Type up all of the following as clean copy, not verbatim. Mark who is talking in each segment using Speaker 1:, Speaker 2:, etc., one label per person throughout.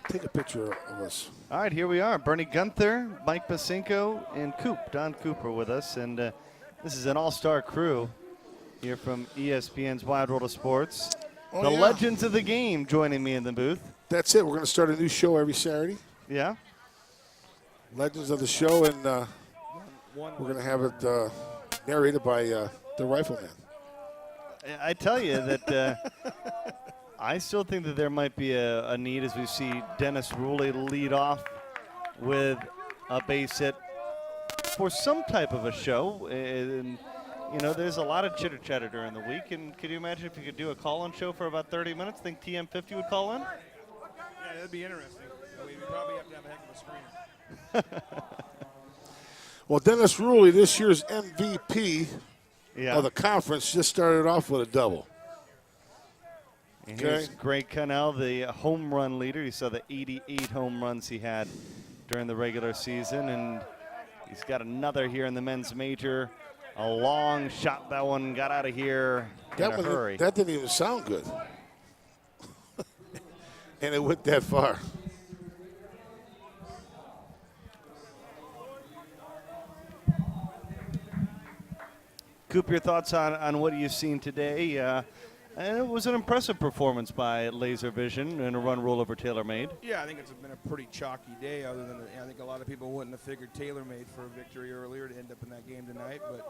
Speaker 1: Take a picture of us.
Speaker 2: All right, here we are. Bernie Gunther, Mike Basinko, and Don Cooper with us. And this is an all-star crew here from ESPN's Wide World of Sports. The legends of the game joining me in the booth.
Speaker 1: That's it. We're going to start a new show every Saturday.
Speaker 2: Yeah.
Speaker 1: Legends of the show, and we're going to have it narrated by the Rifleman.
Speaker 2: I tell you that I still think that there might be a need as we see Dennis Ruley lead off with a base hit for some type of a show. And, you know, there's a lot of chitter-chatter during the week. And could you imagine if you could do a call-in show for about 30 minutes? Think TM50 would call in?
Speaker 3: Yeah, that'd be interesting. We'd probably have to have a heck of a screen.
Speaker 1: Well, Dennis Ruley, this year's MVP
Speaker 2: Yeah.
Speaker 1: of the conference, just started off with a double.
Speaker 2: And here's Greg Connell, the home run leader. You saw the 88 home runs he had during the regular season, and he's got another here in the men's major. A long shot. That one got out of here in a hurry.
Speaker 1: That didn't even sound good. And it went that far.
Speaker 2: Coop, your thoughts on what you've seen today? And it was an impressive performance by Laser Vision and a run rule over TaylorMade.
Speaker 3: Yeah, I think it's been a pretty chalky day. Other than I think a lot of people wouldn't have figured TaylorMade for a victory earlier to end up in that game tonight. But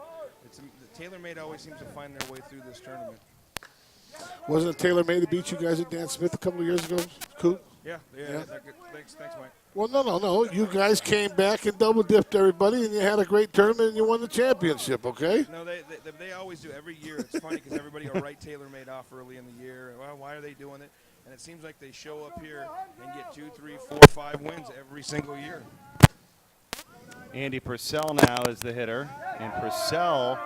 Speaker 3: TaylorMade always seems to find their way through this tournament.
Speaker 1: Wasn't it TaylorMade that beat you guys at Dan Smith a couple of years ago, Coop?
Speaker 3: Yeah. Thanks, Mike.
Speaker 1: Well, no. You guys came back and double-dipped everybody, and you had a great tournament, and you won the championship, okay?
Speaker 3: No, they always do. Every year it's funny because everybody will write TaylorMade off early in the year. Well, why are they doing it? And it seems like they show up here and get 2, 3, 4, 5 wins every single year.
Speaker 2: Andy Purcell now is the hitter, and Purcell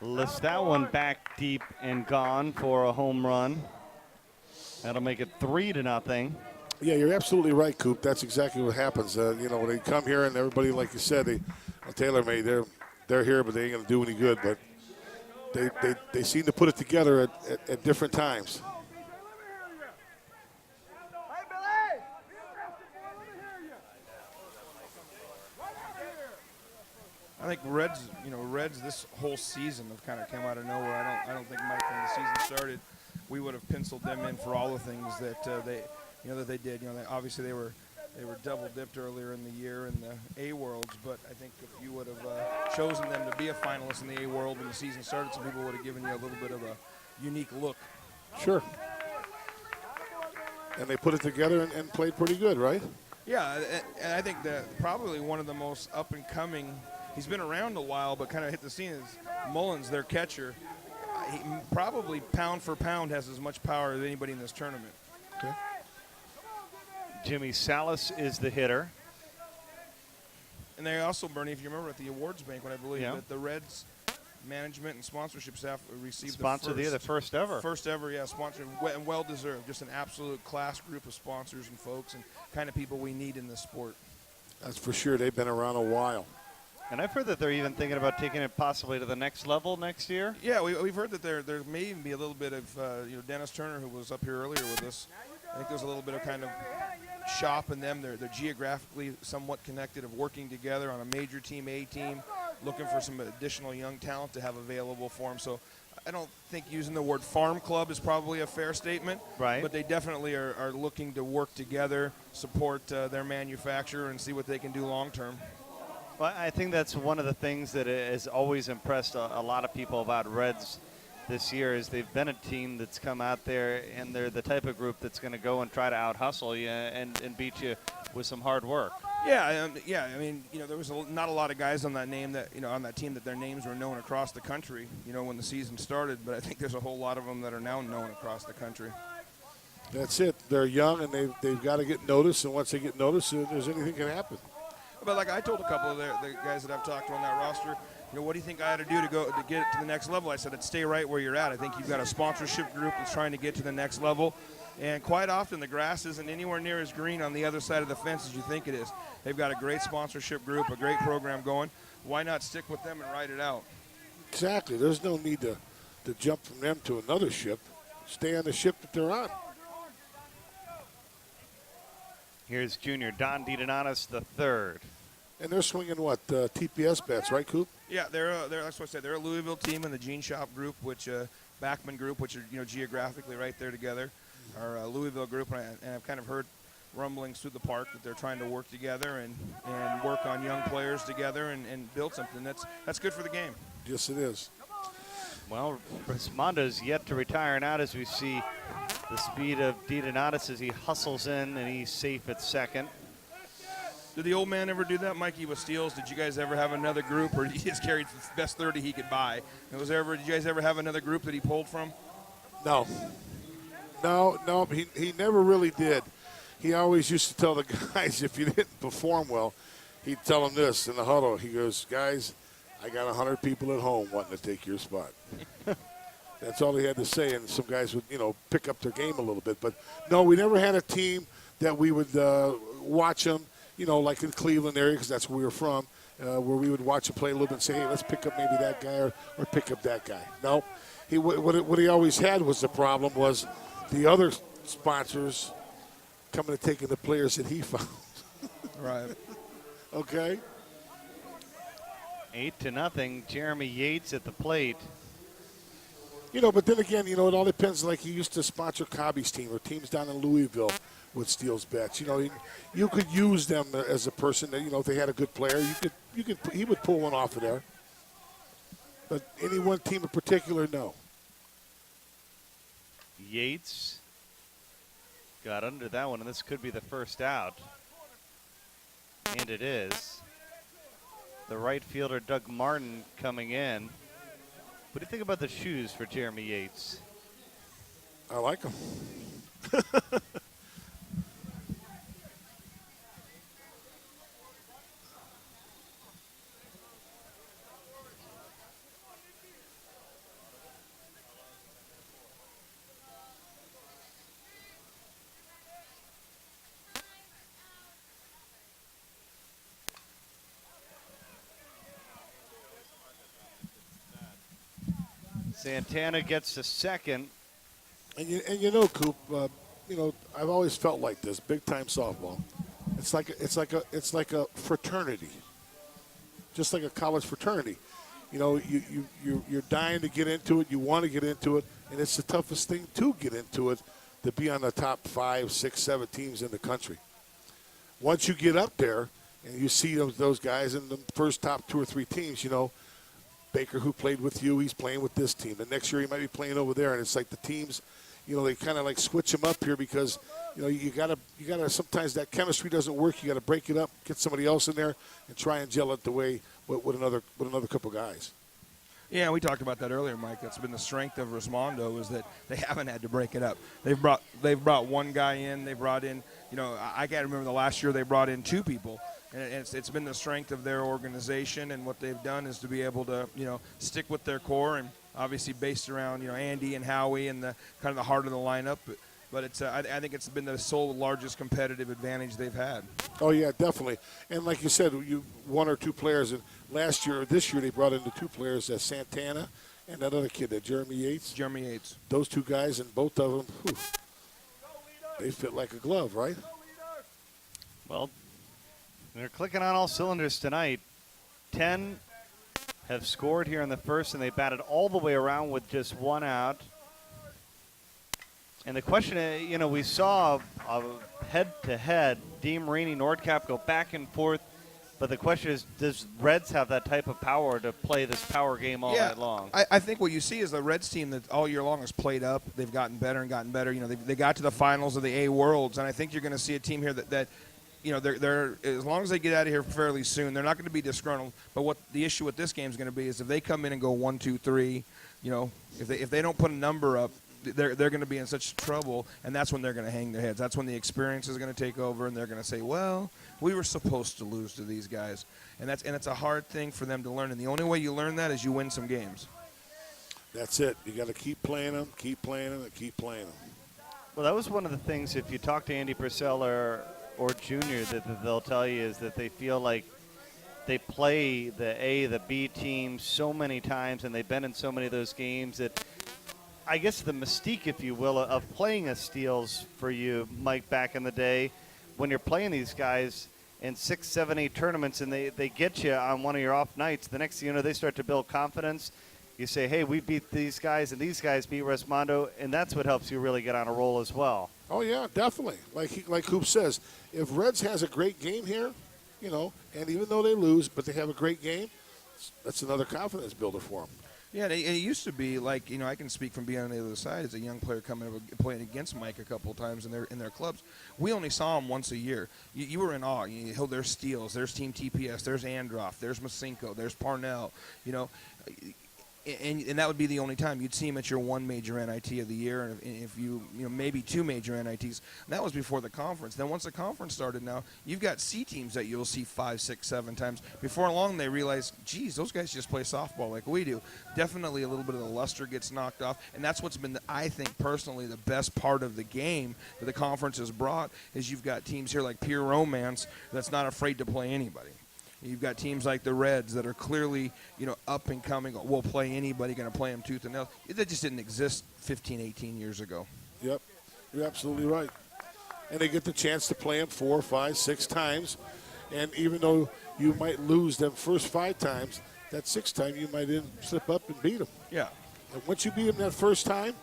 Speaker 2: lifts that one back deep and gone for a home run. That'll make it 3-0.
Speaker 1: Yeah, you're absolutely right, Coop. That's exactly what happens. You know, when they come here and everybody, like you said, TaylorMade, they're here, but they ain't going to do any good. But they seem to put it together at different times.
Speaker 3: I think Reds this whole season have kind of come out of nowhere. I don't think, Mike, when the season started, we would have penciled them in for all the things that they did. Obviously they were double dipped earlier in the year in the A Worlds, but I think if you would have chosen them to be a finalist in the A World when the season started, some people would have given you a little bit of a unique look.
Speaker 1: Sure. And they put it together and played pretty good, right?
Speaker 3: Yeah, and I think that probably one of the most up and coming. He's been around a while, but kind of hit the scene is Mullins, their catcher. He probably pound for pound has as much power as anybody in this tournament.
Speaker 1: Okay.
Speaker 2: Jimmy Salas is the hitter.
Speaker 3: And they also, Bernie, if you remember at the awards banquet, I believe that the Reds management and sponsorship staff received
Speaker 2: the first ever.
Speaker 3: First ever, yeah, sponsor, and well-deserved. Just an absolute class group of sponsors and folks and kind of people we need in this sport.
Speaker 1: That's for sure. They've been around a while.
Speaker 2: And I've heard that they're even thinking about taking it possibly to the next level next year.
Speaker 3: Yeah, we've heard that there may even be a little bit of, Dennis Turner, who was up here earlier with us. I think there's a little bit of kind of shop in them. They're geographically somewhat connected, of working together on a major team, A team, looking for some additional young talent to have available for them. So I don't think using the word farm club is probably a fair statement.
Speaker 2: Right.
Speaker 3: But they definitely are looking to work together, support their manufacturer, and see what they can do long term.
Speaker 2: Well, I think that's one of the things that has always impressed a lot of people about Reds this year is they've been a team that's come out there, and they're the type of group that's going to go and try to out-hustle you and beat you with some hard work.
Speaker 3: Yeah. I mean, there was not a lot of guys on that on that team that their names were known across the country, when the season started. But I think there's a whole lot of them that are now known across the country.
Speaker 1: That's it. They're young, and they've got to get noticed. And once they get noticed, there's anything can happen.
Speaker 3: But like I told a couple of the guys that I've talked to on that roster, what do you think I had to do to get it to the next level? I said, I'd stay right where you're at. I think you've got a sponsorship group that's trying to get to the next level. And quite often the grass isn't anywhere near as green on the other side of the fence as you think it is. They've got a great sponsorship group, a great program going. Why not stick with them and ride it out?
Speaker 1: Exactly. There's no need to jump from them to another ship. Stay on the ship that they're on.
Speaker 2: Here's junior Don DiDonatis the third.
Speaker 1: And they're swinging what, TPS bets, right, Coop?
Speaker 3: Yeah, that's what I said. They're a Louisville team in the Gene Shop group, which Backman group, which are geographically right there together, our Louisville group, and I've kind of heard rumblings through the park that they're trying to work together and work on young players together and build something that's good for the game.
Speaker 1: Yes, it is.
Speaker 2: Well, Resmondo's yet to retire out as we see the speed of DiDonatis as he hustles in and he's safe at second.
Speaker 3: Did the old man ever do that, Mikey, with steals? Did you guys ever have another group, or he just carried the best 30 he could buy? Did you guys ever have another group that he pulled from?
Speaker 1: No, he never really did. He always used to tell the guys, if you didn't perform well, he'd tell them this in the huddle. He goes, guys, I got 100 people at home wanting to take your spot. That's all he had to say, and some guys would, pick up their game a little bit. But, no, we never had a team that we would watch them, like in Cleveland area, because that's where we were from, where we would watch him play a little bit and say, hey, let's pick up maybe that guy or pick up that guy. No, what he always had was the problem was the other sponsors coming and taking the players that he found.
Speaker 3: Right.
Speaker 1: Okay.
Speaker 2: 8-0, Jeremy Yates at the plate.
Speaker 1: But then again, it all depends. Like he used to sponsor Cobby's team or teams down in Louisville with steals bets. You could use them as a person that, if they had a good player, he would pull one off of there. But any one team in particular, no.
Speaker 2: Yates got under that one, and this could be the first out. And it is. The right fielder, Doug Martin, coming in. What do you think about the shoes for Jeremy Yates?
Speaker 1: I like them.
Speaker 2: Santana gets to second.
Speaker 1: And Coop, I've always felt like this, big time softball. It's like a fraternity, just like a college fraternity. You're dying to get into it. You want to get into it, and it's the toughest thing to get into it, to be on the top 5, 6, 7 teams in the country. Once you get up there and you see those guys in the first top 2 or 3 teams, Baker, who played with you, he's playing with this team. The next year he might be playing over there, and it's like the teams, they kind of like switch them up here because, you gotta sometimes that chemistry doesn't work. You got to break it up, get somebody else in there, and try and gel it the way with another couple guys.
Speaker 3: Yeah, we talked about that earlier, Mike. That's been the strength of Resmondo, is that they haven't had to break it up. They've brought one guy in. They brought in, I can't remember the last year they brought in 2 people. And it's been the strength of their organization, and what they've done is to be able to, stick with their core, and obviously based around, Andy and Howie and the kind of the heart of the lineup. But it's I think it's been the sole largest competitive advantage they've had.
Speaker 1: Oh yeah, definitely. And like you said, 1 or 2 players. And this year they brought in the 2 players, Santana and that other kid, Jeremy Yates.
Speaker 3: Jeremy Yates.
Speaker 1: Those 2 guys, and both of them, they fit like a glove, right?
Speaker 2: Well, they're clicking on all cylinders tonight. 10 have scored here in the first, and they batted all the way around with just 1 out. And the question, we saw a head-to-head, Dean Rainey, Nordcap go back and forth. But the question is, does Reds have that type of power to play this power game all night long?
Speaker 3: I think what you see is the Reds team that all year long has played up. They've gotten better and gotten better. They got to the finals of the A Worlds, and I think you're going to see a team here that they're as long as they get out of here fairly soon, they're not going to be disgruntled. But what the issue with this game is going to be is if they come in and go 1, 2, 3, if they don't put a number up, they're going to be in such trouble, and that's when they're going to hang their heads. That's when the experience is going to take over, and they're going to say, "Well, we were supposed to lose to these guys," and it's a hard thing for them to learn. And the only way you learn that is you win some games.
Speaker 1: That's it. You got to keep playing them, keep playing them, and keep playing them.
Speaker 2: Well, that was one of the things. If you talk to Andy Purcell or Junior, that they'll tell you is that they feel like they play the A, the B team so many times, and they've been in so many of those games that I guess the mystique, if you will, of playing a Steels for you, Mike, back in the day when you're playing these guys in 6, 7, 8 tournaments and they get you on one of your off nights, the next thing you know, they start to build confidence. You say, hey, we beat these guys and these guys beat Resmondo, and that's what helps you really get on a roll as well.
Speaker 1: Oh, yeah, definitely. Like Coop says, if Reds has a great game here, and even though they lose, but they have a great game, that's another confidence builder for them.
Speaker 3: Yeah, and it used to be like, I can speak from being on the other side as a young player coming up playing against Mike a couple of times in their clubs. We only saw him once a year. You were in awe. There's Steele, there's Team TPS, there's Androff, there's Masinko, there's Parnell, And that would be the only time you'd see him at your one major NIT of the year, and if you maybe two major NITs. That was before the conference. Then once the conference started, now you've got C teams that you'll see 5, 6, 7 times. Before long, they realize, geez, those guys just play softball like we do. Definitely a little bit of the luster gets knocked off, and that's what's been, I think personally, the best part of the game that the conference has brought is you've got teams here like Pure Romance that's not afraid to play anybody. You've got teams like the Reds that are clearly, up and coming. We'll play anybody, going to play them tooth and nail. That just didn't exist 15, 18 years ago.
Speaker 1: Yep, you're absolutely right. And they get the chance to play them 4, 5, 6 times. And even though you might lose them first 5 times, that 6th time you might then slip up and beat them.
Speaker 3: Yeah.
Speaker 1: And once you beat them that first time.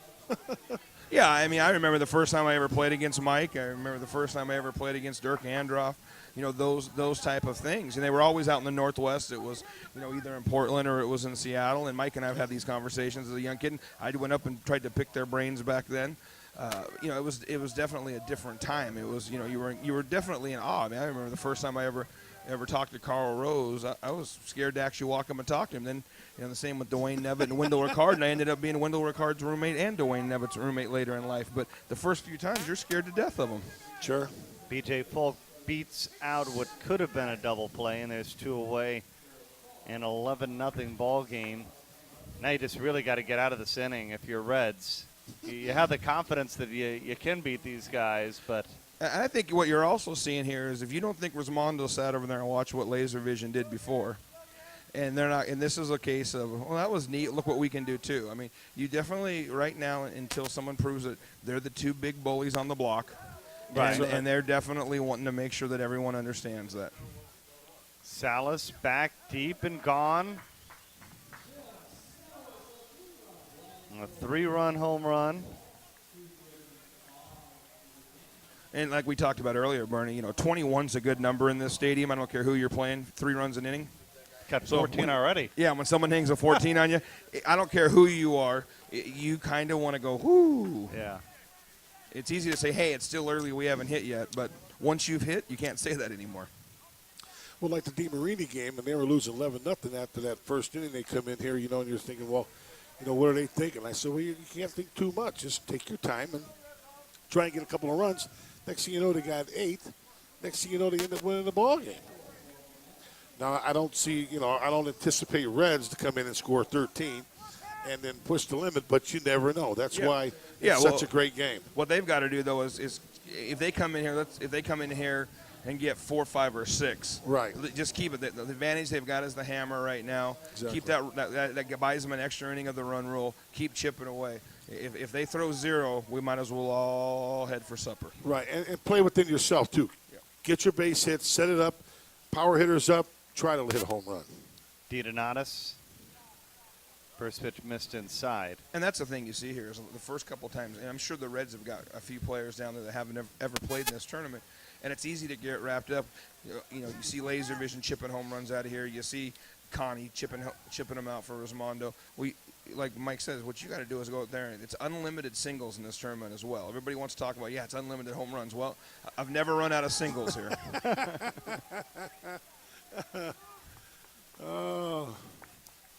Speaker 3: Yeah, I remember the first time I ever played against Mike. I remember the first time I ever played against Dirk Androff. Those type of things. And they were always out in the Northwest. It was, either in Portland or it was in Seattle. And Mike and I have had these conversations as a young kid. And I went up and tried to pick their brains back then. It was definitely a different time. It was, you were definitely in awe. I remember the first time I ever talked to Carl Rose, I was scared to actually walk up and talk to him. Then, the same with Dwayne Nevitt and Wendell Ricard, and I ended up being Wendell Ricard's roommate and Dwayne Nevitt's roommate later in life. But the first few times, you're scared to death of them.
Speaker 1: Sure.
Speaker 2: BJ Folk beats out what could have been a double play, and there's 2 away, an 11-0 ball game. Now you just really got to get out of this inning if you're Reds. You have the confidence that you can beat these guys, but
Speaker 3: I think what you're also seeing here is if you don't think Resmondo sat over there and watched what Laser Vision did before, and they're not, and this is a case of, well, that was neat, look what we can do too. You definitely, right now, until someone proves it, they're the 2 big bullies on the block.
Speaker 2: Right.
Speaker 3: And they're definitely wanting to make sure that everyone understands that.
Speaker 2: Salas back deep and gone. A 3-run home run.
Speaker 3: And like we talked about earlier, Bernie, 21's a good number in this stadium. I don't care who you're playing, 3 runs an inning.
Speaker 2: Got 14 already.
Speaker 3: Yeah, when someone hangs a 14 on you, I don't care who you are, you kind of want to go, whoo.
Speaker 2: Yeah.
Speaker 3: It's easy to say, hey, it's still early, we haven't hit yet. But once you've hit, you can't say that anymore.
Speaker 1: Well, like the DeMarini game, and they were losing 11-0 after that first inning. They come in here, and you're thinking, well, what are they thinking? I said, well, you can't think too much. Just take your time and try and get a couple of runs. Next thing you know, they got 8. Next thing you know, they end up winning the ball game. Now, I don't anticipate Reds to come in and score 13 and then push the limit, but you never know. That's why it's such a great game.
Speaker 3: What they've got to do, though, is if they come in here, and get 4, 5, or 6.
Speaker 1: Right.
Speaker 3: Just keep it. The advantage they've got is the hammer right now.
Speaker 1: Exactly.
Speaker 3: Keep that buys them an extra inning of the run rule. Keep chipping away. If they throw 0, we might as well all head for supper.
Speaker 1: Right, and play within yourself, too.
Speaker 3: Yeah.
Speaker 1: Get your base hits, set it up, power hitters up, try to hit a home run.
Speaker 2: DeDonatis. First pitch missed inside.
Speaker 3: And that's the thing you see here is the first couple times, and I'm sure the Reds have got a few players down there that haven't ever played in this tournament, and it's easy to get wrapped up. You see Laser Vision chipping home runs out of here. You see Connie chipping them out for Resmondo. Like Mike says, what you got to do is go out there, and it's unlimited singles in this tournament as well. Everybody wants to talk about, it's unlimited home runs. Well, I've never run out of singles here.
Speaker 1: Oh.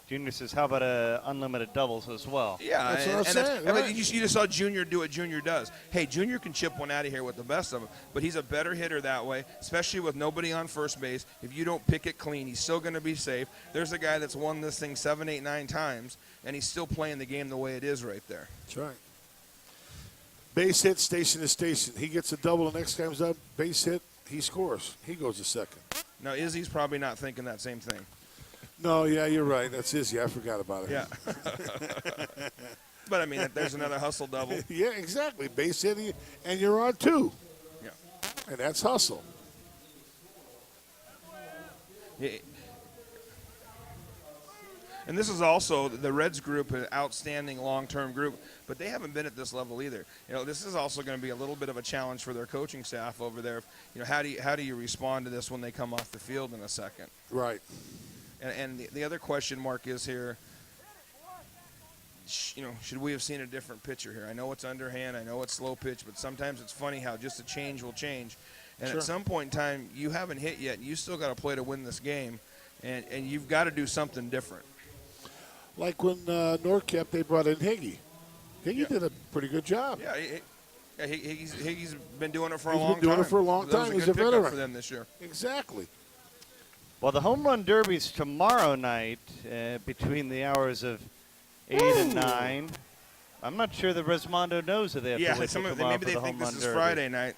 Speaker 2: Junior says, how about unlimited doubles as well?
Speaker 3: Yeah,
Speaker 1: that's what I'm saying. Right.
Speaker 3: You just saw Junior do what Junior does. Hey, Junior can chip one out of here with the best of them, but he's a better hitter that way, especially with nobody on first base. If you don't pick it clean, he's still going to be safe. There's a guy that's won this thing 7, 8, 9 times, and he's still playing the game the way it is right there.
Speaker 1: That's right. Base hit, station to station. He gets a double, the next guy comes up, base hit, he scores. He goes to second.
Speaker 3: Now, Izzy's probably not thinking that same thing.
Speaker 1: No, yeah, you're right. That's Izzy. I forgot about it.
Speaker 3: Yeah. But, I mean, there's another hustle double.
Speaker 1: Yeah, exactly. Base hit, and you're on 2.
Speaker 3: Yeah.
Speaker 1: And that's hustle.
Speaker 3: Yeah. And this is also the Reds group, an outstanding long-term group, but they haven't been at this level either. You know, this is also going to be a little bit of a challenge for their coaching staff over there. You know, how do you respond to this when they come off the field in a second?
Speaker 1: Right.
Speaker 3: And the other question mark is here, you know, should we have seen a different pitcher here? I know it's underhand, I know it's slow pitch, but sometimes it's funny how just a change will change. And
Speaker 1: Sure.
Speaker 3: at some point in time, you haven't hit yet, and you still got to play to win this game, and you've got to do something different.
Speaker 1: Like when Norcap, they brought in Higgy. Higgy
Speaker 3: Yeah.
Speaker 1: did a pretty good job.
Speaker 3: Yeah, Higgy's been doing it for
Speaker 1: He's
Speaker 3: a
Speaker 1: been
Speaker 3: long time.
Speaker 1: doing it for a long
Speaker 3: That was
Speaker 1: time.
Speaker 3: a
Speaker 1: He's
Speaker 3: good
Speaker 1: a
Speaker 3: pickup
Speaker 1: veteran.
Speaker 3: for them this year.
Speaker 1: Exactly.
Speaker 2: Well, the home run derby's tomorrow night between the hours of 8 and 9. I'm not sure that Resmondo knows that they have to wait till tomorrow
Speaker 3: maybe
Speaker 2: for
Speaker 3: they
Speaker 2: the
Speaker 3: think
Speaker 2: home
Speaker 3: this
Speaker 2: run
Speaker 3: is
Speaker 2: derby.
Speaker 3: Friday night.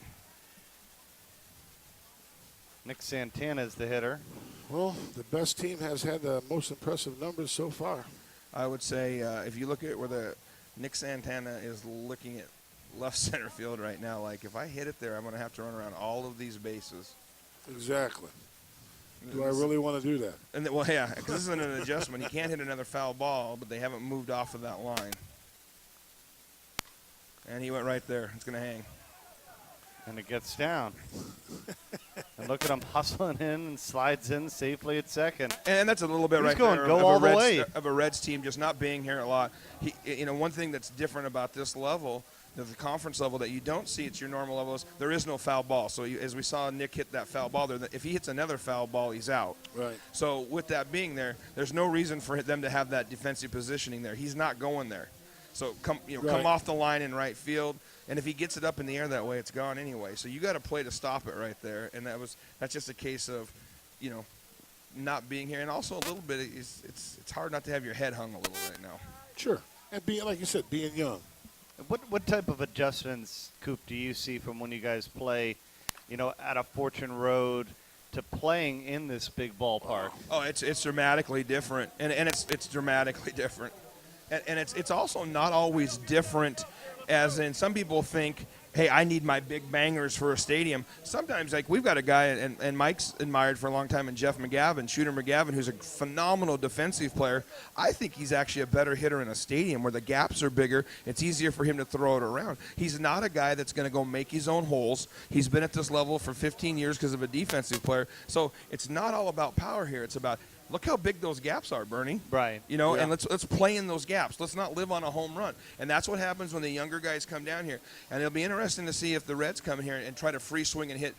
Speaker 2: Nick Santana's the hitter.
Speaker 1: Well, the best team has had the most impressive numbers so far.
Speaker 3: I would say if you look at where the Nick Santana is looking at left center field right now, like if I hit it there, I'm going to have to run around all of these bases.
Speaker 1: Exactly. Do I really want to do that?
Speaker 3: And well, yeah, because this isn't an adjustment. He can't hit another foul ball, but they haven't moved off of that line. And he went right there. It's going to hang.
Speaker 2: And it gets down. And look at him hustling in and slides in safely at second.
Speaker 3: And that's a little bit
Speaker 2: He's
Speaker 3: right
Speaker 2: going
Speaker 3: there
Speaker 2: go
Speaker 3: of,
Speaker 2: all
Speaker 3: a
Speaker 2: the
Speaker 3: Reds,
Speaker 2: way.
Speaker 3: of a Reds team just not being here a lot. You know, one thing that's different about this level, the conference level that you don't see at your normal levels, there is no foul ball. So as we saw Nick hit that foul ball there, if he hits another foul ball, he's out.
Speaker 1: Right.
Speaker 3: So with that being there, there's no reason for them to have that defensive positioning there. He's not going there. So come
Speaker 1: Right.
Speaker 3: off the line in right field, and if he gets it up in the air that way, it's gone anyway. So you got to play to stop it right there, and that's just a case of, you know, not being here, and also a little bit it's hard not to have your head hung a little right now.
Speaker 1: Sure. And being, like you said, being young.
Speaker 2: What type of adjustments, Coop, do you see from when you guys play, you know, at a Fortune Road to playing in this big ballpark?
Speaker 3: Oh, it's dramatically different, and it's dramatically different, and it's also not always different, as in some people think, hey, I need my big bangers for a stadium. Sometimes, like, we've got a guy, and Mike's admired for a long time, and Jeff McGavin, Shooter McGavin, who's a phenomenal defensive player. I think he's actually a better hitter in a stadium where the gaps are bigger. It's easier for him to throw it around. He's not a guy that's going to go make his own holes. He's been at this level for 15 years because of a defensive player. So it's not all about power here. It's about, look how big those gaps are, Bernie.
Speaker 2: Right.
Speaker 3: You know,
Speaker 1: Yeah.
Speaker 3: and let's play in those gaps. Let's not live on a home run. And that's what happens when the younger guys come down here. And it'll be interesting to see if the Reds come in here and try to free swing and hit.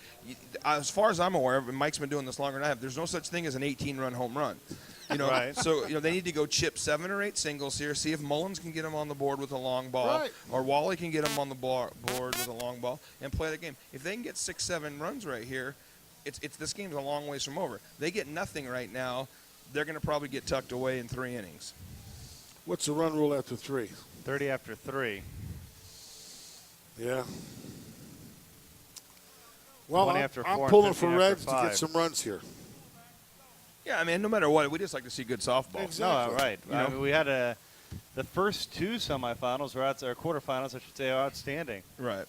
Speaker 3: As far as I'm aware, and Mike's been doing this longer than I have, there's no such thing as an 18-run home run. You know,
Speaker 2: Right.
Speaker 3: So you know they need to go chip 7 or 8 singles here. See if Mullins can get him on the board with a long ball,
Speaker 1: Right.
Speaker 3: or Wally can get him on the board with a long ball, and play the game. If they can get 6, 7 runs right here, it's this game's a long ways from over. They get nothing right now. They're going to probably get tucked away in 3 innings.
Speaker 1: What's the run rule after 3?
Speaker 2: 30 after 3.
Speaker 1: Yeah. Well,
Speaker 2: 20
Speaker 1: I'm,
Speaker 2: after
Speaker 1: I'm
Speaker 2: 4 and
Speaker 1: pulling
Speaker 2: 15
Speaker 1: for
Speaker 2: after
Speaker 1: Reds to
Speaker 2: 5.
Speaker 1: get some runs here.
Speaker 3: Yeah, I mean, no matter what, we just like to see good softball.
Speaker 1: Exactly.
Speaker 2: No, right.
Speaker 3: You
Speaker 2: I
Speaker 3: know?
Speaker 2: mean, we had the first 2 semifinals, or quarterfinals, I should say, are outstanding.
Speaker 3: Right.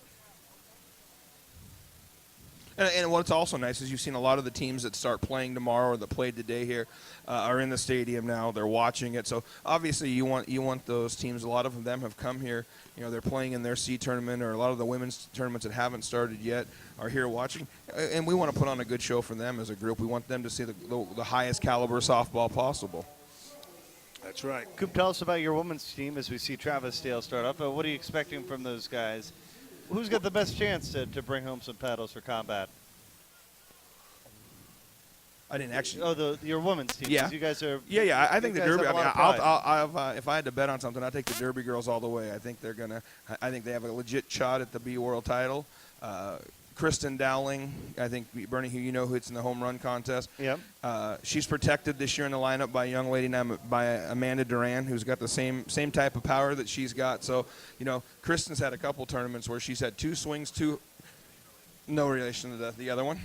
Speaker 3: And what's also nice is you've seen a lot of the teams that start playing tomorrow or that played today here are in the stadium now. They're watching it. So obviously you want those teams. A lot of them have come here. You know, they're playing in their C tournament, or a lot of the women's tournaments that haven't started yet are here watching. And we want to put on a good show for them as a group. We want them to see the highest caliber softball possible.
Speaker 1: That's right.
Speaker 2: Coop, tell us about your women's team as we see Travis Dale start up. What are you expecting from those guys? Who's got the best chance to bring home some paddles for combat?
Speaker 3: I didn't actually.
Speaker 2: Oh, your women's team. 'Cause
Speaker 3: Yeah.
Speaker 2: You guys are.
Speaker 3: Yeah. I think
Speaker 2: you
Speaker 3: the
Speaker 2: guys
Speaker 3: Derby.
Speaker 2: have
Speaker 3: I
Speaker 2: a
Speaker 3: mean,
Speaker 2: lot of pride.
Speaker 3: if I had to bet on something, I'd take the Derby girls all the way. I think they're gonna. I think they have a legit shot at the B World title. Kristen Dowling, I think Bernie, who you know, who hits in the home run contest.
Speaker 2: Yep.
Speaker 3: She's protected this year in the lineup by a young lady named by Amanda Duran, who's got the same type of power that she's got. So, you know, Kristen's had a couple tournaments where she's had 2 swings, no relation to the other one.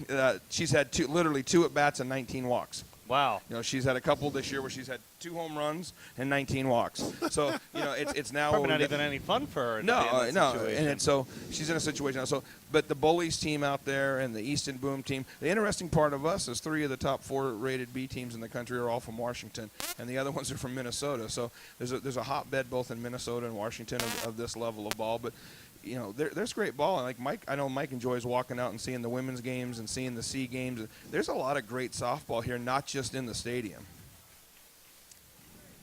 Speaker 3: She's had literally 2 at bats and 19 walks.
Speaker 2: Wow.
Speaker 3: You know, she's had a couple this year where she's had 2 home runs and 19 walks. So, you know, it's now
Speaker 2: Probably not even any fun for her. To be
Speaker 3: no,
Speaker 2: in that
Speaker 3: no,
Speaker 2: situation.
Speaker 3: and so she's in a situation now. So, but the Bullies team out there and the Easton Boom team. The interesting part of us is 3 of the top 4 rated B teams in the country are all from Washington, and the other ones are from Minnesota. So there's a hotbed both in Minnesota and Washington of this level of ball. But you know, there's great ball. And like Mike, I know Mike enjoys walking out and seeing the women's games and seeing the C games. There's a lot of great softball here, not just in the stadium.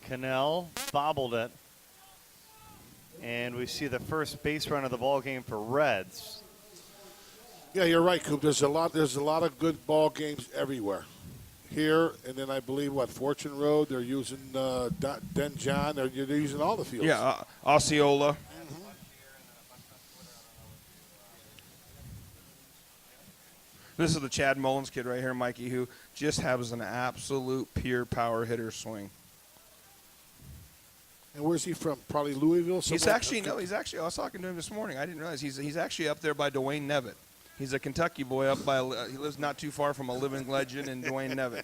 Speaker 2: Cannell bobbled it. And we see the first base run of the ball game for Reds.
Speaker 1: Yeah, you're right, Coop. There's a lot of good ball games everywhere. Here, and then I believe, Fortune Road, they're using Den John. They're using all the fields.
Speaker 3: Yeah, Osceola. This is the Chad Mullins kid right here, Mikey, who just has an absolute pure power hitter swing.
Speaker 1: And where's he from? Probably Louisville?
Speaker 3: He's actually, I was talking to him this morning. I didn't realize he's actually up there by Dwayne Nevitt. He's a Kentucky boy he lives not too far from a living legend in Dwayne Nevitt.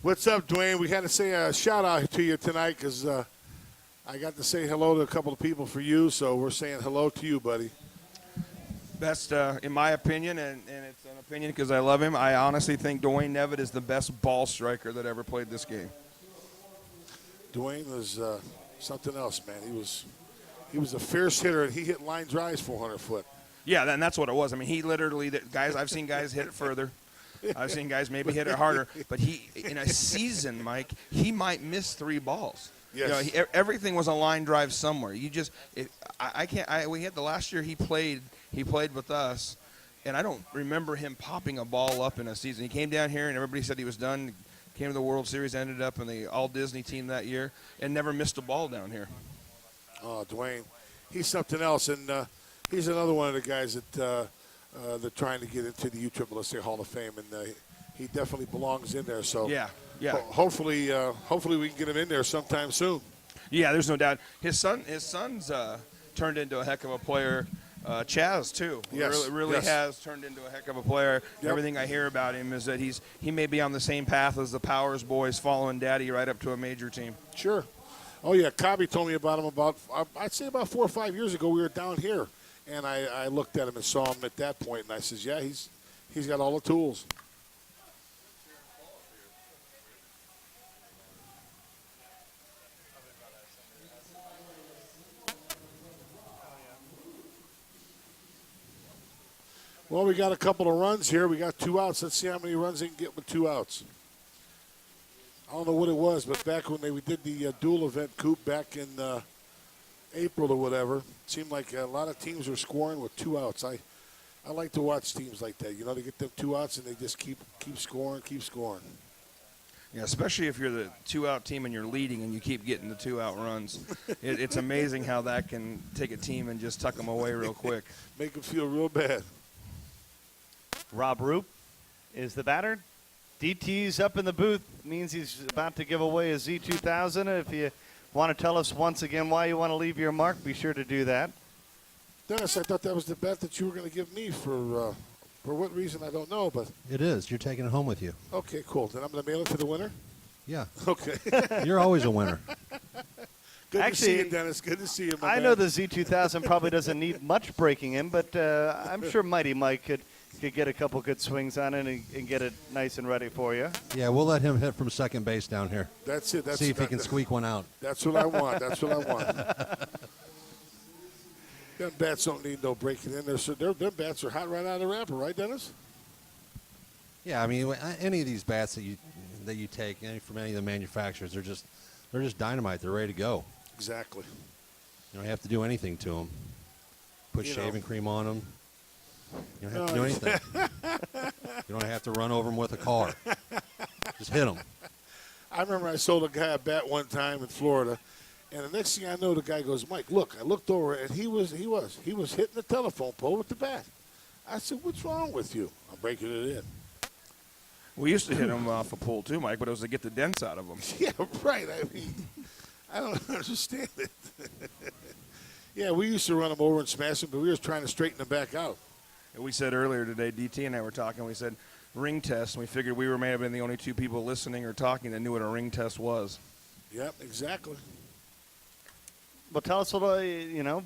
Speaker 1: What's up, Dwayne? We had to say a shout-out to you tonight because I got to say hello to a couple of people for you, so we're saying hello to you, buddy.
Speaker 3: Best, in my opinion, and it's an opinion because I love him, I honestly think Dwayne Nevitt is the best ball striker that ever played this game.
Speaker 1: Dwayne was something else, man. He was a fierce hitter, and he hit line drives 400 foot.
Speaker 3: Yeah, and that's what it was. I mean, he literally, I've seen guys hit it further. I've seen guys maybe hit it harder. But he, in a season, Mike, he might miss 3 balls.
Speaker 1: Yes.
Speaker 3: You know, everything was a line drive somewhere. You just, we had the last year he played with us, and I don't remember him popping a ball up in a season. He came down here, and everybody said he was done. Came to the World Series, ended up in the All-Disney team that year, and never missed a ball down here.
Speaker 1: Oh, Dwayne, he's something else, and he's another one of the guys that they're trying to get into the USSSA Hall of Fame, and he definitely belongs in there. So
Speaker 3: Yeah.
Speaker 1: hopefully we can get him in there sometime soon.
Speaker 3: Yeah, there's no doubt. His son's turned into a heck of a player. Chaz too.
Speaker 1: Yes,
Speaker 3: really
Speaker 1: yes.
Speaker 3: has turned into a heck of a player.
Speaker 1: Yep.
Speaker 3: Everything I hear about him is that he may be on the same path as the Powers boys, following Daddy right up to a major team.
Speaker 1: Sure. Oh yeah, Cobby told me about him I'd say about 4 or 5 years ago. We were down here, and I looked at him and saw him at that point, and I says, yeah, he's got all the tools. Well, we got a couple of runs here. We got 2 outs. Let's see how many runs they can get with 2 outs. I don't know what it was, but back when we did the dual event Coop back in April or whatever, it seemed like a lot of teams were scoring with 2 outs. I like to watch teams like that. You know, they get them 2 outs and they just keep scoring, keep scoring.
Speaker 3: Yeah, especially if you're the 2-out team and you're leading and you keep getting the 2-out runs. It's amazing how that can take a team and just tuck them away real quick.
Speaker 1: Make them feel real bad.
Speaker 2: Rob Roop is the batter. DT's up in the booth. Means he's about to give away a Z2000. If you want to tell us once again why you want to leave your mark, be sure to do that.
Speaker 1: Dennis, I thought that was the bet that you were going to give me for what reason, I don't know. But
Speaker 4: It is. You're taking it home with you.
Speaker 1: okay, cool. Then I'm going to mail it to the winner?
Speaker 4: Yeah.
Speaker 1: Okay.
Speaker 4: You're always a winner.
Speaker 1: Good to see
Speaker 2: Actually,
Speaker 1: you, Dennis. Good to see you, my
Speaker 2: I
Speaker 1: man.
Speaker 2: know the Z2000 probably doesn't need much breaking in, but I'm sure Mighty Mike could get a couple good swings on it and get it nice and ready for you.
Speaker 4: Yeah, we'll let him hit from second base down here.
Speaker 1: That's it.
Speaker 4: See if he can squeak one out.
Speaker 1: That's what I want. That's what I want. Them bats don't need no breaking in. Them bats are hot right out of the wrapper, right, Dennis?
Speaker 4: Yeah, I mean, any of these bats that you take from any of the manufacturers, they're just dynamite. They're ready to go.
Speaker 1: Exactly.
Speaker 4: You don't have to do anything to them. Put
Speaker 1: You know.
Speaker 4: shaving cream on them. You don't have to do anything. You don't have to run over them with a car. Just hit them.
Speaker 1: I remember I sold a guy a bat one time in Florida, and the next thing I know, the guy goes, "Mike, look." I looked over, and he was hitting the telephone pole with the bat. I said, "What's wrong with you?" I'm breaking it in.
Speaker 3: We used to hit them off a pool too, Mike, but it was to get the dents out of them.
Speaker 1: Yeah, right. I mean, I don't understand it. Yeah, we used to run them over and smash them, but we were trying to straighten them back out.
Speaker 3: And we said earlier today, DT and I were talking, we said, ring test, and we figured we may have been the only two people listening or talking that knew what a ring test was.
Speaker 1: Yep, exactly.
Speaker 2: Well, tell us a little,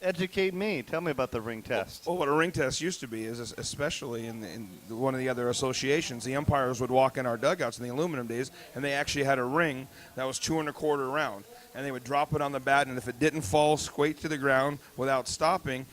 Speaker 2: educate me. Tell me about the ring test.
Speaker 3: Well, what a ring test used to be is, especially in one of the other associations, the umpires would walk in our dugouts in the aluminum days, and they actually had a ring that was 2 1/4 round, and they would drop it on the bat, and if it didn't fall straight to the ground without stopping,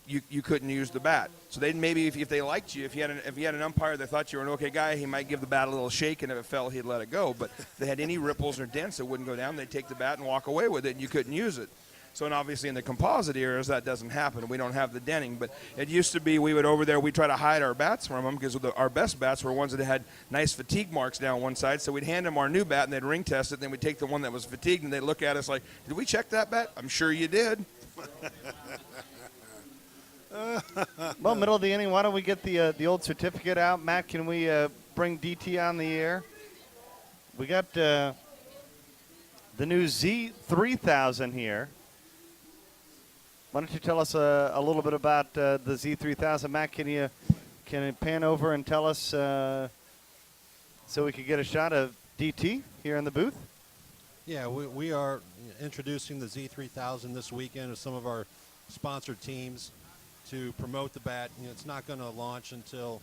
Speaker 3: you couldn't use the bat. So they'd maybe, if they liked you, if you had an umpire that thought you were an okay guy, he might give the bat a little shake, and if it fell, he'd let it go. But if they had any ripples or dents that wouldn't go down, they'd take the bat and walk away with it, and you couldn't use it. So, and obviously in the composite eras, that doesn't happen. We don't have the denting. But it used to be we'd try to hide our bats from them because our best bats were ones that had nice fatigue marks down one side. So we'd hand them our new bat, and they'd ring test it. And then we'd take the one that was fatigued, and they'd look at us like, did we check that bat? I'm sure you did.
Speaker 2: Well, middle of the inning, why don't we get the old certificate out? Matt, can we bring DT on the air? We got the new Z3000 here. Why don't you tell us a little bit about the Z3000? Matt, can you pan over and tell us so we could get a shot of DT here in the booth?
Speaker 4: Yeah, we are introducing the Z3000 this weekend with some of our sponsored teams to promote the bat. It's not going to launch until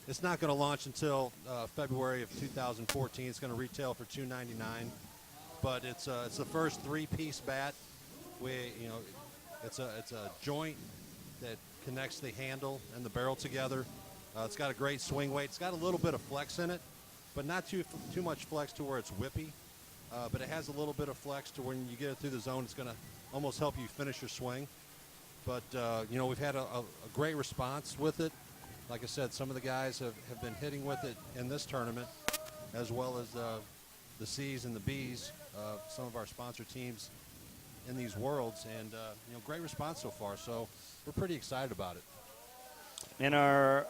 Speaker 4: It's not going to launch until February of 2014. It's going to retail for $299, but it's the first 3-piece bat. It's a joint that connects the handle and the barrel together. It's got a great swing weight. It's got a little bit of flex in it, but not too much flex to where it's whippy. But it has a little bit of flex to when you get it through the zone, it's going to almost help you finish your swing. But we've had a great response with it. Like I said, some of the guys have been hitting with it in this tournament, as well as the C's and the B's, some of our sponsor teams in these Worlds, and great response so far. So we're pretty excited about it.
Speaker 2: In our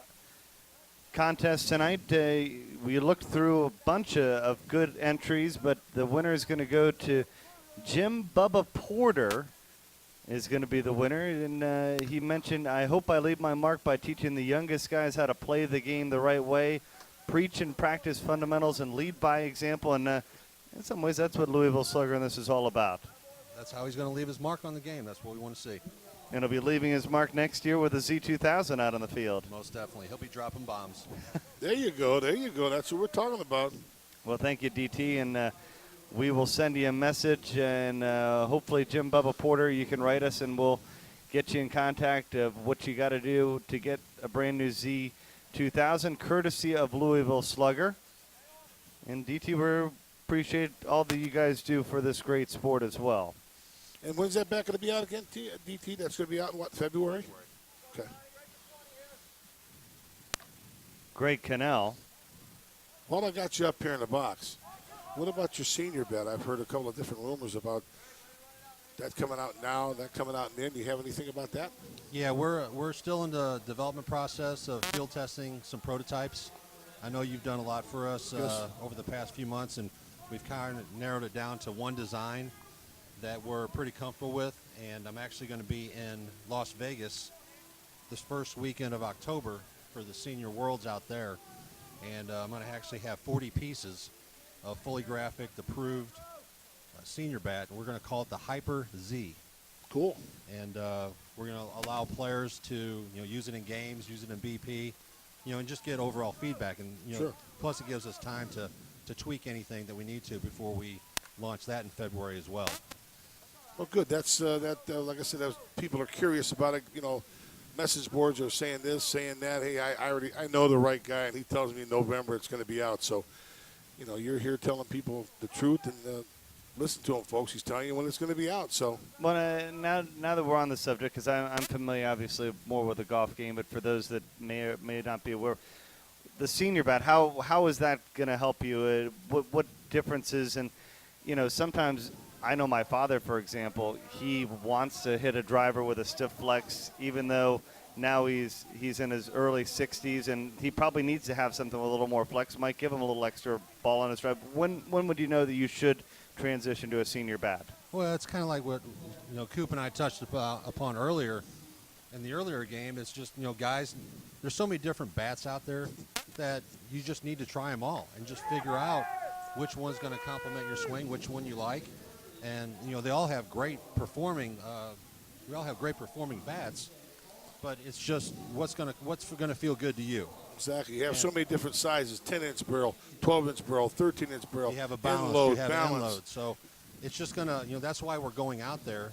Speaker 2: contest tonight, we looked through a bunch of good entries, but the winner is going to go to Jim Bubba Porter. Is going to be the winner, and he mentioned, I hope I leave my mark by teaching the youngest guys how to play the game the right way, preach and practice fundamentals, and lead by example. And in some ways, that's what Louisville Slugger and this is all about.
Speaker 4: That's how he's going to leave his mark on the game. That's what we want to see.
Speaker 2: And he'll be leaving his mark next year with a Z2000 out on the field.
Speaker 4: Most definitely. He'll be dropping bombs.
Speaker 1: There you go. That's what we're talking about.
Speaker 2: Well, thank you, DT, and we will send you a message, and hopefully, Jim Bubba Porter, you can write us, and we'll get you in contact of what you got to do to get a brand new Z2000, courtesy of Louisville Slugger. And DT, we appreciate all that you guys do for this great sport as well.
Speaker 1: And when's that bat going to be out again, DT? That's going to be out in what, February? Okay.
Speaker 2: Greg Cannell.
Speaker 1: While I got you up here in the box, what about your senior bet? I've heard a couple of different rumors about that coming out now, that coming out then. Do you have anything about that?
Speaker 4: Yeah, we're still in the development process of field testing some prototypes. I know you've done a lot for us over the past few months, and we've kind of narrowed it down to one design that we're pretty comfortable with. And I'm actually going to be in Las Vegas this first weekend of October for the Senior Worlds out there. And I'm going to actually have 40 pieces of fully graphic, approved senior bat. We're going to call it the Hyper Z.
Speaker 1: Cool.
Speaker 4: And we're going to allow players to use it in games, use it in BP, and just get overall feedback. And
Speaker 1: Sure.
Speaker 4: Plus it gives us time to tweak anything that we need to before we launch that in February as well.
Speaker 1: Well, good. That's like I said, people are curious about it. Message boards are saying this, saying that. Hey, I know the right guy, and he tells me in November it's going to be out. So, you're here telling people the truth, and listen to him, folks. He's telling you when it's going to be out. So,
Speaker 2: Well, now that we're on the subject, because I'm familiar, obviously, more with the golf game, but for those that may or may not be aware, the senior bat, how is that going to help you? What differences? And sometimes I know my father, for example, he wants to hit a driver with a stiff flex, even though now he's in his early 60s, and he probably needs to have something with a little more flex. Might give him a little extra ball on his drive. When would you know that you should transition to a senior bat?
Speaker 4: Well, it's kind of like what Coop and I touched upon earlier. in the earlier game, it's just, guys, there's so many different bats out there that you just need to try them all and just figure out which one's going to complement your swing, which one you like. And, they all have great performing bats, but it's just what's going to feel good to you.
Speaker 1: Exactly. You have so many different sizes, 10-inch barrel, 12-inch barrel, 13-inch barrel.
Speaker 4: You have a balance.
Speaker 1: End-load,
Speaker 4: you have
Speaker 1: balance.
Speaker 4: an end load. So it's just going to, that's why we're going out there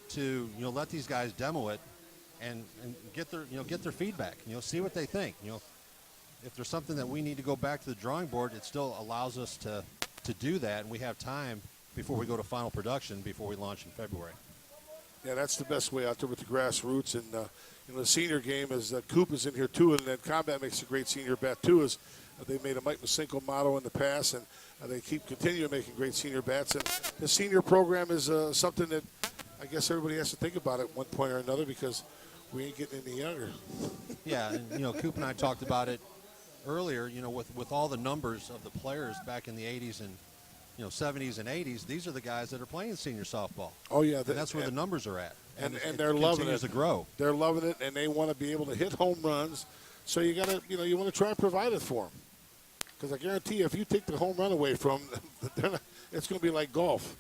Speaker 4: to, let these guys demo it and get their feedback, see what they think. If there's something that we need to go back to the drawing board, it still allows us to do that, and we have time before we go to final production, before we launch in February.
Speaker 1: Yeah, that's the best way out there with the grassroots. And the senior game is Coop is in here too, and then Combat makes a great senior bat too. Is they made a Mike Masinko model in the past, and they keep continuing making great senior bats. And the senior program is something that I guess everybody has to think about at one point or another, because we ain't getting any younger.
Speaker 4: Yeah, and Coop and I talked about it earlier. With all the numbers of the players back in the 80s and 70s and 80s, these are the guys that are playing senior softball.
Speaker 1: Oh yeah,
Speaker 4: and that's where the numbers are at.
Speaker 1: And
Speaker 4: it
Speaker 1: they're loving it.
Speaker 4: Continues to grow.
Speaker 1: They're loving it, and they want to be able to hit home runs. So you got to, you want to try and provide it for them. Because I guarantee you, if you take the home run away from them, it's going to be like golf.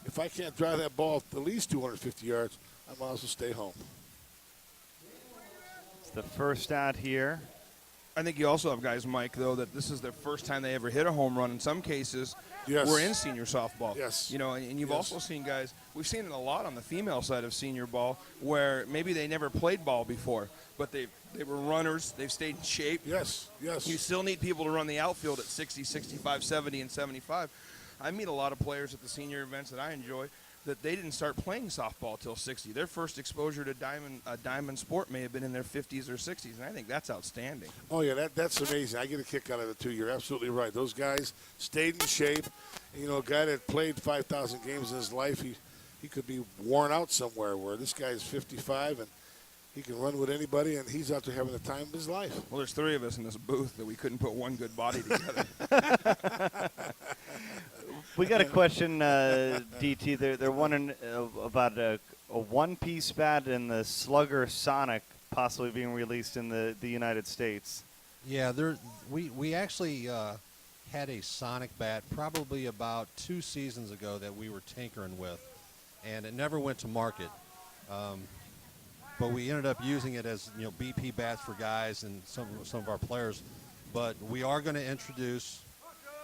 Speaker 1: If I can't drive that ball at least 250 yards, I might as well stay home.
Speaker 2: It's the first out here.
Speaker 3: I think you also have guys, Mike, though, that this is their first time they ever hit a home run. In some cases,
Speaker 1: Yes.
Speaker 3: we're in senior softball.
Speaker 1: Yes.
Speaker 3: And you've
Speaker 1: Yes.
Speaker 3: also seen guys, we've seen it a lot on the female side of senior ball, where maybe they never played ball before, but they were runners, they've stayed in shape.
Speaker 1: Yes, yes.
Speaker 3: You still need people to run the outfield at 60, 65, 70, and 75. I meet a lot of players at the senior events that I enjoy that they didn't start playing softball till 60. Their first exposure to diamond sport may have been in their 50s or 60s, and I think that's outstanding.
Speaker 1: Oh, yeah, that's amazing. I get a kick out of it, too. You're absolutely right. Those guys stayed in shape. A guy that played 5,000 games in his life, he could be worn out somewhere, where this guy's 55, and he can run with anybody, and he's out there having the time of his life.
Speaker 3: Well, there's three of us in this booth that we couldn't put one good body together.
Speaker 2: We got a question, DT. They're wondering about a one-piece bat and the Slugger Sonic possibly being released in the United States.
Speaker 4: Yeah, we actually had a Sonic bat probably about 2 seasons ago that we were tinkering with, and it never went to market. But we ended up using it as BP bats for guys and some of our players. But we are going to introduce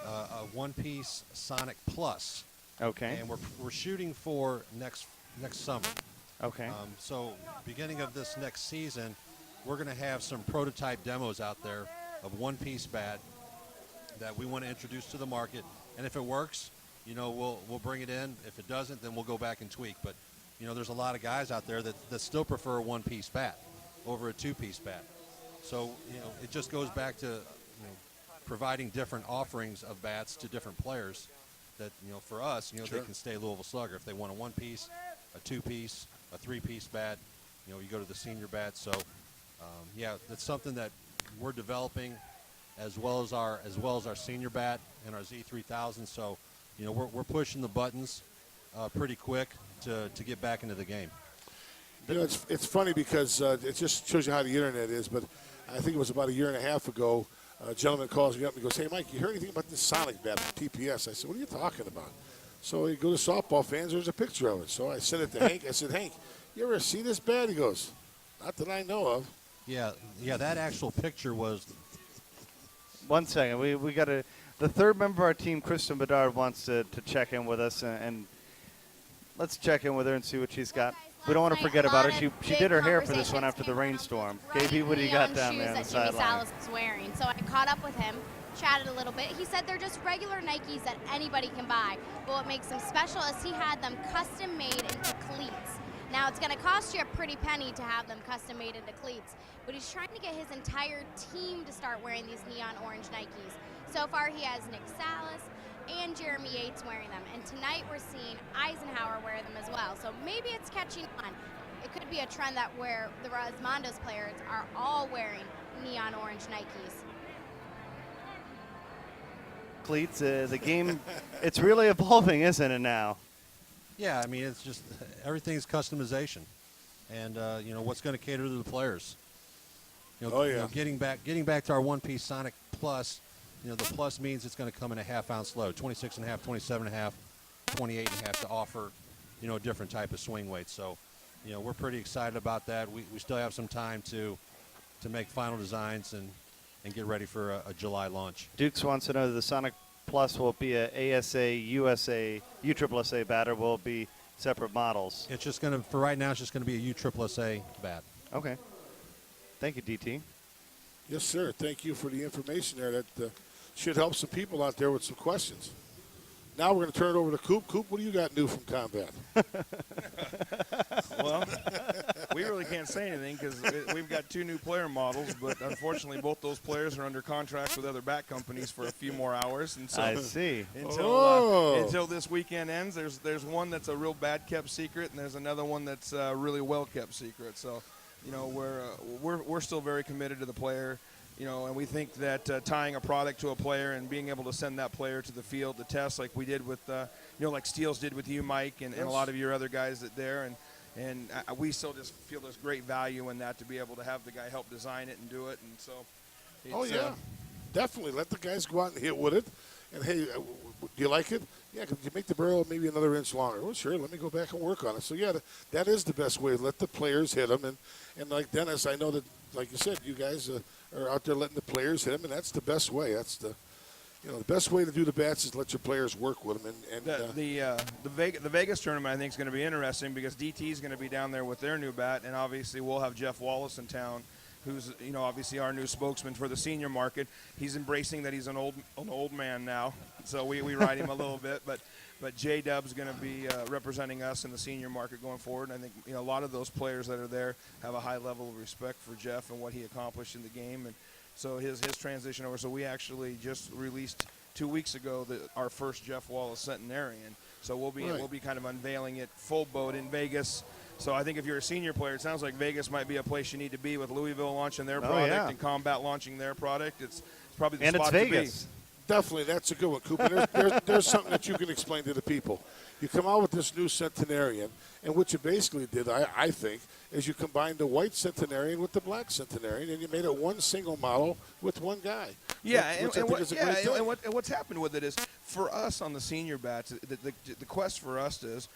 Speaker 4: a one-piece Sonic Plus.
Speaker 2: Okay.
Speaker 4: And we're shooting for next summer.
Speaker 2: Okay.
Speaker 4: So beginning of this next season, we're going to have some prototype demos out there of one-piece bat that we want to introduce to the market. And if it works, we'll bring it in. If it doesn't, then we'll go back and tweak. But there's a lot of guys out there that still prefer a one-piece bat over a two-piece bat. So it just goes back to providing different offerings of bats to different players. That for us,
Speaker 1: Sure.
Speaker 4: they can stay Louisville Slugger. If they want a one-piece, a two-piece, a three-piece bat, you go to the senior bat. So yeah, that's something that we're developing, as well as our senior bat and our Z3000. So we're pushing the buttons pretty quick to get back into the game.
Speaker 1: It's funny because it just shows you how the internet is. But I think it was about a year and a half ago, a gentleman calls me up and goes, "Hey, Mike, you heard anything about this Sonic bat from TPS?" I said, "What are you talking about?" So you go to Softball Fans, there's a picture of it. So I sent it to Hank. I said, "Hank, you ever see this bat?" He goes, "Not that I know of."
Speaker 4: Yeah, that actual picture was.
Speaker 2: 1 second. We got the third member of our team, Kristen Bedard, wants to check in with us, and let's check in with her and see what she's got. We don't want to forget about her. She did her hair for this one after the rainstorm. KB, what do you got down there on the sideline?
Speaker 5: Salas was wearing. So I caught up with him, chatted a little bit. He said they're just regular Nikes that anybody can buy. But what makes them special is he had them custom made into cleats. Now it's going to cost you a pretty penny to have them custom made into cleats, but he's trying to get his entire team to start wearing these neon orange Nikes. So far he has Nick Salas and Jeremy Yates wearing them, and tonight we're seeing Eisenhower wear them as well. So maybe it's catching on. It could be a trend that where the Resmondo's players are all wearing neon orange Nikes.
Speaker 2: Cleats, the game, it's really evolving, isn't it now?
Speaker 4: Yeah, I mean, it's just everything's customization. and what's going to cater to the players.
Speaker 1: Oh, yeah.
Speaker 4: Getting back to our one-piece Sonic Plus. The plus means it's going to come in a half-ounce load, 26.5, 27.5, 28.5 to offer, a different type of swing weight. So, we're pretty excited about that. We still have some time to make final designs and get ready for a July launch.
Speaker 2: Dukes wants to know the Sonic Plus will be a ASA, USA, USSSA bat, or will it be separate models?
Speaker 4: It's just going to, for right now, it's just going to be a USSSA bat.
Speaker 2: Okay. Thank you, DT.
Speaker 1: Yes, sir. Thank you for the information there. That should help some people out there with some questions. Now we're going to turn it over to Coop. Coop, what do you got new from Combat?
Speaker 3: Well, we really can't say anything because we've got 2 new player models, but unfortunately both those players are under contract with other bat companies for a few more hours. And so
Speaker 2: I see.
Speaker 3: until this weekend ends, there's one that's a real bad kept secret, and there's another one that's a really well kept secret. So, we're still very committed to the player. And we think that tying a product to a player and being able to send that player to the field to test, like we did with, like Steels did with you, Mike, and a lot of your other guys and we still just feel there's great value in that to be able to have the guy help design it and do it. And so,
Speaker 1: Definitely let the guys go out and hit with it. And hey, do you like it? Yeah, could you make the barrel maybe another inch longer? Well, sure. Let me go back and work on it. So yeah, that is the best way. Let the players hit them, and like Dennis, I know that, like you said, you guys are out there letting the players hit them, and that's the best way. That's the best way to do the bats is let your players work with them.
Speaker 3: The Vegas tournament I think is going to be interesting because DT is going to be down there with their new bat, and obviously we'll have Jeff Wallace in town, who's obviously our new spokesman for the senior market. He's embracing that he's an old man now, so we ride him a little bit. But J Dub's going to be representing us in the senior market going forward. And I think a lot of those players that are there have a high level of respect for Jeff and what he accomplished in the game, and so his transition over. So we actually just released 2 weeks ago our first Jeff Wallace centenarian. So we'll be kind of unveiling it full boat in Vegas. So I think if you're a senior player, it sounds like Vegas might be a place you need to be with Louisville launching their product and Combat launching their product. It's probably the spot to be.
Speaker 1: Definitely, that's a good one, Cooper. There's something that you can explain to the people. You come out with this new centenarian, and what you basically did, I think, is you combined the white centenarian with the black centenarian, and you made it one single model with one guy.
Speaker 3: Yeah, and what's happened with it is, for us on the senior bats, the quest for us is,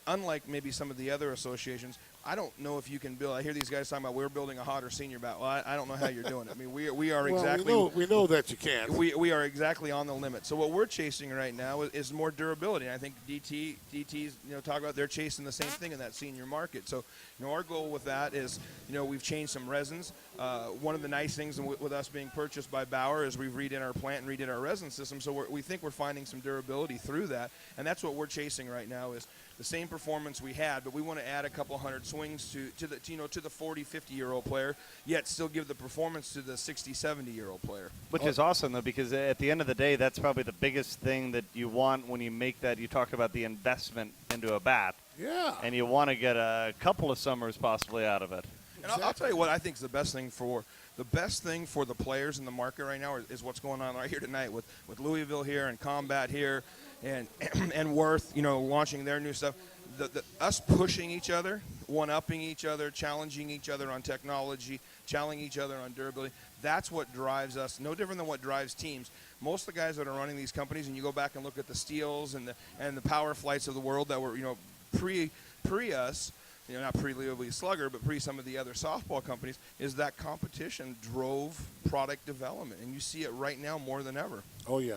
Speaker 3: unlike maybe some of the other associations, I don't know if you can build. I hear these guys talking about we're building a hotter senior bat. Well, I don't know how you're doing it. I mean, we are exactly.
Speaker 1: We know that you can.
Speaker 3: We are exactly on the limit. So what we're chasing right now is more durability. And I think DT's talk about they're chasing the same thing in that senior market. So our goal with that is we've changed some resins. One of the nice things with us being purchased by Bauer is we've redid our plant and redid our resin system. So we think we're finding some durability through that, and that's what we're chasing right now is the same performance we had, but we want to add a couple hundred swings to the 40, 50-year-old player, yet still give the performance to the 60, 70-year-old player.
Speaker 2: Which is awesome, though, because at the end of the day, that's probably the biggest thing that you want when you make that. You talked about the investment into a bat.
Speaker 1: Yeah.
Speaker 2: And you want to get a couple of summers possibly out of it.
Speaker 3: And I'll tell you what I think is the best thing for the players in the market right now is what's going on right here tonight with Louisville here and Combat here and Worth, launching their new stuff. Us pushing each other, one-upping each other, challenging each other on technology, challenging each other on durability, that's what drives us, no different than what drives teams. Most of the guys that are running these companies, and you go back and look at the Steels and the Power Flights of the world that were, pre us, not pre-Louisville Slugger, but pre some of the other softball companies, is that competition drove product development. And you see it right now more than ever.
Speaker 1: Oh, yeah.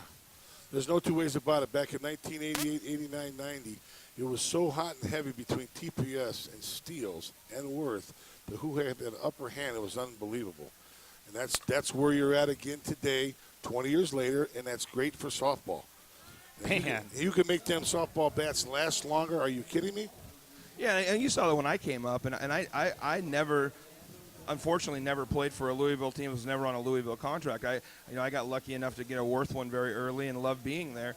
Speaker 1: There's no two ways about it. Back in 1988, 89, 90, it was so hot and heavy between TPS and Steels and Worth that who had an upper hand, it was unbelievable. And that's where you're at again today, 20 years later, and that's great for softball.
Speaker 2: Man.
Speaker 1: You can make them softball bats last longer. Are you kidding me?
Speaker 3: Yeah, and you saw that when I came up, and I never, unfortunately, never played for a Louisville team. I was never on a Louisville contract. I got lucky enough to get a Worth one very early and loved being there.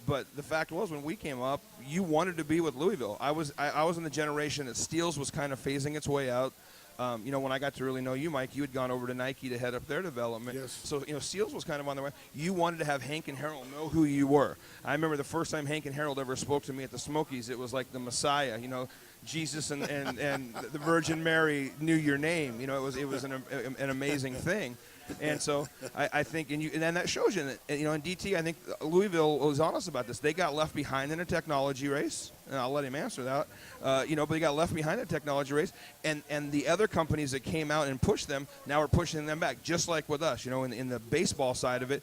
Speaker 3: But the fact was, when we came up, you wanted to be with Louisville. I was in the generation that Steels was kind of phasing its way out. When I got to really know you, Mike, you had gone over to Nike to head up their development.
Speaker 1: Yes.
Speaker 3: So, Steels was kind of on the way. You wanted to have Hank and Harold know who you were. I remember the first time Hank and Harold ever spoke to me at the Smokies, it was like the Messiah. Jesus and the Virgin Mary knew your name. You know, it was an amazing thing. And so I think, and that shows you, that, you know, in DT, I think Louisville was honest about this. They got left behind in a technology race, and I'll let him answer that. You know, but they got left behind in a technology race, and the other companies that came out and pushed them now are pushing them back, just like with us. You know, in the baseball side of it,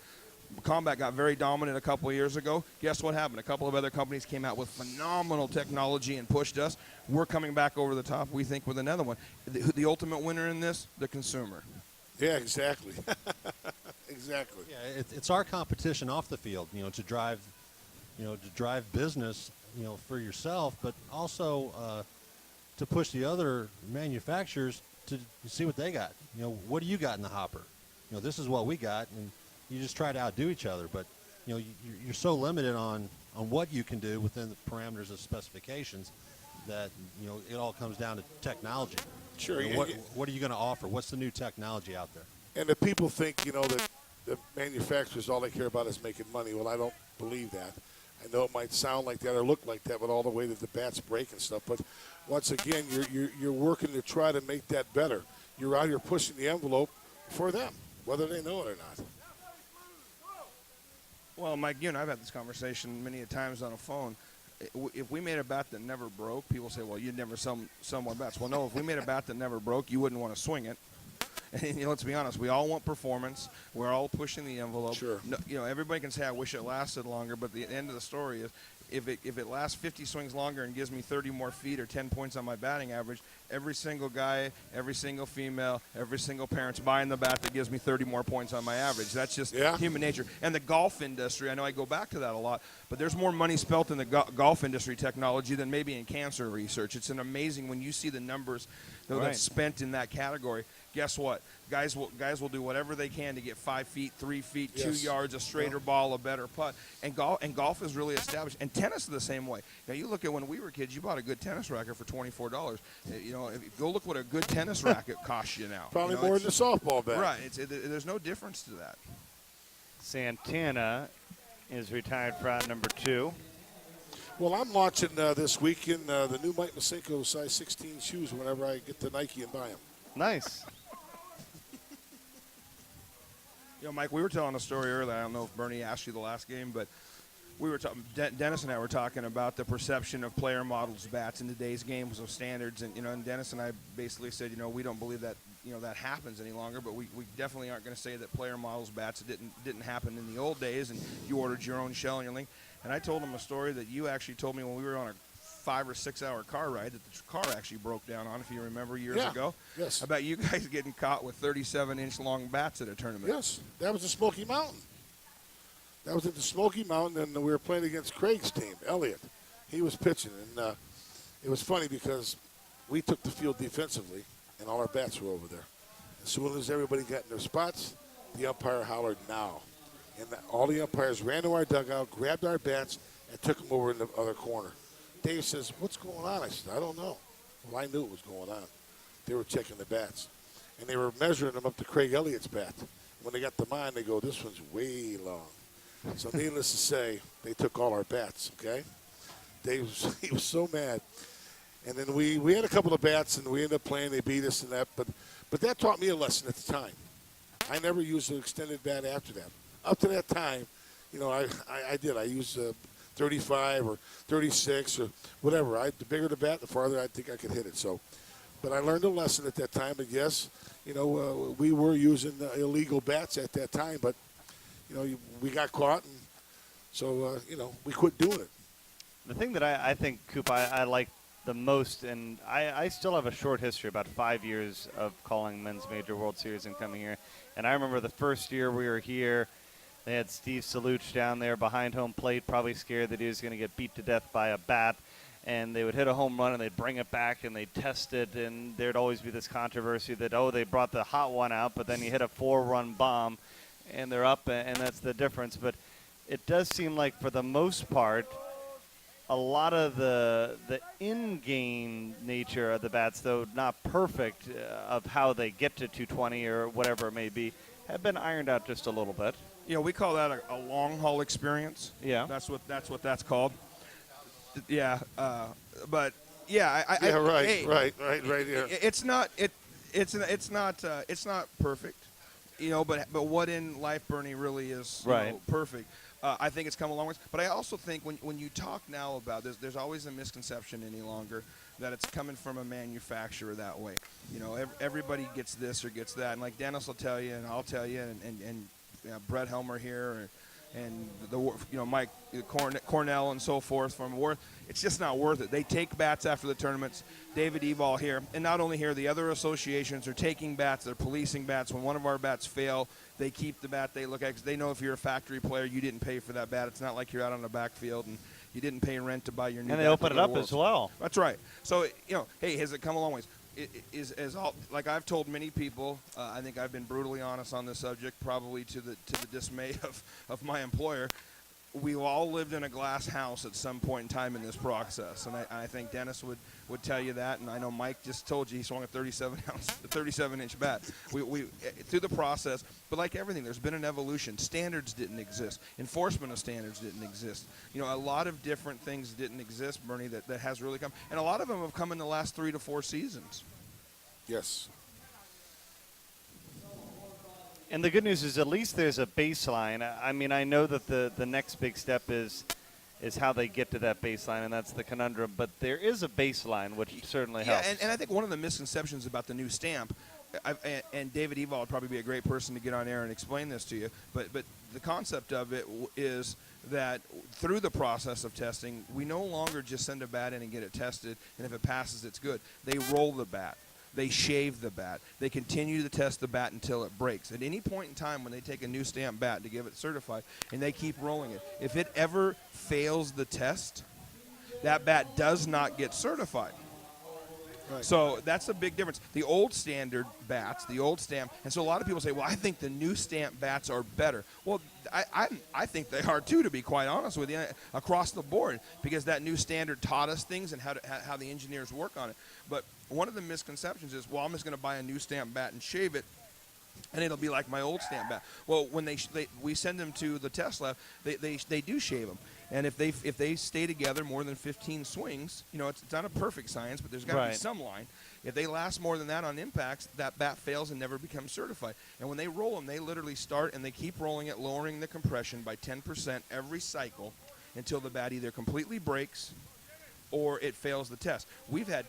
Speaker 3: Combat got very dominant a couple of years ago. Guess what happened? A couple of other companies came out with phenomenal technology and pushed us. We're coming back over the top, we think, with another one. The ultimate winner in this, the consumer.
Speaker 1: Yeah, exactly. Exactly.
Speaker 4: Yeah, it's our competition off the field, you know, to drive business, you know, for yourself, but also to push the other manufacturers to see what they got. You know, what do you got in the hopper? You know, this is what we got, and you just try to outdo each other. But you know, you're so limited on what you can do within the parameters of specifications that, you know, it all comes down to technology.
Speaker 1: Sure.
Speaker 4: You know, what are you going to offer? What's the new technology out there?
Speaker 1: And the people think, you know, that the manufacturers, all they care about is making money. Well, I don't believe that. I know it might sound like that or look like that with all the way that the bats break and stuff. But once again, you're working to try to make that better. You're out here pushing the envelope for them, whether they know it or not.
Speaker 3: Well, Mike, you and I have had this conversation many a times on the phone. If we made a bat that never broke, people say, well, you'd never sell more bats. Well, no, if we made a bat that never broke, you wouldn't want to swing it. And, you know, let's be honest, we all want performance. We're all pushing the envelope.
Speaker 1: Sure.
Speaker 3: No, you know, everybody can say, I wish it lasted longer, but the end of the story is, if it lasts 50 swings longer and gives me 30 more feet or 10 points on my batting average, every single guy, every single female, every single parent's buying the bat that gives me 30 more points on my average. That's just human nature. And the golf industry, I know I go back to that a lot, but there's more money spent in the golf industry technology than maybe in cancer research. It's an amazing when you see the numbers that's spent in that category. Guess what? Guys will do whatever they can to get 5 feet, 3 feet, 2 yards, a straighter ball, a better putt. And golf is really established. And tennis is the same way. Now, you look at when we were kids, you bought a good tennis racket for $24. You know, go look what a good tennis racket costs you now.
Speaker 1: Probably
Speaker 3: you know,
Speaker 1: more than a softball bat.
Speaker 3: Right. There's no difference to that.
Speaker 2: Santana is retired frat number 2.
Speaker 1: Well, I'm launching this weekend the new Mike Masenko size 16 shoes whenever I get to Nike and buy them.
Speaker 2: Nice.
Speaker 3: You know, Mike, we were telling a story earlier. I don't know if Bernie asked you the last game, but we were talking. Dennis and I were talking about the perception of player models bats in today's games of standards, and you know, and Dennis and I basically said, you know, we don't believe that that happens any longer, but we definitely aren't going to say that player models bats didn't happen in the old days, and you ordered your own shell and your link. And I told him a story that you actually told me when we were on a 5 or 6 hour car ride that the car actually broke down on, if you remember, years ago.
Speaker 1: Yes.
Speaker 3: About you guys getting caught with 37-inch long bats at a tournament.
Speaker 1: Yes, that was the Smoky Mountain. That was at the Smoky Mountain, and we were playing against Craig's team, Elliott. He was pitching, and it was funny because we took the field defensively, and all our bats were over there. As soon as everybody got in their spots, the umpire hollered, now. And all the umpires ran to our dugout, grabbed our bats, and took them over in the other corner. Dave says, what's going on? I said, I don't know. Well, I knew what was going on. They were checking the bats. And they were measuring them up to Craig Elliott's bat. When they got to mine, they go, this one's way long. So needless to say, they took all our bats, okay? He was so mad. And then we had a couple of bats, and we ended up playing. They beat us and that. But that taught me a lesson at the time. I never used an extended bat after that. Up to that time, you know, I did. I used 35 or 36 or whatever. The bigger the bat, the farther I think I could hit it. So, but I learned a lesson at that time. And yes, you know, we were using illegal bats at that time. But, you know, we got caught. And so, you know, we quit doing it.
Speaker 2: The thing that I think, Coop, I like the most, and I still have a short history, about 5 years of calling men's major World Series and coming here. And I remember the first year we were here, they had Steve Saluch down there behind home plate, probably scared that he was going to get beat to death by a bat. And they would hit a home run, and they'd bring it back, and they'd test it. And there'd always be this controversy that, oh, they brought the hot one out, but then you hit a 4-run bomb, and they're up, and that's the difference. But it does seem like, for the most part, a lot of the in-game nature of the bats, though not perfect, of how they get to 220 or whatever it may be, have been ironed out just a little bit.
Speaker 3: You know, we call that a long haul experience.
Speaker 2: Yeah.
Speaker 3: That's what that's called. Yeah. But Yeah,
Speaker 1: Yeah, right,
Speaker 3: hey,
Speaker 1: right here.
Speaker 3: It's not perfect, but what in life, Bernie, really is
Speaker 2: Right.
Speaker 3: perfect. I think it's come a long way. But I also think when you talk now about this, there's always a misconception any longer that it's coming from a manufacturer that way. Everybody gets this or gets that, and like Dennis will tell you, and I'll tell you, and Brett Helmer here, and Mike Cornell and so forth from Worth. It's just not worth it. They take bats after the tournaments. David Evall here, and not only here, the other associations are taking bats. They're policing bats. When one of our bats fail, they keep the bat. They look at it because they know if you're a factory player, you didn't pay for that bat. It's not like you're out on the backfield and you didn't pay rent to buy your new bat.
Speaker 2: And they open
Speaker 3: to
Speaker 2: it
Speaker 3: go to
Speaker 2: up
Speaker 3: Worlds.
Speaker 2: as well.
Speaker 3: That's right. So, hey, has it come a long ways? Like I've told many people, I think I've been brutally honest on this subject, probably to the dismay of my employer. We've all lived in a glass house at some point in time in this process, and I think Dennis would tell you that, and I know Mike just told you he swung a 37-inch bat. We through the process, but like everything, there's been an evolution. Standards didn't exist. Enforcement of standards didn't exist. A lot of different things didn't exist, Bernie, that has really come, and a lot of them have come in the last 3 to 4 seasons.
Speaker 1: Yes.
Speaker 2: And the good news is at least there's a baseline. I mean, I know that the next big step is how they get to that baseline, and that's the conundrum. But there is a baseline, which certainly helps.
Speaker 3: Yeah, and I think one of the misconceptions about the new stamp, and David Evall would probably be a great person to get on air and explain this to you, but the concept of it is that through the process of testing, we no longer just send a bat in and get it tested, and if it passes, it's good. They roll the bat. They shave the bat. They continue to test the bat until it breaks. At any point in time when they take a new stamp bat to give it certified and they keep rolling it, if it ever fails the test, that bat does not get certified. Right. So that's a big difference. The old standard bats, the old stamp, and so a lot of people say, well, I think the new stamp bats are better. Well, I think they are too, to be quite honest with you, across the board, because that new standard taught us things and how the engineers work on it. But one of the misconceptions is, well, I'm just going to buy a new stamp bat and shave it, and it'll be like my old stamp bat. Well, when we send them to the test lab, they do shave them. And if they stay together more than 15 swings, it's not a perfect science, but there's got to be some line. If they last more than that on impacts, that bat fails and never becomes certified. And when they roll them, they literally start and they keep rolling it, lowering the compression by 10% every cycle until the bat either completely breaks or it fails the test. We've had,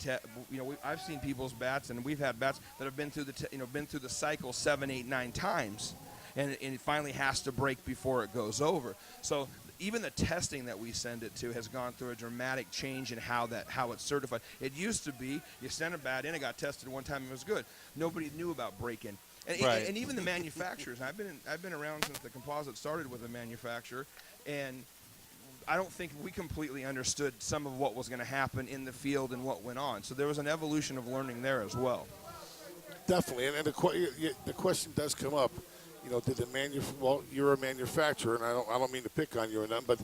Speaker 3: I've seen people's bats, and we've had bats that have been through the cycle 7, 8, 9 times, and it finally has to break before it goes over. So even the testing that we send it to has gone through a dramatic change in how it's certified. It used to be you sent a bat in, it got tested one time, it was good. Nobody knew about break-in. And even the manufacturers. I've been around since the composite started with a manufacturer, and I don't think we completely understood some of what was going to happen in the field and what went on. So there was an evolution of learning there as well.
Speaker 1: Definitely, and the question does come up. Did well, you're a manufacturer, and I don't mean to pick on you or none, but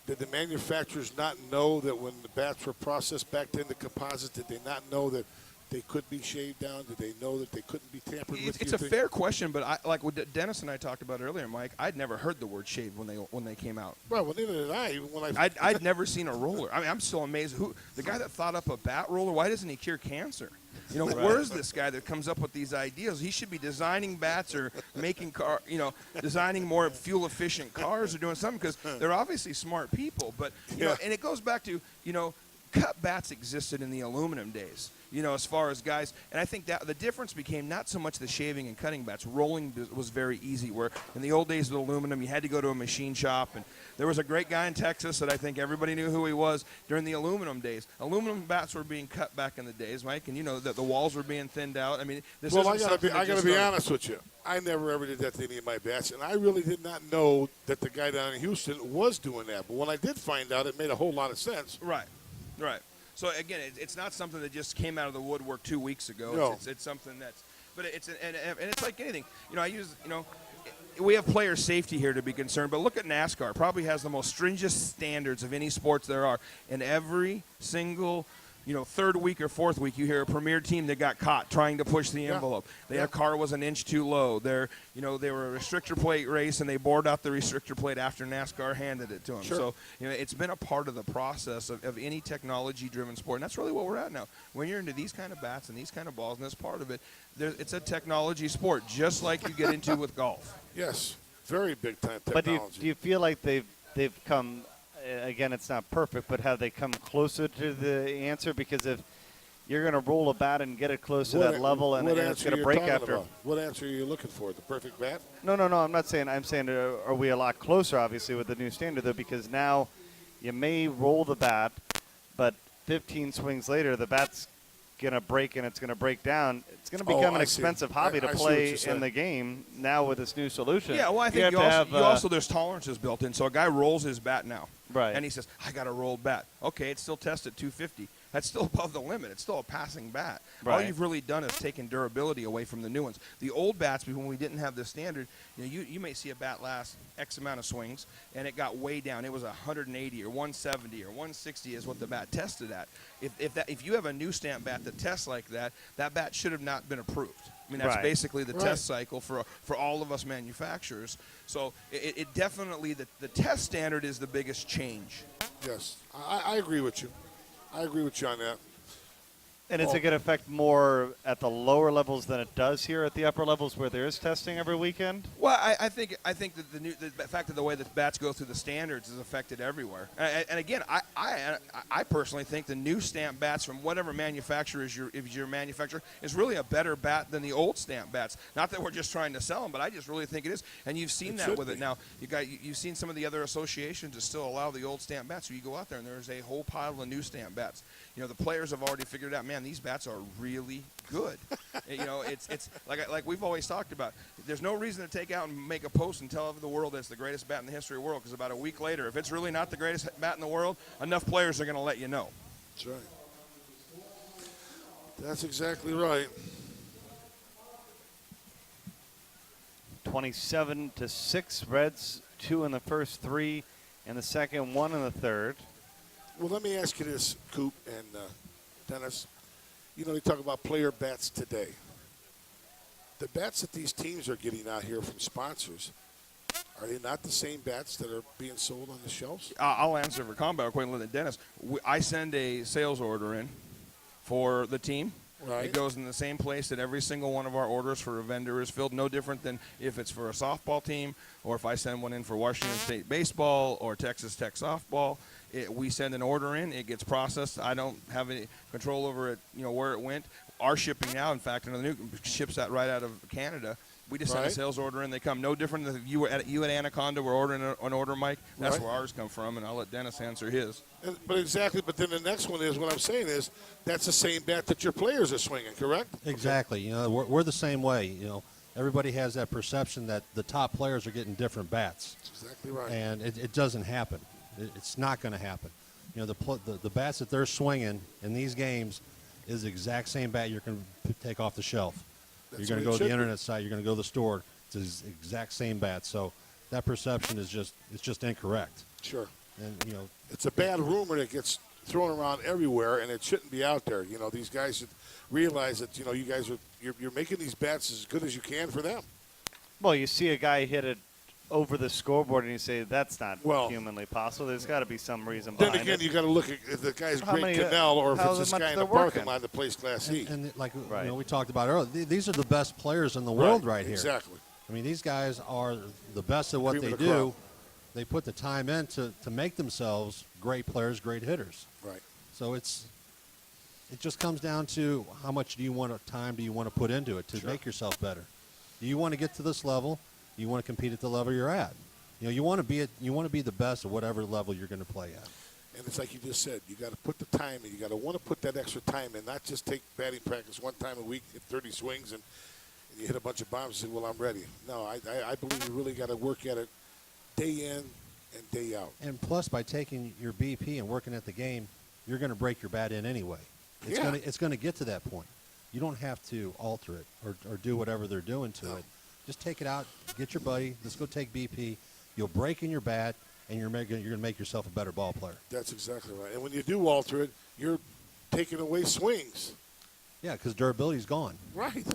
Speaker 1: did the manufacturers not know that when the bats were processed back then, the composites, did they not know that they could be shaved down? Did they know that they couldn't be tampered with?
Speaker 3: It's a fair question, but like what Dennis and I talked about earlier, Mike, I'd never heard the word shaved when they came out.
Speaker 1: Well, neither did I. Even when
Speaker 3: I'd never seen a roller. I mean, I'm still amazed. The guy that thought up a bat roller? Why doesn't he cure cancer? Where is this guy that comes up with these ideas? He should be designing bats or making designing more fuel-efficient cars or doing something, because they're obviously smart people. But and it goes back to cut bats existed in the aluminum days. As far as guys, and I think that the difference became not so much the shaving and cutting bats. Rolling was very easy, where in the old days with aluminum, you had to go to a machine shop, and there was a great guy in Texas that I think everybody knew who he was during the aluminum days. Aluminum bats were being cut back in the days, Mike, and that the walls were being thinned out. I mean, I
Speaker 1: gotta be honest with you. I never ever did that to any of my bats, and I really did not know that the guy down in Houston was doing that. But when I did find out, it made a whole lot of sense.
Speaker 3: Right. So again, it's not something that just came out of the woodwork 2 weeks ago.
Speaker 1: No.
Speaker 3: It's something but it's like anything. We have player safety here to be concerned, but look at NASCAR. Probably has the most stringent standards of any sports there are, and every single third week or fourth week, you hear a premier team that got caught trying to push the envelope. Their car was an inch too low. They were a restrictor plate race, and they bored out the restrictor plate after NASCAR handed it to them.
Speaker 1: Sure.
Speaker 3: So, it's been a part of the process of any technology-driven sport, and that's really what we're at now. When you're into these kind of bats and these kind of balls, and that's part of it, it's a technology sport, just like you get into with golf.
Speaker 1: Yes, very big time
Speaker 2: But
Speaker 1: technology.
Speaker 2: do you feel like they've come? Again, it's not perfect, but have they come closer to the answer? Because if you're going to roll a bat and get it close to that level, and it's going to break after.
Speaker 1: What answer are you looking for? The perfect bat?
Speaker 2: No. I'm not saying. I'm saying, are we a lot closer, obviously, with the new standard, though? Because now you may roll the bat, but 15 swings later, the bat's going to break and it's going to break down. It's going to become an expensive hobby to play in the game now with this new solution.
Speaker 3: Yeah, well, I think you also there's tolerances built in. So a guy rolls his bat now.
Speaker 2: Right.
Speaker 3: And he says, I got a rolled bat. Okay, it's still tested 250. That's still above the limit. It's still a passing bat.
Speaker 2: Right.
Speaker 3: All you've really done is taken durability away from the new ones. The old bats, when we didn't have this standard, you may see a bat last X amount of swings, and it got way down. It was 180 or 170 or 160 is what the bat tested at. If you have a new stamp bat that tests like that, that bat should have not been approved. I mean, that's basically the test cycle for all of us manufacturers. So it definitely, the test standard is the biggest change.
Speaker 1: Yes, I agree with you. I agree with you on that.
Speaker 2: And is it going to affect more at the lower levels than it does here at the upper levels where there is testing every weekend?
Speaker 3: Well, I think that the fact of the way that bats go through the standards is affected everywhere. And again, I personally think the new stamp bats from whatever manufacturer is your manufacturer is really a better bat than the old stamp bats. Not that we're just trying to sell them, but I just really think it is. And you've seen that with it now. You've seen some of the other associations that still allow the old stamp bats. So you go out there and there's a whole pile of new stamp bats. The players have already figured out, man, these bats are really good. It's like we've always talked about. There's no reason to take out and make a post and tell the world it's the greatest bat in the history of the world, because about a week later, if it's really not the greatest bat in the world, enough players are going to let you know.
Speaker 1: That's right. That's exactly right.
Speaker 2: 27-6, Reds 2 in the first 3, and the second 1 in the third.
Speaker 1: Well, let me ask you this, Coop and Dennis. They talk about player bats today. The bats that these teams are getting out here from sponsors, are they not the same bats that are being sold on the shelves?
Speaker 3: I'll answer for combat according to Dennis. I send a sales order in for the team.
Speaker 1: Right.
Speaker 3: It goes in the same place that every single one of our orders for a vendor is filled, no different than if it's for a softball team or if I send one in for Washington State baseball or Texas Tech softball. We send an order in, it gets processed. I don't have any control over it, where it went. Our shipping now, in fact, the new ships that right out of Canada. We just send a sales order in. They come no different than if you at Anaconda were ordering an order, Mike. That's where ours come from, and I'll let Dennis answer his.
Speaker 1: But exactly. But then the next one is what I'm saying is that's the same bat that your players are swinging, correct?
Speaker 4: Exactly. We're the same way. Everybody has that perception that the top players are getting different bats.
Speaker 1: That's exactly right.
Speaker 4: And it doesn't happen. It's not going to happen. The bats that they're swinging in these games is the exact same bat you're going to take off the shelf. You're going to go to the internet site. You're going to go to the store. It's the exact same bat. So that perception is just incorrect.
Speaker 1: Sure.
Speaker 4: And
Speaker 1: it's a bad rumor that gets thrown around everywhere, and it shouldn't be out there. These guys should realize that you guys you're making these bats as good as you can for them.
Speaker 2: Well, you see a guy hit it over the scoreboard, and you say that's not humanly possible. There's got to be some reason behind it.
Speaker 1: Then again, you got to look at if the guy's Great Canal or if it's this guy in the parking lot that plays Class E.
Speaker 4: And we talked about earlier, these are the best players in the world right here.
Speaker 1: Exactly.
Speaker 4: I mean, these guys are the best at what they do. They put the time in to make themselves great players, great hitters.
Speaker 1: Right.
Speaker 4: So it just comes down to how much time do you want to put into it to make yourself better. Do you want to get to this level? You want to compete at the level you're at. You want to be the best at whatever level you're going to play at.
Speaker 1: And it's like you just said, you got to put the time in. You got to want to put that extra time in, not just take batting practice one time a week, hit 30 swings, and you hit a bunch of bombs and say, well, I'm ready. No, I believe you really got to work at it day in and day out.
Speaker 4: And plus, by taking your BP and working at the game, you're going to break your bat in anyway. It's going to get to that point. You don't have to alter it or do whatever they're doing to it. Just take it out, get your buddy, let's go take BP. You'll break in your bat, and you're going to make yourself a better ball player.
Speaker 1: That's exactly right. And when you do alter it, you're taking away swings.
Speaker 4: Yeah, because durability's gone.
Speaker 1: Right.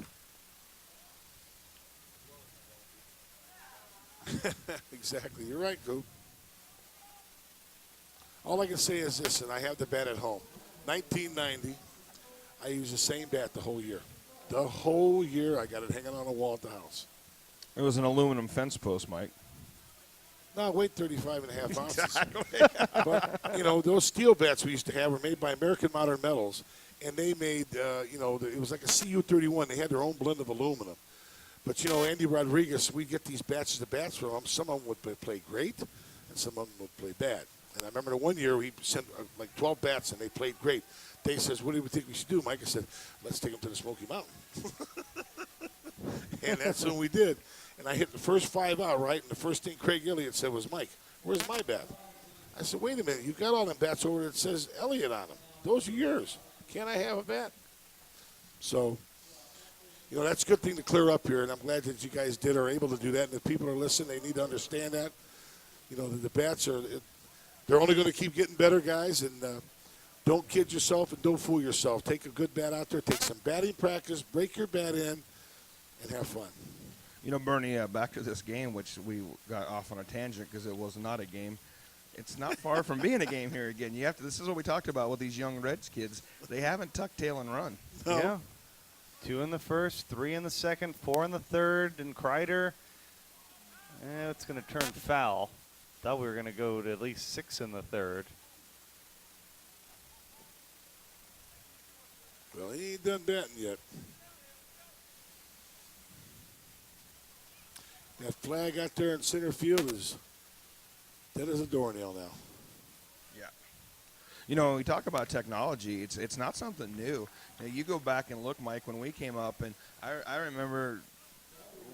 Speaker 1: Exactly. You're right, Goop. All I can say is this, and I have the bat at home. 1990, I used the same bat the whole year. The whole year, I got it hanging on the wall at the house.
Speaker 3: It was an aluminum fence post, Mike.
Speaker 1: No, I weighed 35 and a half ounces. But, you know, those steel bats we used to have were made by American Modern Metals, and they made, you know, it was like a CU-31. They had their own blend of aluminum. But, you know, Andy Rodriguez, we get these batches of bats from him. Some of them would play great, and some of them would play bad. And I remember the one year he sent like 12 bats, and they played great. Dave says, what do you think we should do? Mike said, let's take them to the Smoky Mountain. And that's what we did. And I hit the first 5 out, right? And the first thing Craig Elliott said was, Mike, where's my bat? I said, wait a minute. You got all them bats over there that says Elliott on them. Those are yours. Can't I have a bat? So, you know, that's a good thing to clear up here, and I'm glad that you guys are able to do that. And if people are listening, they need to understand that. You know, the bats are they're only going to keep getting better, guys, and don't kid yourself and don't fool yourself. Take a good bat out there, take some batting practice, break your bat in, and have fun.
Speaker 3: You know, Bernie, back to this game, which we got off on a tangent because it was not a game. It's not far from being a game here again. You have to. This is what we talked about with these young Reds kids. They haven't tucked tail and run.
Speaker 1: No.
Speaker 2: Yeah. 2 in the first, 3 in the second, 4 in the third, and Kreider. It's going to turn foul. Thought we were going to go to at least 6 in the third.
Speaker 1: Well, he ain't done batting yet. That flag out there in center field is dead as a doornail now.
Speaker 3: Yeah. You know, when we talk about technology, it's not something new. You know, you go back and look, Mike, when we came up, and I remember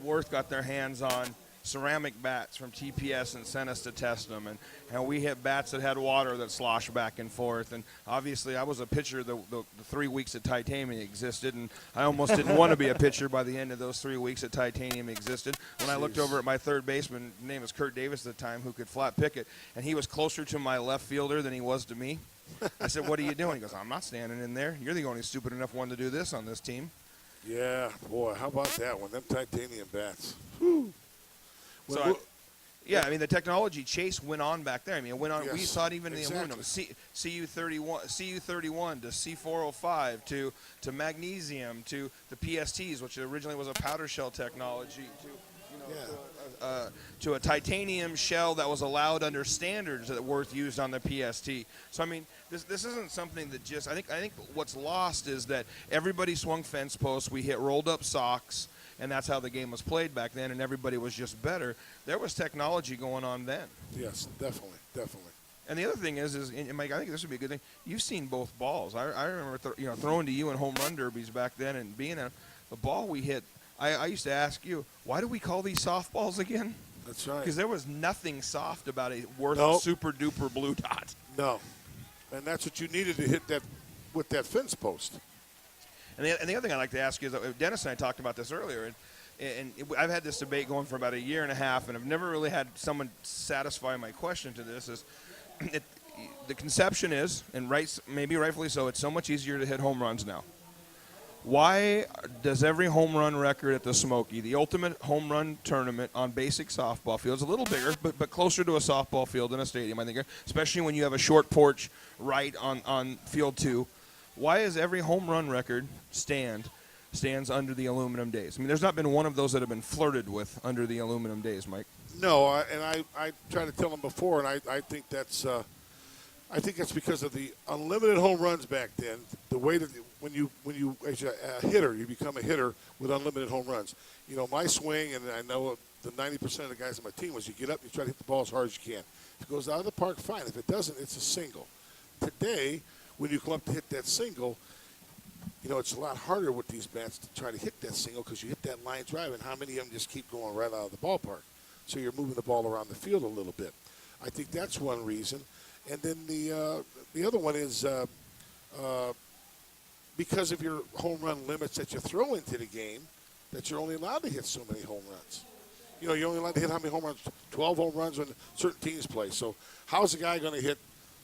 Speaker 3: Worth got their hands on ceramic bats from TPS and sent us to test them, and we hit bats that had water that sloshed back and forth. And obviously I was a pitcher the 3 weeks that titanium existed, and I almost didn't want to be a pitcher by the end of those 3 weeks that titanium existed. When I looked over at my third baseman, his name was Kurt Davis at the time, who could flat pick it, and he was closer to my left fielder than he was to me. I said, what are you doing? He goes, I'm not standing in there. You're the only stupid enough one to do this on this team.
Speaker 1: Yeah, boy, how about that one? Them titanium bats. Whew.
Speaker 3: So, I mean, the technology chase went on back there. I mean, it went on.
Speaker 1: Yes,
Speaker 3: we saw it even in
Speaker 1: exactly.
Speaker 3: the aluminum. CU31 to C405 to magnesium to the PSTs, which originally was a powder shell technology, to a titanium shell that was allowed under standards that Worth used on the PST. So I mean, this isn't something that just. I think what's lost is that everybody swung fence posts. We hit rolled up socks. And that's how the game was played back then, and everybody was just better. There was technology going on then.
Speaker 1: Yes, definitely.
Speaker 3: And the other thing is and Mike, I think this would be a good thing. You've seen both balls. I remember throwing to you in home run derbies back then, and being the ball we hit. I used to ask you, why do we call these softballs again?
Speaker 1: That's right.
Speaker 3: Because there was nothing soft about a Worth super duper blue dot.
Speaker 1: No, and that's what you needed to hit that with that fence post.
Speaker 3: And the other thing I'd like to ask you is, Dennis and I talked about this earlier, and I've had this debate going for about a year and a half, and I've never really had someone satisfy my question to this. Is the conception is, and maybe rightfully so, it's so much easier to hit home runs now. Why does every home run record at the Smoky, the ultimate home run tournament on basic softball fields, a little bigger, but closer to a softball field than a stadium, I think, especially when you have a short porch right on field 2, why is every home run record stands under the aluminum days? I mean, there's not been one of those that have been flirted with under the aluminum days, Mike.
Speaker 1: No, I tried to tell them before, and I think that's because of the unlimited home runs back then. The way that when you as a hitter, you become a hitter with unlimited home runs. You know, my swing, and I know the 90% of the guys on my team was you get up, you try to hit the ball as hard as you can. If it goes out of the park, fine. If it doesn't, it's a single. Today, when you come up to hit that single, you know, it's a lot harder with these bats to try to hit that single because you hit that line drive, and how many of them just keep going right out of the ballpark? So you're moving the ball around the field a little bit. I think that's one reason. And then the other one is because of your home run limits that you throw into the game, that you're only allowed to hit so many home runs. You know, you're only allowed to hit how many home runs? 12 home runs when certain teams play. So how's a guy going to hit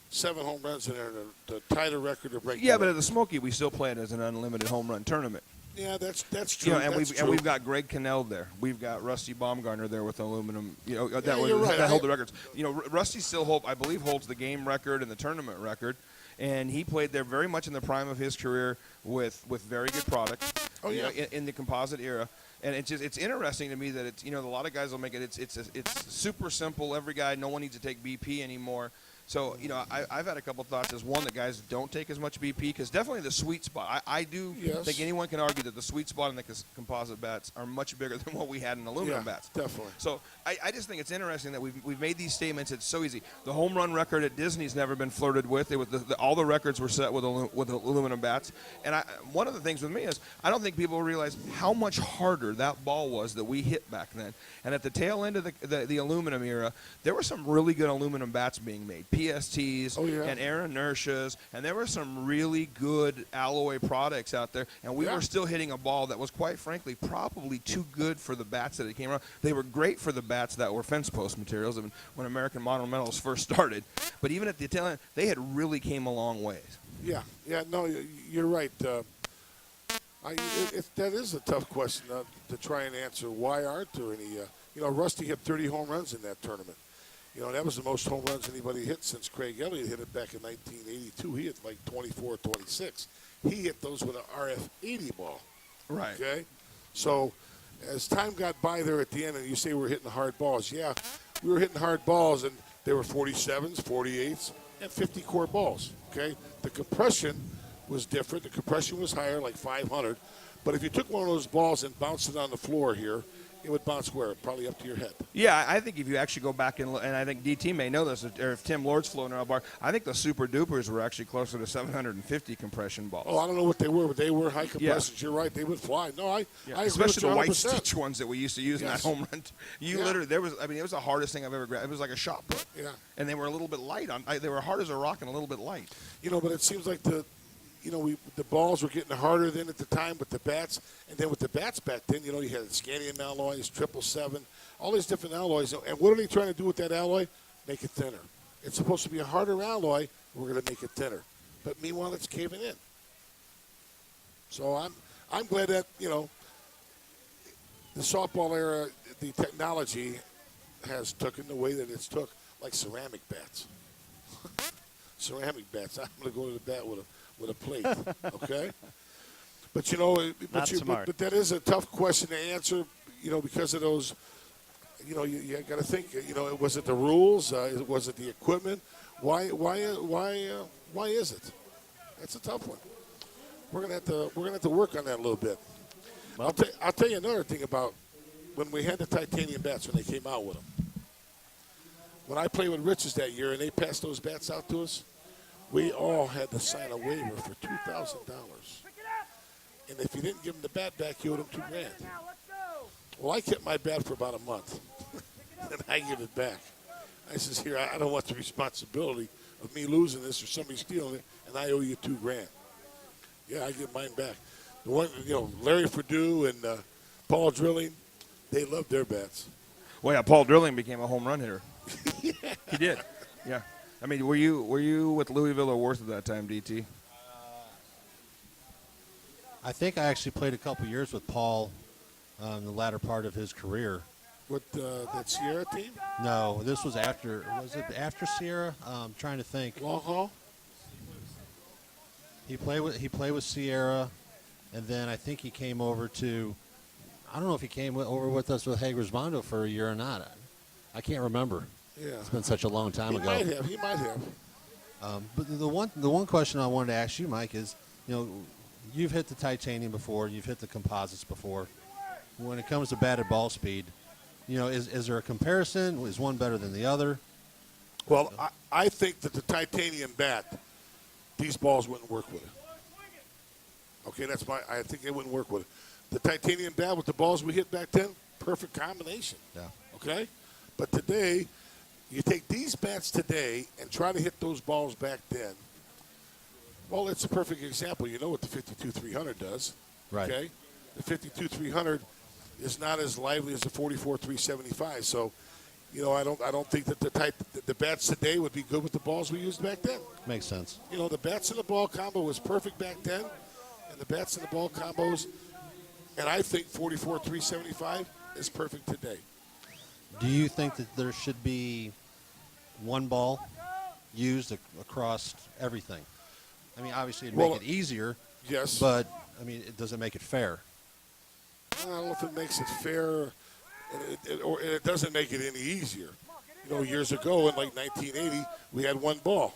Speaker 1: 7 home runs in there to tie the record or break.
Speaker 3: Yeah, but at the Smoky, we still play it as an unlimited home run tournament.
Speaker 1: Yeah, that's true.
Speaker 3: You know, and
Speaker 1: that's
Speaker 3: we've
Speaker 1: true.
Speaker 3: and we've got Greg Cannell there. We've got Rusty Baumgartner there with aluminum. You know, that
Speaker 1: you're right.
Speaker 3: that hold the records. You know, Rusty still I believe holds the game record and the tournament record, and he played there very much in the prime of his career with very good product.
Speaker 1: Oh, yeah.
Speaker 3: You know, in the composite era. And it's interesting to me that it's, you know, a lot of guys will make it. It's super simple. Every guy, no one needs to take BP anymore. So, you know, I've had a couple thoughts as one that guys don't take as much BP because definitely the sweet spot. I do think anyone can argue that the sweet spot in the composite bats are much bigger than what we had in aluminum bats.
Speaker 1: Definitely.
Speaker 3: So I just think it's interesting that we've made these statements. It's so easy. The home run record at Disney's never been flirted with. All the records were set with aluminum bats. And one of the things with me is I don't think people realize how much harder that ball was that we hit back then. And at the tail end of the aluminum era, there were some really good aluminum bats being made. PSTs and air inertias, and there were some really good alloy products out there, and we were still hitting a ball that was, quite frankly, probably too good for the bats that it came around. They were great for the bats that were fence post materials when American Monumentals first started, but even at the tail end, they had really came a long ways.
Speaker 1: Yeah, no, you're right. That is a tough question to try and answer. Why aren't there any? You know, Rusty hit 30 home runs in that tournament. You know, that was the most home runs anybody hit since Craig Elliott hit it back in 1982. He hit like 24, 26. He hit those with an RF-80 ball.
Speaker 3: Right.
Speaker 1: Okay? So as time got by there at the end, and you say we're hitting hard balls, yeah, we were hitting hard balls, and they were 47s, 48s, and 50-core balls. Okay? The compression was different. The compression was higher, like 500. But if you took one of those balls and bounced it on the floor here, it would bounce where? Probably up to your head.
Speaker 3: Yeah, I think if you actually go back and I think DT may know this, or if Tim Lord's floating around a bar, I think the Super Dupers were actually closer to 750 compression balls.
Speaker 1: Oh, I don't know what they were, but they were high compressions. You're right. They would fly. No, I agree
Speaker 3: especially
Speaker 1: with
Speaker 3: the white
Speaker 1: 100%.
Speaker 3: stitch ones that we used to use in that home run. Literally, it was the hardest thing I've ever grabbed. It was like a shot put.
Speaker 1: Yeah.
Speaker 3: And they were a little bit light. They were hard as a rock and a little bit light.
Speaker 1: You know, but it seems like the balls were getting harder then at the time with the bats. And then with the bats back then, you know, you had scandium alloys, 777, all these different alloys. And what are they trying to do with that alloy? Make it thinner. It's supposed to be a harder alloy. We're going to make it thinner. But meanwhile, it's caving in. So I'm glad that, you know, the softball era, the technology has taken the way that it's took, like ceramic bats. Ceramic bats. I'm going to go to the bat with a plate, okay? But, you know, but that is a tough question to answer, you know, because of those, you know, you got to think, you know, was it the rules? Was it the equipment? Why is it? That's a tough one. We're gonna have to work on that a little bit. Well, I'll tell you another thing about when we had the titanium bats when they came out with them. When I played with Richards that year and they passed those bats out to us, we all had to sign a waiver for $2,000. And if you didn't give them the bat back, you owed them $2,000. Well, I kept my bat for about a month, and I give it back. I says, here, I don't want the responsibility of me losing this or somebody stealing it, and I owe you $2,000. Yeah, I get mine back. The one, you know, Larry Perdue and Paul Drilling, they loved their bats.
Speaker 3: Well, yeah, Paul Drilling became a home run hitter. Yeah. He did. Yeah. I mean, were you with Louisville or Worth at that time, DT?
Speaker 4: I think I actually played a couple years with Paul in the latter part of his career.
Speaker 1: With that Sierra team?
Speaker 4: No, this was after. Was it after Sierra? I'm trying to think.
Speaker 1: Long haul?
Speaker 4: He played with Sierra, and then I think he came over to. I don't know if he came over with us with Resmondo for a year or not. I can't remember. Yeah, it's been such a long time ago.
Speaker 1: He might have.
Speaker 4: But the one question I wanted to ask you, Mike, is, you know, you've hit the titanium before, you've hit the composites before. When it comes to batted ball speed, you know, is there a comparison? Is one better than the other?
Speaker 1: Well, I think that the titanium bat, these balls wouldn't work with it. Okay, I think they wouldn't work with it. The titanium bat with the balls we hit back then, perfect combination.
Speaker 4: Yeah. Okay?
Speaker 1: But today, you take these bats today and try to hit those balls back then. Well, it's a perfect example. You know what the 52-300 does.
Speaker 4: Right.
Speaker 1: Okay? The 52-300 is not as lively as the 44-375. So, I don't think that the bats today would be good with the balls we used back then.
Speaker 4: Makes sense.
Speaker 1: The bats and the ball combo was perfect back then, and the bats and the ball combos, and I think 44 375 is perfect today.
Speaker 4: Do you think that there should be one ball used across everything? I mean, obviously it'd make it easier.
Speaker 1: Yes.
Speaker 4: But, I mean, it doesn't make it fair.
Speaker 1: I don't know if it makes it fair, and it doesn't make it any easier. Years ago in like 1980, we had one ball,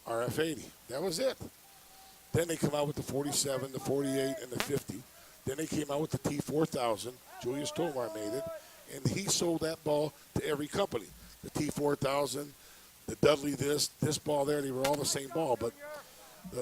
Speaker 1: RF80. That was it. Then they come out with the 47, the 48, and the 50. Then they came out with the T4000. Julius Tomar made it, and he sold that ball to every company. The T4000, the Dudley this ball there, they were all the same ball. But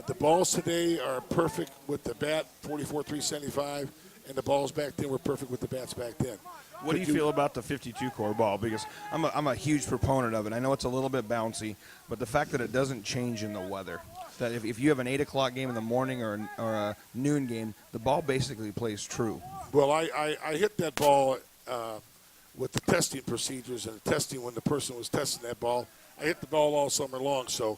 Speaker 1: the balls today are perfect with the bat, 44 375, and the balls back then were perfect with the bats back then.
Speaker 3: What do you feel about the 52 core ball? Because I'm a huge proponent of it. I know it's a little bit bouncy, but the fact that it doesn't change in the weather, that if you have an 8 o'clock game in the morning or a noon game, the ball basically plays true.
Speaker 1: Well, I hit that ball with the testing procedures and the testing when the person was testing that ball. I hit the ball all summer long, so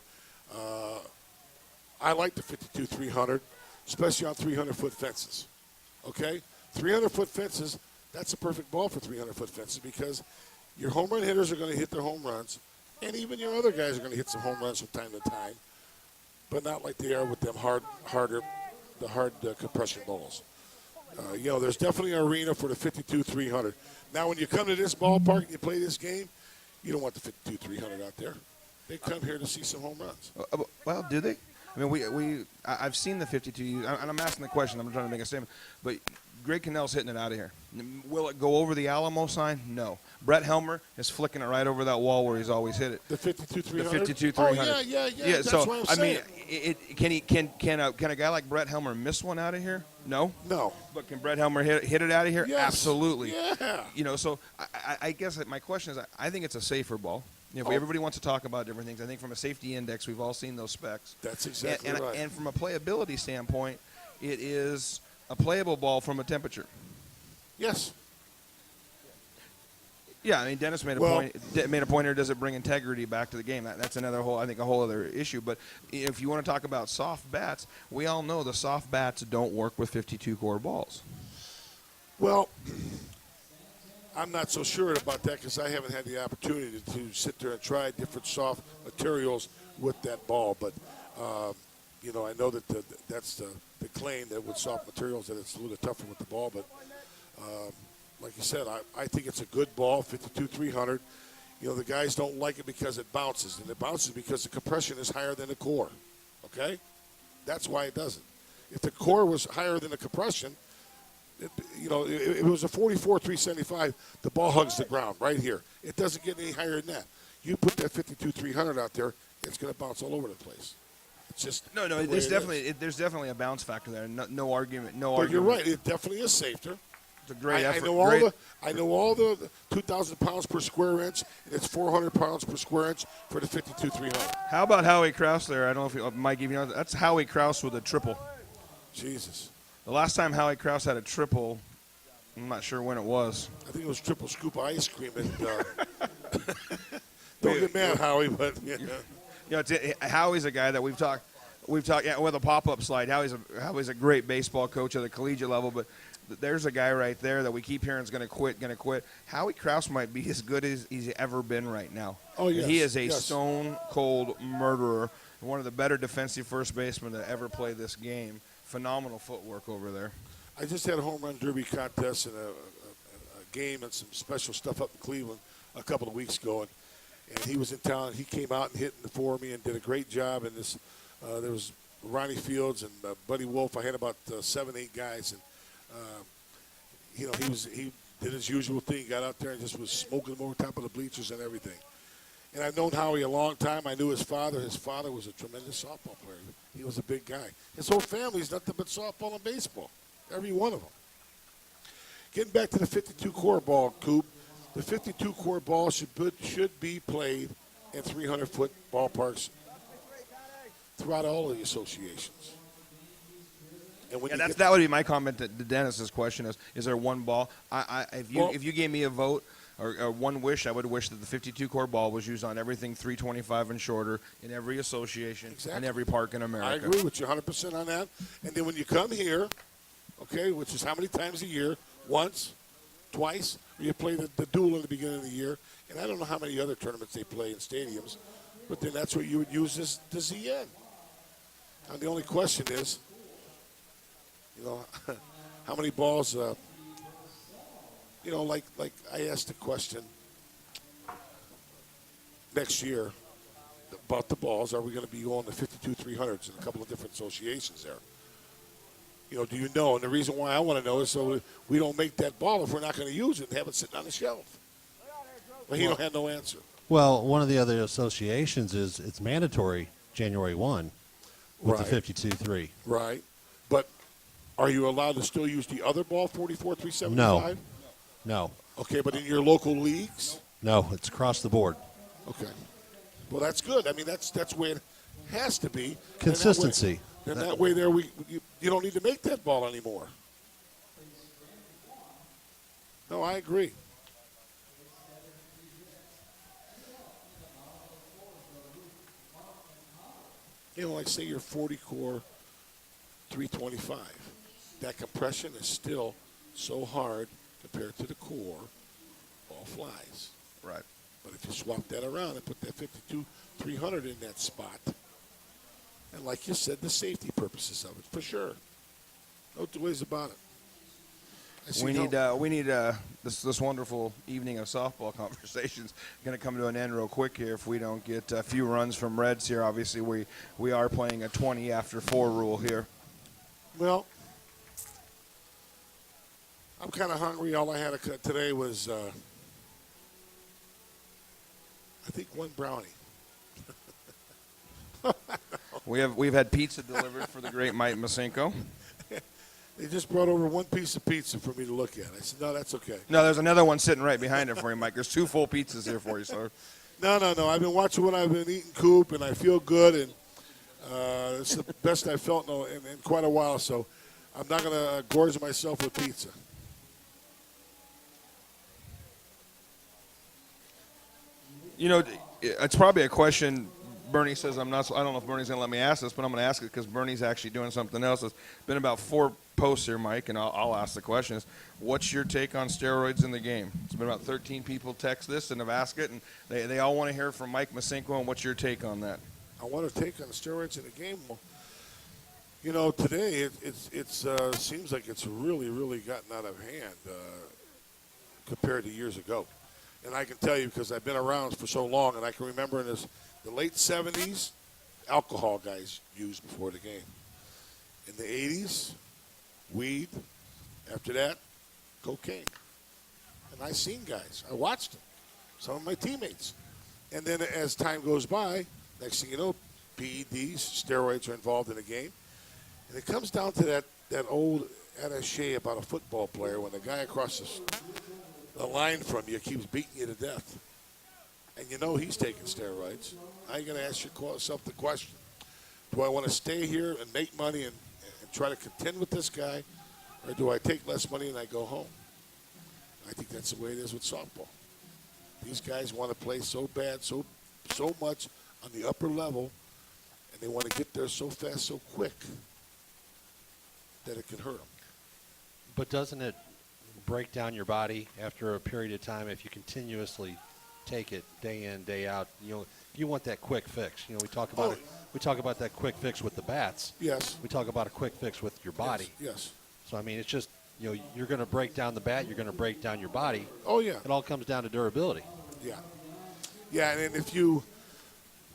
Speaker 1: I like the 52 300, especially on 300-foot fences. Okay? 300-foot fences, that's a perfect ball for 300-foot fences because your home run hitters are going to hit their home runs, and even your other guys are going to hit some home runs from time to time, but not like they are with them hard compression balls. There's definitely an arena for the 52 300. Now, when you come to this ballpark and you play this game, you don't want the 52 300 out there. They come here to see some home runs.
Speaker 3: Well, do they? I mean, I've seen the 52, and I'm asking the question. I'm trying to make a statement. But Greg Cannell's hitting it out of here. Will it go over the Alamo sign? No. Brett Helmer is flicking it right over that wall where he's always hit it.
Speaker 1: The 52 300?
Speaker 3: The 52 300.
Speaker 1: Oh, yeah. That's
Speaker 3: so,
Speaker 1: what I'm saying.
Speaker 3: I mean, can a guy like Brett Helmer miss one out of here? No.
Speaker 1: No.
Speaker 3: But can Brett Helmer hit it out of here?
Speaker 1: Yes.
Speaker 3: Absolutely.
Speaker 1: Yeah.
Speaker 3: So I guess that my question is, I think it's a safer ball. If everybody wants to talk about different things, I think from a safety index, we've all seen those specs.
Speaker 1: That's exactly right.
Speaker 3: And from a playability standpoint, it is a playable ball from a temperature.
Speaker 1: Yes.
Speaker 3: Yeah, I mean, Dennis made a point here. Does it bring integrity back to the game? That's another whole other issue. But if you want to talk about soft bats, we all know the soft bats don't work with 52 core balls.
Speaker 1: Well, I'm not so sure about that because I haven't had the opportunity to sit there and try different soft materials with that ball. But, I know that that's the claim that with soft materials that it's a little tougher with the ball. But, like you said, I think it's a good ball, 52 300. The guys don't like it because it bounces. And it bounces because the compression is higher than the core. Okay? That's why it doesn't. If the core was higher than the compression, if it was a 44 375, the ball hugs the ground right here. It doesn't get any higher than that. You put that 52 300 out there, it's going to bounce all over the place. It's just
Speaker 3: no. There's definitely a bounce factor there. No argument.
Speaker 1: But you're right. It definitely is safer.
Speaker 3: It's a great effort.
Speaker 1: I know all the 2,000 pounds per square inch, and it's 400 pounds per square inch for the 52 300.
Speaker 3: How about Howie Krause there? I don't know if Mike, that's Howie Krause with a triple.
Speaker 1: Jesus.
Speaker 3: The last time Howie Krause had a triple, I'm not sure when it was.
Speaker 1: I think it was triple scoop of ice cream. And, don't get mad, Howie, but
Speaker 3: Howie's a guy that we've talked with a pop-up slide. Howie's a great baseball coach at the collegiate level, but there's a guy right there that we keep hearing is going to quit. Howie Krause might be as good as he's ever been right now.
Speaker 1: Oh, yes.
Speaker 3: He is a stone-cold murderer, one of the better defensive first basemen to ever play this game. Phenomenal footwork over there. I
Speaker 1: just had a home run derby contest and a game and some special stuff up in Cleveland a couple of weeks ago, and he was in town. He came out and hit for me and did a great job. And there was Ronnie Fields and Buddy Wolf. I had about 7, 8 guys, and he did his usual thing. Got out there and just was smoking them over top of the bleachers and everything. And I've known Howie a long time. I knew his father. His father was a tremendous softball player. He was a big guy. His whole family's nothing but softball and baseball, every one of them. Getting back to the 52 core ball, Coop, the 52 core ball should be played in 300-foot ballparks throughout all of the associations. And
Speaker 3: that would be my comment to Dennis's question is there one ball? If you gave me a vote, or one wish, I would wish that the 52 core ball was used on everything 325 and shorter in every association and
Speaker 1: Exactly.
Speaker 3: every park in America.
Speaker 1: I agree with you 100% on that. And then when you come here, okay, which is how many times a year? Once, twice, or you play the duel in the beginning of the year. And I don't know how many other tournaments they play in stadiums, but then that's what you would use this the ZN. And the only question is, you know, how many balls, you know, like I asked the question next year about the balls. Are we going to be going to 52 300s in a couple of different associations there? You know, do you know? And the reason why I want to know is so we don't make that ball if we're not going to use it and have it sitting on the shelf. But he don't have no answer.
Speaker 4: Well, one of the other associations is it's mandatory January 1 with
Speaker 1: Right.
Speaker 4: the 52-3.
Speaker 1: Right. But are you allowed to still use the other ball, 44 375?
Speaker 4: No.
Speaker 1: Okay, but in your local leagues?
Speaker 4: No, it's across the board.
Speaker 1: Okay. Well, that's good. I mean, that's where it has to be.
Speaker 4: Consistency.
Speaker 1: Then that way there you don't need to make that ball anymore. No, I agree. You know, like say you're 40 core 325. That compression is still so hard compared to the core, ball flies.
Speaker 3: Right.
Speaker 1: But if you swap that around and put that 52 300 in that spot, and like you said, the safety purposes of it, for sure. No two ways about it.
Speaker 3: We need this wonderful evening of softball conversations going to come to an end real quick here if we don't get a few runs from Reds here. Obviously, we are playing a 20 after 4 rule here.
Speaker 1: Well, I'm kind of hungry. All I had to cut today was, I think, one brownie.
Speaker 3: We've had pizza delivered for the great Mike Masenko.
Speaker 1: They just brought over one piece of pizza for me to look at. I said, no, that's okay.
Speaker 3: No, there's another one sitting right behind it for you, Mike. There's 2 full pizzas here for you, sir.
Speaker 1: No. I've been watching what I've been eating, Coop, and I feel good, and it's the best I've felt in quite a while, so I'm not going to gorge myself with pizza.
Speaker 3: You know, it's probably a question Bernie says I'm not. I don't know if Bernie's going to let me ask this, but I'm going to ask it because Bernie's actually doing something else. It's been about 4 posts here, Mike, and I'll ask the question: is what's your take on steroids in the game? It's been about 13 people text this and have asked it, and they all want to hear from Mike Masenko. And what's your take on that?
Speaker 1: I want to take on steroids in the game. Well, you know, today it seems like it's really, really gotten out of hand compared to years ago. And I can tell you because I've been around for so long, and I can remember in the late 70s, alcohol guys used before the game. In the 80s, weed. After that, cocaine. And I seen guys. I watched them. Some of my teammates. And then as time goes by, next thing you know, PEDs, steroids are involved in the game. And it comes down to that old attaché about a football player when the guy across the line from you keeps beating you to death. And you know he's taking steroids. Now you're going to ask yourself the question, do I want to stay here and make money and try to contend with this guy, or do I take less money and I go home? I think that's the way it is with softball. These guys want to play so bad, so much on the upper level, and they want to get there so fast, so quick, that it can hurt them.
Speaker 4: But doesn't it break down your body after a period of time if you continuously take it day in, day out? You know, you want that quick fix. You know, we talk about it. We talk about that quick fix with the bats.
Speaker 1: Yes.
Speaker 4: We talk about a quick fix with your body.
Speaker 1: Yes.
Speaker 4: So I mean, it's just, you know, you're going to break down the bat. You're going to break down your body.
Speaker 1: Oh yeah.
Speaker 4: It all comes down to durability.
Speaker 1: Yeah. Yeah, and if you,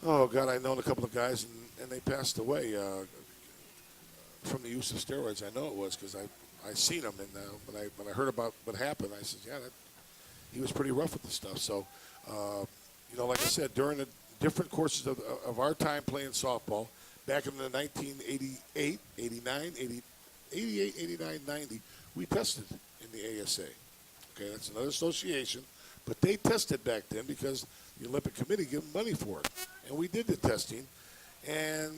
Speaker 1: oh God, I've known a couple of guys and they passed away from the use of steroids. I know it was because I seen them, and when I heard about what happened, I said, yeah, he was pretty rough with the stuff. So, you know, like I said, during the different courses of our time playing softball, back in the 1988, 89, 88, 89, 90, we tested in the ASA. Okay, that's another association, but they tested back then because the Olympic Committee gave them money for it, and we did the testing. And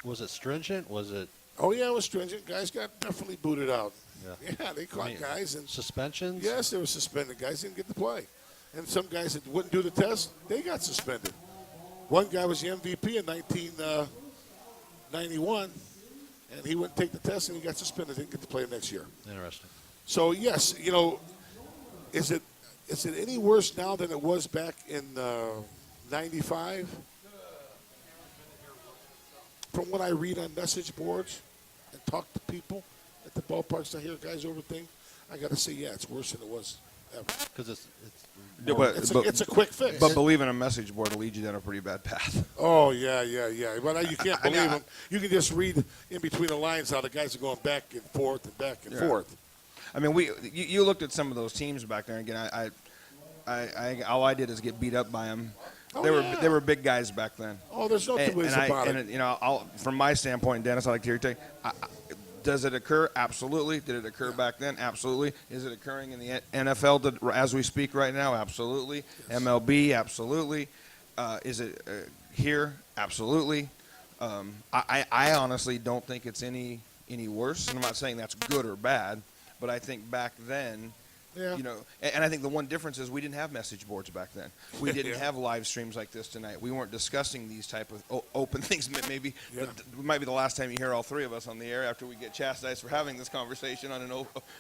Speaker 4: was it stringent? Was it?
Speaker 1: Oh yeah, it was stringent. Guys got definitely booted out. Yeah, they caught guys and
Speaker 4: suspensions.
Speaker 1: yes, they were suspended. Guys didn't get to play, and some guys that wouldn't do the test, they got suspended. One guy was the MVP in 1991, and he wouldn't take the test, and he got suspended. Didn't get to play next year.
Speaker 4: Interesting.
Speaker 1: So yes, is it any worse now than it was back in '95? From what I read on message boards and talk to people at the ballparks, I hear guys overthink. I got to say, yeah, it's worse than it was ever.
Speaker 4: Because it's
Speaker 3: Yeah,
Speaker 4: more-
Speaker 1: It's a quick fix.
Speaker 3: But believing a message board will lead you down a pretty bad path.
Speaker 1: Oh, yeah. But you can't
Speaker 3: I mean,
Speaker 1: believe them. You can just read in between the lines how the guys are going back and forth and back and forth.
Speaker 3: I mean, you looked at some of those teams back there. Again, I all I did is get beat up by them. They were big guys back then.
Speaker 1: Oh, there's no two ways about it.
Speaker 3: From my standpoint, Dennis, I like to hear you take. Does it occur? Absolutely. Did it occur back then? Absolutely. Is it occurring in the NFL as we speak right now? Absolutely. Yes. MLB? Absolutely. Is it here? Absolutely. I honestly don't think it's any worse. And I'm not saying that's good or bad, but I think back then, and I think the one difference is we didn't have message boards back then. We didn't have live streams like this tonight. We weren't discussing these type of open things. Maybe it might be the last time you hear all three of us on the air after we get chastised for having this conversation on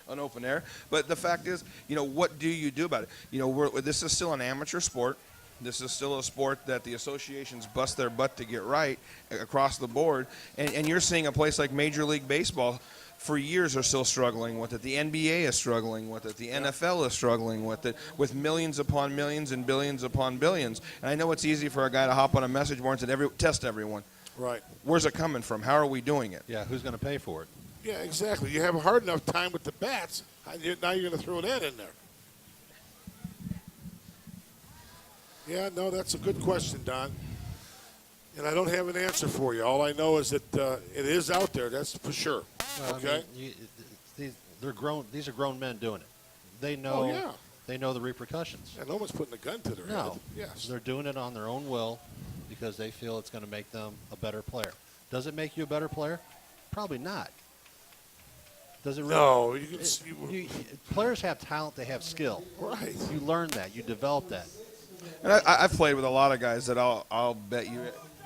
Speaker 3: an open air. But the fact is, what do you do about it? This is still an amateur sport. This is still a sport that the associations bust their butt to get right across the board. And you're seeing a place like Major League Baseball for years are still struggling with it. The NBA is struggling with it. The NFL is struggling with it, with millions upon millions and billions upon billions. And I know it's easy for a guy to hop on a message board and say, test everyone.
Speaker 1: Right.
Speaker 3: Where's it coming from? How are we doing it?
Speaker 4: Yeah, who's going to pay for it?
Speaker 1: Yeah, exactly. You have a hard enough time with the bats. Now you're going to throw that in there. Yeah, no, that's a good question, Don. And I don't have an answer for you. All I know is that it is out there. That's for sure.
Speaker 4: Well,
Speaker 1: okay.
Speaker 4: I mean, they're grown. These are grown men doing it. They know.
Speaker 1: Oh, yeah.
Speaker 4: They know the repercussions.
Speaker 1: And no one's putting a gun to their head. Yes.
Speaker 4: They're doing it on their own will because they feel it's going to make them a better player. Does it make you a better player? Probably not. Does it really?
Speaker 1: No.
Speaker 4: Players have talent. They have skill.
Speaker 1: Right.
Speaker 4: You learn that. You develop that.
Speaker 3: And I've played with a lot of guys that I'll bet you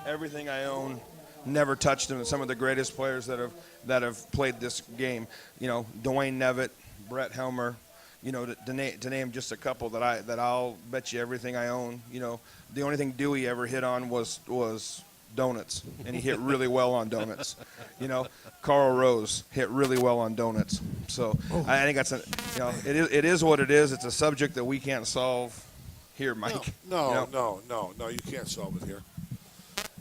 Speaker 3: everything I own, never touched them. Some of the greatest players that have played this game, Dwayne Nevitt, Brett Helmer, to name just a couple that I'll bet you everything I own. The only thing Dewey ever hit on was donuts, and he hit really well on donuts. Carl Rose hit really well on donuts. So I think that's it is what it is. It's a subject that we can't solve here, Mike.
Speaker 1: No, you can't solve it here.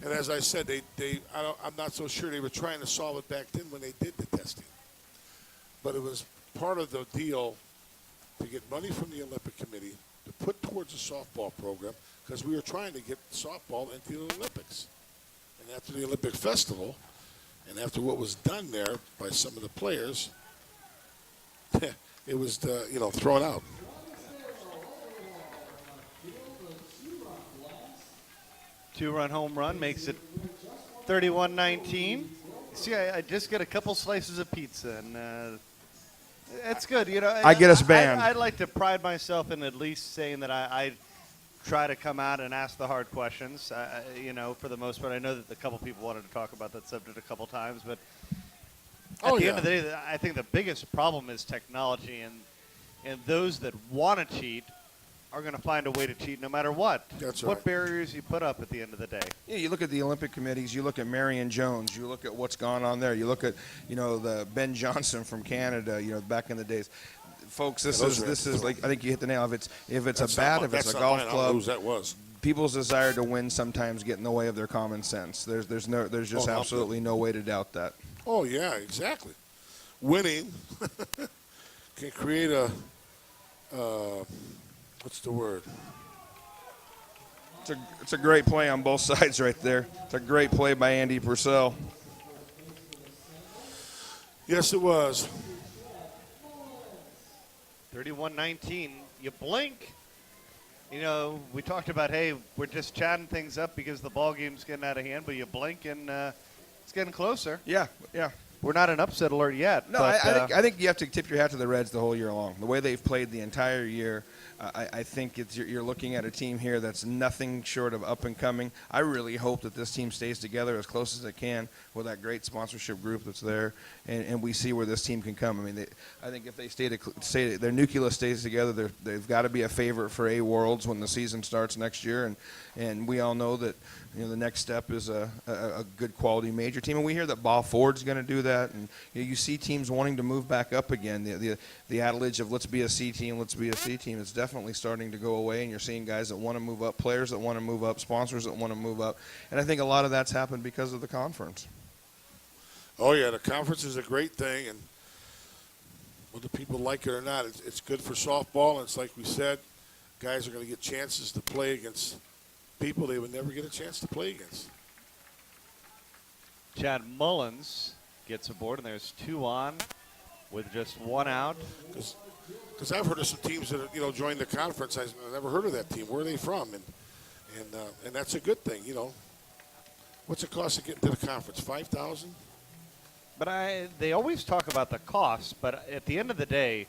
Speaker 1: And as I said, I'm not so sure they were trying to solve it back then when they did the testing. But it was part of the deal to get money from the Olympic Committee to put towards a softball program because we were trying to get softball into the Olympics. And after the Olympic Festival, and after what was done there by some of the players, it was thrown out.
Speaker 2: Two-run home run makes it 31-19. See, I just get a couple slices of pizza, and it's good.
Speaker 3: I get us banned.
Speaker 2: I'd like to pride myself in at least saying that I try to come out and ask the hard questions. For the most part, I know that a couple people wanted to talk about that subject a couple times, but at the end of the day, I think the biggest problem is technology, and those that want to cheat are going to find a way to cheat no matter what.
Speaker 1: That's
Speaker 2: what
Speaker 1: right.
Speaker 2: barriers you put up at the end of the day.
Speaker 3: Yeah, you look at the Olympic committees, you look at Marion Jones, you look at what's gone on there, you look at, the Ben Johnson from Canada, back in the days. Folks, this is like, I think you hit the nail. If it's a bat, if it's a golf club,
Speaker 1: that was.
Speaker 3: People's desire to win sometimes get in the way of their common sense. There's just absolutely no way to doubt that.
Speaker 1: Oh yeah, exactly. Winning can create a what's the word?
Speaker 3: It's a great play on both sides right there. It's a great play by Andy Purcell.
Speaker 1: Yes, it was.
Speaker 2: 31-19. You blink. We talked about, hey, we're just chatting things up because the ball game's getting out of hand, but you blink and it's getting closer.
Speaker 3: Yeah.
Speaker 2: we're not an upset alert yet.
Speaker 3: No,
Speaker 2: but,
Speaker 3: I think you have to tip your hat to the Reds the whole year long. The way they've played the entire year, I think you're looking at a team here that's nothing short of up and coming. I really hope that this team stays together as close as it can with that great sponsorship group that's there, and we see where this team can come. I mean, I think if they stay their nucleus stays together, they've got to be a favorite for a Worlds when the season starts next year, and we all know that the next step is a good quality major team, and we hear that Ball Ford's going to do that, and you see teams wanting to move back up again. The adage of let's be a C team, let's be a C team is definitely starting to go away, and you're seeing guys that want to move up, players that want to move up, sponsors that want to move up, and I think a lot of that's happened because of the conference.
Speaker 1: Oh, yeah, the conference is a great thing, and whether people like it or not, it's good for softball, and it's like we said, guys are going to get chances to play against people they would never get a chance to play against.
Speaker 2: Chad Mullins gets aboard, and there's 2 on with just 1 out.
Speaker 1: Because I've heard of some teams that joined the conference. I've never heard of that team. Where are they from? And that's a good thing. What's it cost to get into the conference? $5,000.
Speaker 2: But they always talk about the cost, but at the end of the day,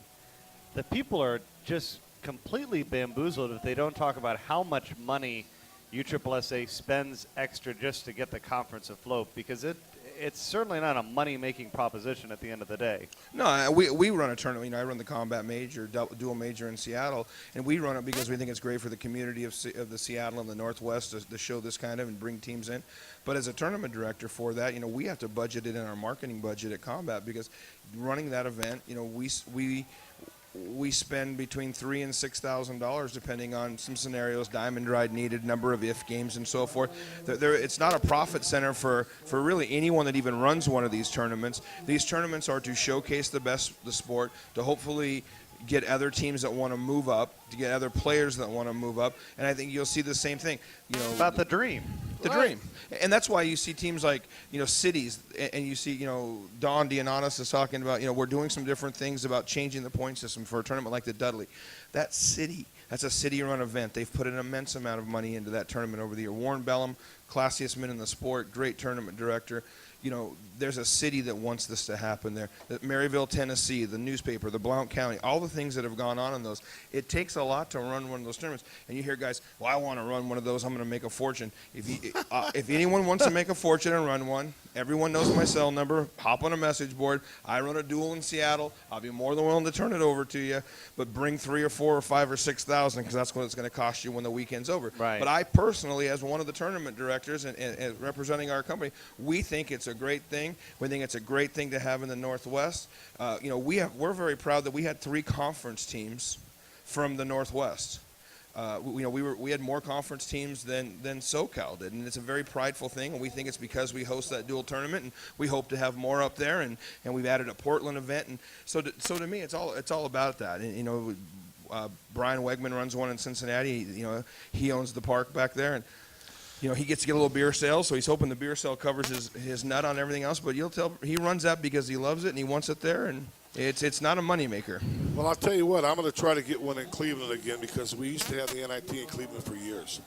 Speaker 2: the people are just completely bamboozled if they don't talk about how much money USSSA spends extra just to get the conference afloat, because it's certainly not a money-making proposition at the end of the day.
Speaker 3: No, we run a tournament. I run the combat major, dual major in Seattle, and we run it because we think it's great for the community of the Seattle and the Northwest to show this kind of and bring teams in. But as a tournament director for that, we have to budget it in our marketing budget at combat, because running that event, we spend between $3,000 and $6,000 depending on some scenarios, diamond ride needed, number of if games, and so forth. It's not a profit center for really anyone that even runs one of these tournaments. These tournaments are to showcase the sport, to hopefully get other teams that want to move up, to get other players that want to move up, and I think you'll see the same thing.
Speaker 2: About the dream.
Speaker 3: The dream. And that's why you see teams like, cities, and you see, Don Dianatis is talking about, we're doing some different things about changing the point system for a tournament like the Dudley. That's a city-run event. They've put an immense amount of money into that tournament over the year. Warren Bellum, classiest man in the sport, great tournament director. There's a city that wants this to happen there. Maryville, Tennessee, the newspaper, the Blount County, all the things that have gone on in those. It takes a lot to run one of those tournaments. And you hear guys, well, I want to run one of those. I'm going to make a fortune. If anyone wants to make a fortune and run one, everyone knows my cell number. Hop on a message board. I run a duel in Seattle. I'll be more than willing to turn it over to you. But bring 3 or 4 or 5 or 6,000, because that's what it's going to cost you when the weekend's over.
Speaker 2: Right.
Speaker 3: But I personally, as one of the tournament directors and representing our company, we think it's a great thing. We think it's a great thing to have in the Northwest. We're very proud that we had 3 conference teams from the Northwest. We had more conference teams than SoCal did, and it's a very prideful thing. And we think it's because we host that dual tournament, and we hope to have more up there. And we've added a Portland event, and so to me, it's all about that. And, Brian Wegman runs one in Cincinnati. He owns the park back there, and he gets to get a little beer sale, so he's hoping the beer sale covers his nut on everything else. But you'll tell he runs that because he loves it and he wants it there, and it's not a moneymaker.
Speaker 1: Well, I'll tell you what, I'm going to try to get one in Cleveland again, because we used to have the NIT in Cleveland for years,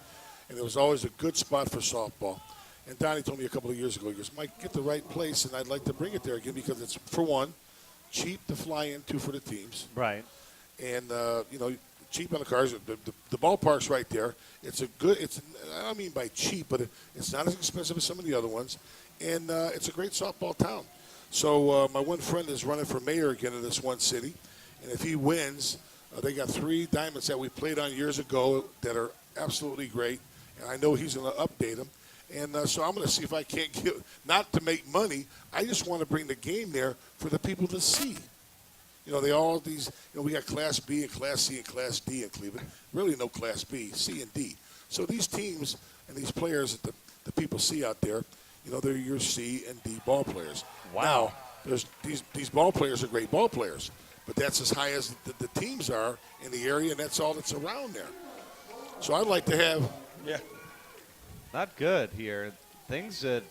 Speaker 1: and it was always a good spot for softball. And Donnie told me a couple of years ago, he goes, Mike, get the right place, and I'd like to bring it there again, because it's, for one, cheap to fly into for the teams.
Speaker 2: Right.
Speaker 1: And, cheap on the cars. The ballpark's right there. I don't mean by cheap, but it's not as expensive as some of the other ones. And it's a great softball town. So my one friend is running for mayor again in this one city. And if he wins, they got 3 diamonds that we played on years ago that are absolutely great. And I know he's going to update them. And so I'm going to see if I can't get, not to make money, I just want to bring the game there for the people to see. We got Class B and Class C and Class D in Cleveland. Really no Class B, C and D. So these teams and these players that the people see out there, they're your C and D ball players.
Speaker 2: Wow.
Speaker 1: Now, these ball players are great ball players, but that's as high as the teams are in the area, and that's all that's around there. So I'd like to have.
Speaker 3: Yeah.
Speaker 2: Not good here. Things that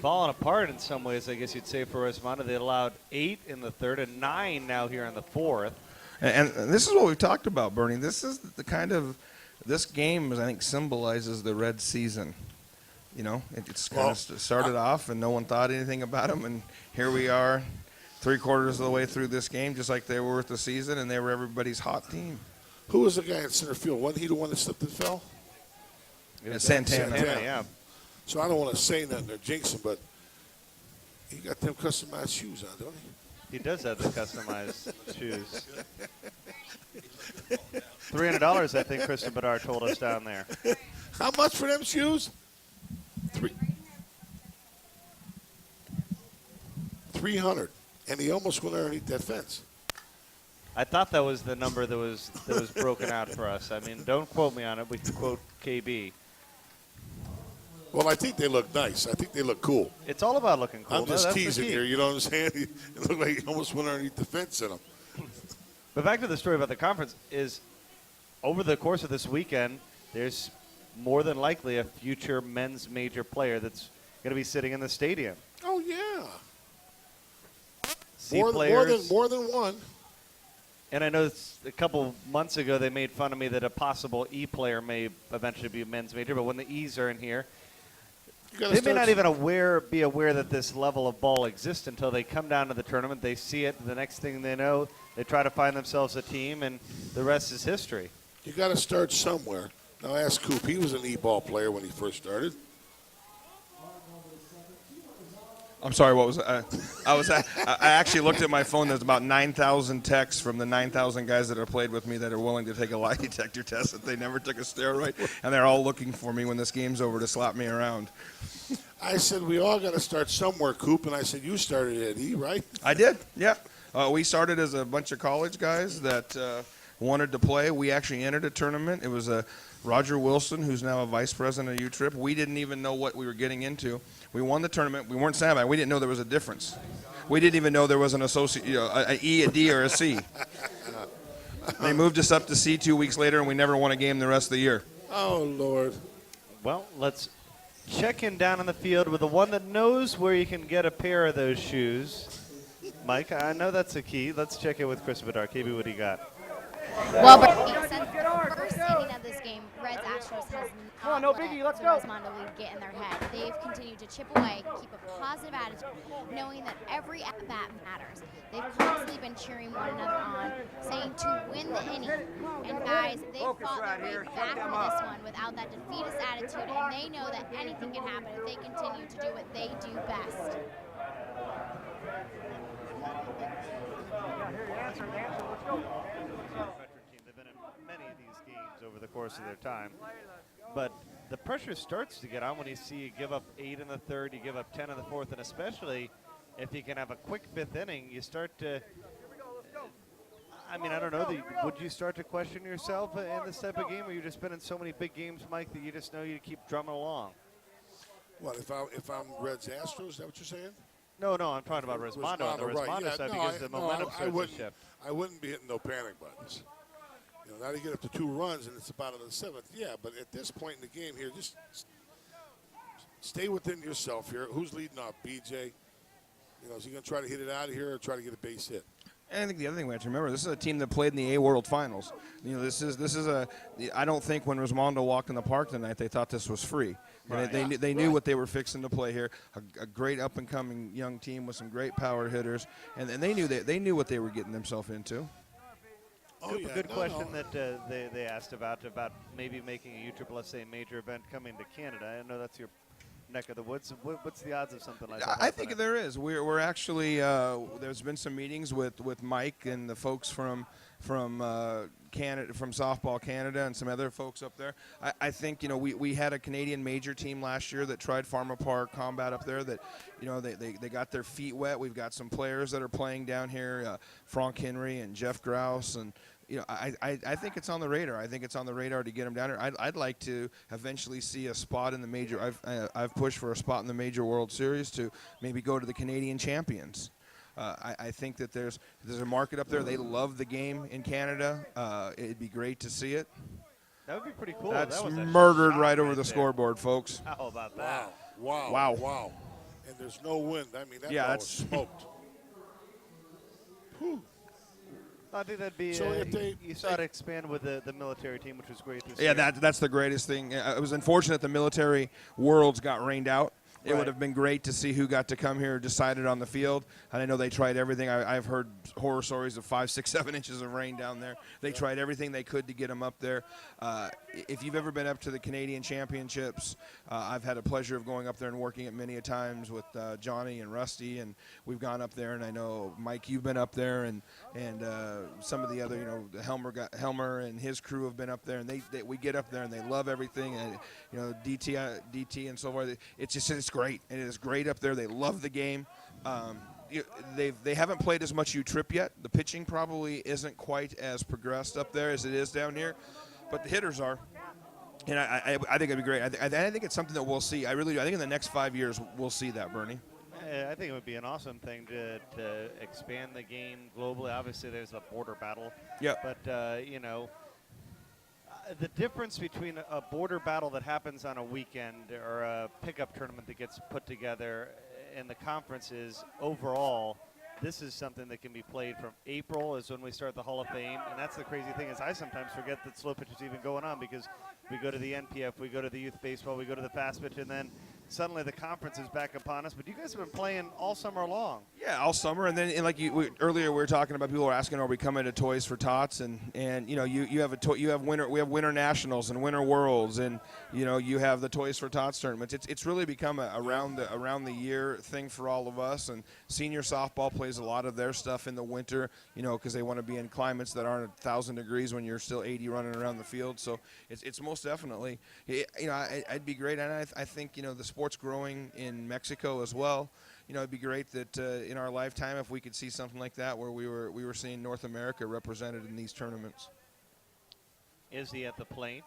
Speaker 2: falling apart in some ways, I guess you'd say, for Resmondo. They allowed 8 in the third and 9 now here in the fourth.
Speaker 3: And this is what we've talked about, Bernie. This is the kind of – this game, I think, symbolizes the Red season. you know, it's kind of started off and no one thought anything about them, and here we are, 3/4 of the way through this game, just like they were with the season, and they were everybody's hot team.
Speaker 1: Who was the guy in center field? Wasn't he the one that slipped and fell?
Speaker 2: It was
Speaker 3: Santana.
Speaker 2: yeah.
Speaker 1: So I don't want to say nothing or jinx him, but he got them customized shoes on, don't he?
Speaker 2: He does have the customized shoes. $300, I think Kristen Bedard told us down there.
Speaker 1: How much for them shoes? 300, and he almost went underneath that fence.
Speaker 2: I thought that was the number that was broken out for us. I mean, don't quote me on it. We can quote KB.
Speaker 1: Well, I think they look nice. I think they look cool.
Speaker 2: It's all about looking cool.
Speaker 1: I'm just
Speaker 2: That's the
Speaker 1: teasing
Speaker 2: key.
Speaker 1: here. You know what I'm saying? It looked like he almost went underneath the fence in them.
Speaker 2: But back to the story about the conference is over the course of this weekend, there's more than likely a future men's major player that's going to be sitting in the stadium.
Speaker 1: Oh yeah,
Speaker 2: See
Speaker 1: more
Speaker 2: players.
Speaker 1: than one.
Speaker 2: And I know a couple months ago they made fun of me that a possible E player may eventually be a men's major, but when the E's are in here, they may not even be aware that this level of ball exists until they come down to the tournament. They see it. The next thing they know, they try to find themselves a team, and the rest is history.
Speaker 1: You got to start somewhere. Now ask Coop. He was an E-ball player when he first started.
Speaker 3: I'm sorry, what was that? I actually looked at my phone. There's about 9,000 texts from the 9,000 guys that have played with me that are willing to take a lie detector test that they never took a steroid, and they're all looking for me when this game's over to slap me around.
Speaker 1: I said we all got to start somewhere, Coop, and I said you started at E, right?
Speaker 3: I did, yeah. We started as a bunch of college guys that wanted to play. We actually entered a tournament. It was Roger Wilson, who's now a vice president of U-Trip. We didn't even know what we were getting into. We won the tournament. We weren't sad about it. We didn't know there was a difference. We didn't even know there was an associate, an E, a D, or a C. They moved us up to C 2 weeks later, and we never won a game the rest of the year.
Speaker 1: Oh, Lord.
Speaker 2: Well, let's check in down on the field with the one that knows where you can get a pair of those shoes. Mike, I know that's the key. Let's check in with Chris Bedard. KB, what do you got?
Speaker 5: Well, since the first inning of this game, Reds Astros has not let the Resmondo lead get in their head. They've continued to chip away, keep a positive attitude, knowing that every at-bat matters. They've constantly been cheering one another on, saying to win the inning. And guys, they fought their way back into this one without that defeatist attitude, and they know that anything can happen if they continue to do what they do best.
Speaker 2: They've been in many of these games over the course of their time. But the pressure starts to get on when you see you give up 8 in the third, you give up 10 in the fourth, and especially if you can have a quick fifth inning, you start to, I mean, I don't know, would you start to question yourself in this type of game, or you've just been in so many big games, Mike, that you just know you keep drumming along?
Speaker 1: What, if I'm Reds Astros, is that what you're saying?
Speaker 2: No, I'm talking about Resmondo on the
Speaker 1: right.
Speaker 2: Resmondo
Speaker 1: Yeah,
Speaker 2: side
Speaker 1: no,
Speaker 2: because the momentum starts to shift.
Speaker 1: I wouldn't be hitting no panic buttons. You know, now you get up to 2 runs and it's about in the 7th. Yeah, but at this point in the game here, just stay within yourself here. Who's leading off? BJ? You know, is he going to try to hit it out of here or try to get a base hit?
Speaker 3: And I think the other thing we have to remember, this is a team that played in the A World Finals. You know, this is I don't think when Resmondo walked in the park tonight, they thought this was free.
Speaker 2: Right.
Speaker 3: They knew what they were fixing to play here. A great up-and-coming young team with some great power hitters, and they knew what they were getting themselves into.
Speaker 1: Oh, yeah.
Speaker 2: Good question that they asked about maybe making a USSSA major event coming to Canada. I know that's your neck of the woods. What's the odds of something like that?
Speaker 3: I think there is. We're actually there's been some meetings with Mike and the folks from Canada, from Softball Canada, and some other folks up there. I think, you know, we had a Canadian major team last year that tried Farmer Park Combat up there that, you know, they got their feet wet. We've got some players that are playing down here, Frank Henry and Jeff Grouse, and you know, I think it's on the radar. I think it's on the radar to get them down here. I'd like to eventually see a spot in the major. I've pushed for a spot in the Major World Series to maybe go to the Canadian champions. I think that there's a market up there. They love the game in Canada. It'd be great to see it.
Speaker 2: That would be pretty cool.
Speaker 3: That's
Speaker 2: that was a
Speaker 3: murdered
Speaker 2: shot
Speaker 3: right over the
Speaker 2: there.
Speaker 3: scoreboard, folks.
Speaker 2: How about that?
Speaker 1: Wow. And there's no wind. I mean, that ball was smoked. Whew.
Speaker 2: I think that'd be.
Speaker 1: So if they-
Speaker 2: you saw it expand with the military team, which was great this
Speaker 3: Yeah,
Speaker 2: year.
Speaker 3: that's the greatest thing. It was unfortunate the military worlds got rained out. It
Speaker 2: Right.
Speaker 3: would have been great to see who got to come here decided on the field. And I know they tried everything. I've heard horror stories of 5, 6, 7 inches of rain down there. They tried everything they could to get them up there. If you've ever been up to the Canadian Championships, I've had a pleasure of going up there and working it many a times with Johnny and Rusty, and we've gone up there. And I know Mike, you've been up there, and some of the other, Helmer and his crew have been up there, and we get up there and they love everything, and DT and so forth. It's great, and it is great up there. They love the game. They haven't played as much U-Trip yet. The pitching probably isn't quite as progressed up there as it is down here, but the hitters are. And I think it'd be great. I think it's something that we'll see. I really do. I think in the next 5 years we'll see that, Bernie.
Speaker 2: I think it would be an awesome thing to expand the game globally. Obviously, there's a border battle.
Speaker 3: Yeah.
Speaker 2: But, the difference between a border battle that happens on a weekend or a pickup tournament that gets put together and the conference is overall, this is something that can be played from April is when we start the Hall of Fame. And that's the crazy thing is I sometimes forget that slow pitch is even going on because we go to the NPF, we go to the youth baseball, we go to the fast pitch, and then suddenly the conference is back upon us. But you guys have been playing all summer long.
Speaker 3: Yeah, all summer, and then earlier we were talking about people were asking, are we coming to Toys for Tots? And you have winter nationals and winter worlds, and you have the Toys for Tots tournaments. It's really become a around the year thing for all of us. And senior softball plays a lot of their stuff in the winter, because they want to be in climates that aren't 1,000 degrees when you're still 80 running around the field. So it's most definitely, I'd be great, and I think the sport's growing in Mexico as well. It'd be great that in our lifetime, if we could see something like that, where we were seeing North America represented in these tournaments.
Speaker 2: Izzy at the plate.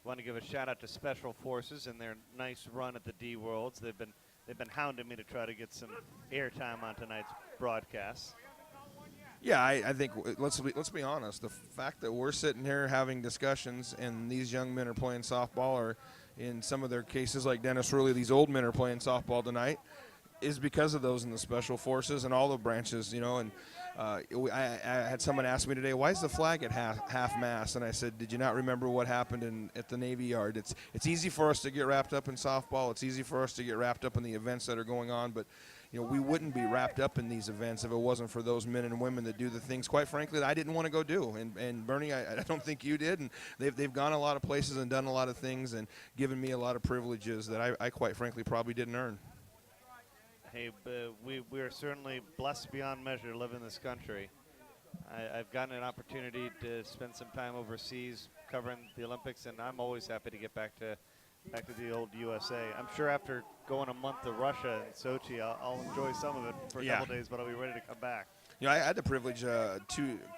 Speaker 2: Want to give a shout out to Special Forces and their nice run at the D Worlds. They've been hounding me to try to get some airtime on tonight's broadcast.
Speaker 3: Yeah, I think let's be honest. The fact that we're sitting here having discussions and these young men are playing softball, or in some of their cases, like Dennis Ruley, these old men are playing softball tonight, is because of those in the Special Forces and all the branches, And I had someone ask me today, why is the flag at half mast? And I said, did you not remember what happened at the Navy Yard? It's easy for us to get wrapped up in softball. It's easy for us to get wrapped up in the events that are going on, but we wouldn't be wrapped up in these events if it wasn't for those men and women that do the things, quite frankly, that I didn't want to go do. And Bernie, I don't think you did. And they've gone a lot of places and done a lot of things and given me a lot of privileges that I quite frankly probably didn't earn.
Speaker 2: Hey, we are certainly blessed beyond measure to live in this country. I've gotten an opportunity to spend some time overseas covering the Olympics, and I'm always happy to get back to the old USA. I'm sure after going a month to Russia and Sochi, I'll enjoy some of it for a couple days, but I'll be ready to come back.
Speaker 3: I had the privilege a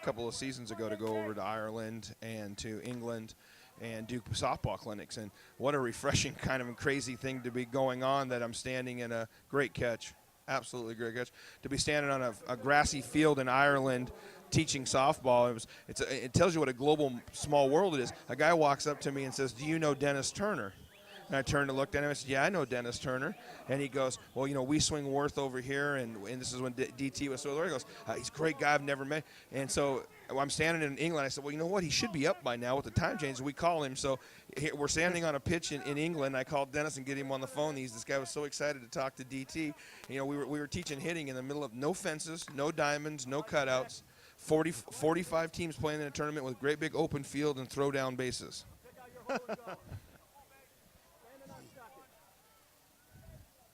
Speaker 3: couple of seasons ago to go over to Ireland and to England and do softball clinics, and what a refreshing kind of crazy thing to be going on, that I'm standing in a great catch, absolutely great catch, to be standing on a grassy field in Ireland teaching softball. It tells you what a global small world it is. A guy walks up to me and says, do you know Dennis Turner? And I turned and looked at him and said, yeah, I know Dennis Turner. And he goes, well, we swing Worth over here, and this is when DT was still there. He goes, he's a great guy I've never met. And so I'm standing in England. I said, well, you know what? He should be up by now with the time change. We call him. So we're standing on a pitch in England. I called Dennis and get him on the phone. This guy was so excited to talk to DT. We were teaching hitting in the middle of no fences, no diamonds, no cutouts, 45 teams playing in a tournament with great big open field and throw down bases.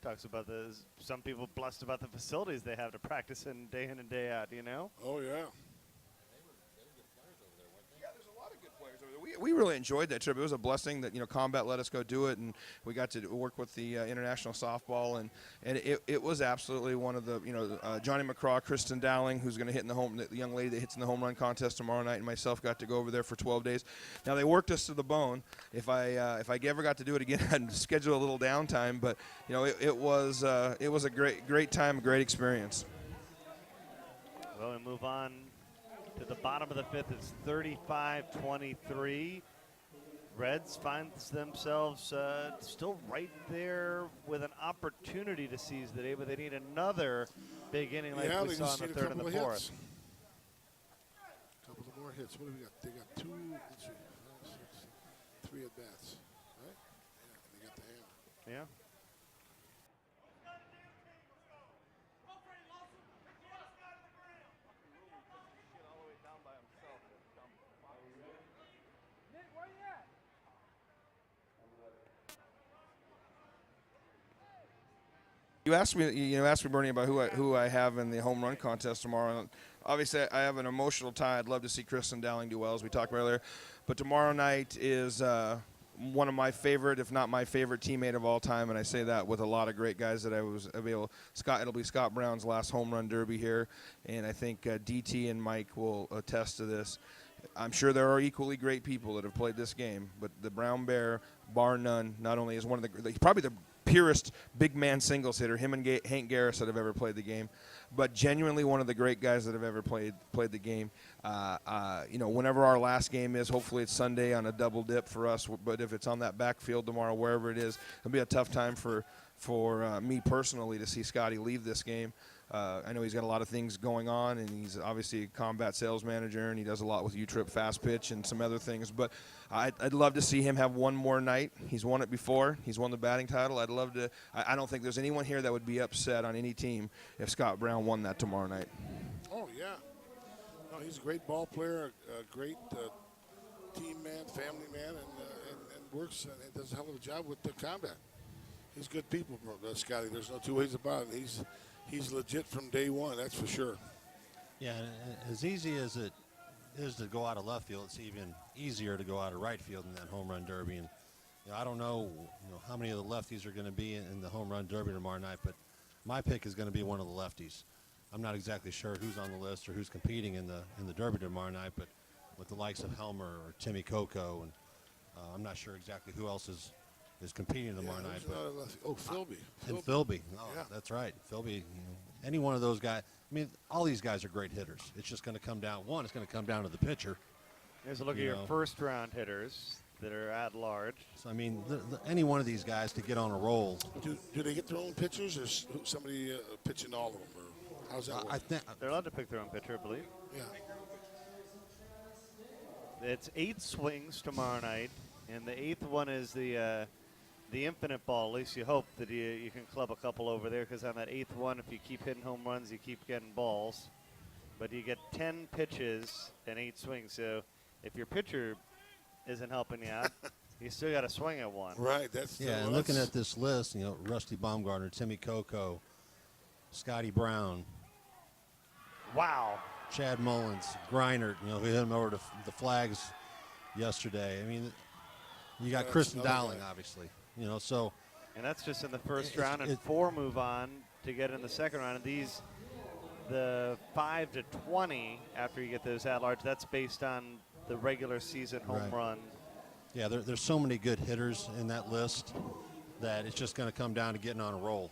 Speaker 2: Talks about some people blessed about the facilities they have to practice in and day out,
Speaker 1: Oh, yeah.
Speaker 3: We really enjoyed that trip. It was a blessing that Combat let us go do it, and we got to work with the international softball, and it was absolutely one of the Johnny McCraw, Kristen Dowling, who's going to hit in the young lady that hits in the home run contest tomorrow night, and myself got to go over there for 12 days. Now they worked us to the bone. If I ever got to do it again, I'd schedule a little downtime, but it was a great time, a great experience.
Speaker 2: Well, we move on to the bottom of the fifth. It's 35-23. Reds finds themselves still right there with an opportunity to seize the day, but they need another big inning like we saw in the third and the fourth.
Speaker 1: more hits. What do we got? They got 2, 3, 5, 6, 3 at bats, right? Yeah, they got the hammer.
Speaker 2: Yeah.
Speaker 3: You asked me, Bernie, about who I have in the home run contest tomorrow. Obviously, I have an emotional tie. I'd love to see Kristen Dowling do well, as we talked about earlier. But tomorrow night is one of my favorite, if not my favorite, teammate of all time, and I say that with a lot of great guys that I was able. It'll be Scott Brown's last home run derby here, and I think DT and Mike will attest to this. I'm sure there are equally great people that have played this game, but the Brown Bear, bar none, not only is one of probably the purest big man singles hitter, him and Hank Garris, that have ever played the game, but genuinely one of the great guys that have ever played the game. Whenever our last game is, hopefully it's Sunday on a double dip for us, but if it's on that backfield tomorrow, wherever it is, it'll be a tough time for me personally to see Scotty leave this game. I know he's got a lot of things going on, and he's obviously a combat sales manager, and he does a lot with U-Trip Fast Pitch and some other things. But I'd love to see him have one more night. He's won it before. He's won the batting title. I'd love to. I don't think there's anyone here that would be upset on any team if Scott Brown won that tomorrow night.
Speaker 1: Oh, yeah. No, he's a great ball player, a great team man, family man, and works and does a hell of a job with the combat. He's good people, Scotty. There's no two ways about it. He's legit from day one, that's for sure.
Speaker 4: Yeah, and as easy as it is to go out of left field, it's even easier to go out of right field in that home run derby. And I don't know, how many of the lefties are going to be in the home run derby tomorrow night, but my pick is going to be one of the lefties. I'm not exactly sure who's on the list or who's competing in the derby tomorrow night, but with the likes of Helmer or Timmy Coco, and I'm not sure exactly who else is competing tomorrow night. But
Speaker 1: Philby.
Speaker 4: And Philby. Oh,
Speaker 1: yeah.
Speaker 4: That's right. Philby, any one of those guys. I mean, all these guys are great hitters. It's just going to come down. One, it's going to come down to the pitcher.
Speaker 2: Here's a look at your first-round hitters that are at large.
Speaker 4: So, I mean, any one of these guys could get on a roll.
Speaker 1: Do they get their own pitchers, or somebody pitching all of them? Or how's that work?
Speaker 4: I think
Speaker 2: They're allowed to pick their own pitcher, I believe.
Speaker 1: Yeah.
Speaker 2: It's 8 swings tomorrow night, and the 8th one is the infinite ball. At least you hope that you can club a couple over there, because on that 8th one, if you keep hitting home runs, you keep getting balls. But you get 10 pitches and 8 swings. So if your pitcher isn't helping you out, you still got to swing at one.
Speaker 1: Right.
Speaker 4: and looking at this list, Rusty Baumgartner, Timmy Coco, Scotty Brown.
Speaker 2: Wow.
Speaker 4: Chad Mullins, Greinert, we hit him over the flags yesterday. I mean, you got Kristen Dowling, obviously, so.
Speaker 2: And that's just in the first round, and 4 move on to get in the second round. And the 5 to 20 after you get those at large, that's based on the regular season home run.
Speaker 4: Yeah, there's so many good hitters in that list that it's just going to come down to getting on a roll.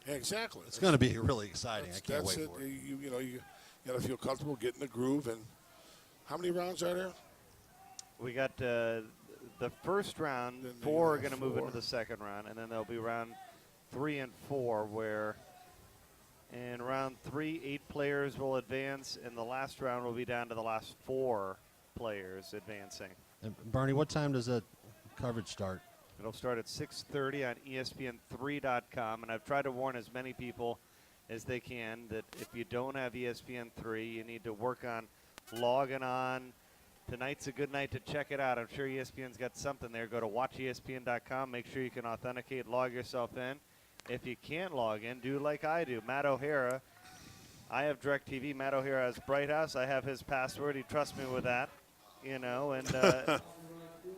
Speaker 1: Exactly.
Speaker 4: It's going to be really exciting. I can't wait for it.
Speaker 1: You got to feel comfortable getting the groove. And how many rounds are there?
Speaker 2: We got the first round. 4 are going to move into the second round, and then there'll be round 3 and 4, where in round 3, 8 players will advance, and the last round will be down to the last 4 players advancing.
Speaker 4: And Bernie, what time does that coverage start?
Speaker 2: It'll start at 6:30 on ESPN3.com, and I've tried to warn as many people as they can that if you don't have ESPN3, you need to work on logging on. Tonight's a good night to check it out. I'm sure ESPN's got something there. Go to watchespn.com. Make sure you can authenticate, log yourself in. If you can't log in, do like I do. Matt O'Hara, I have DirecTV. Matt O'Hara has Bright House. I have his password. He trusts me with that, and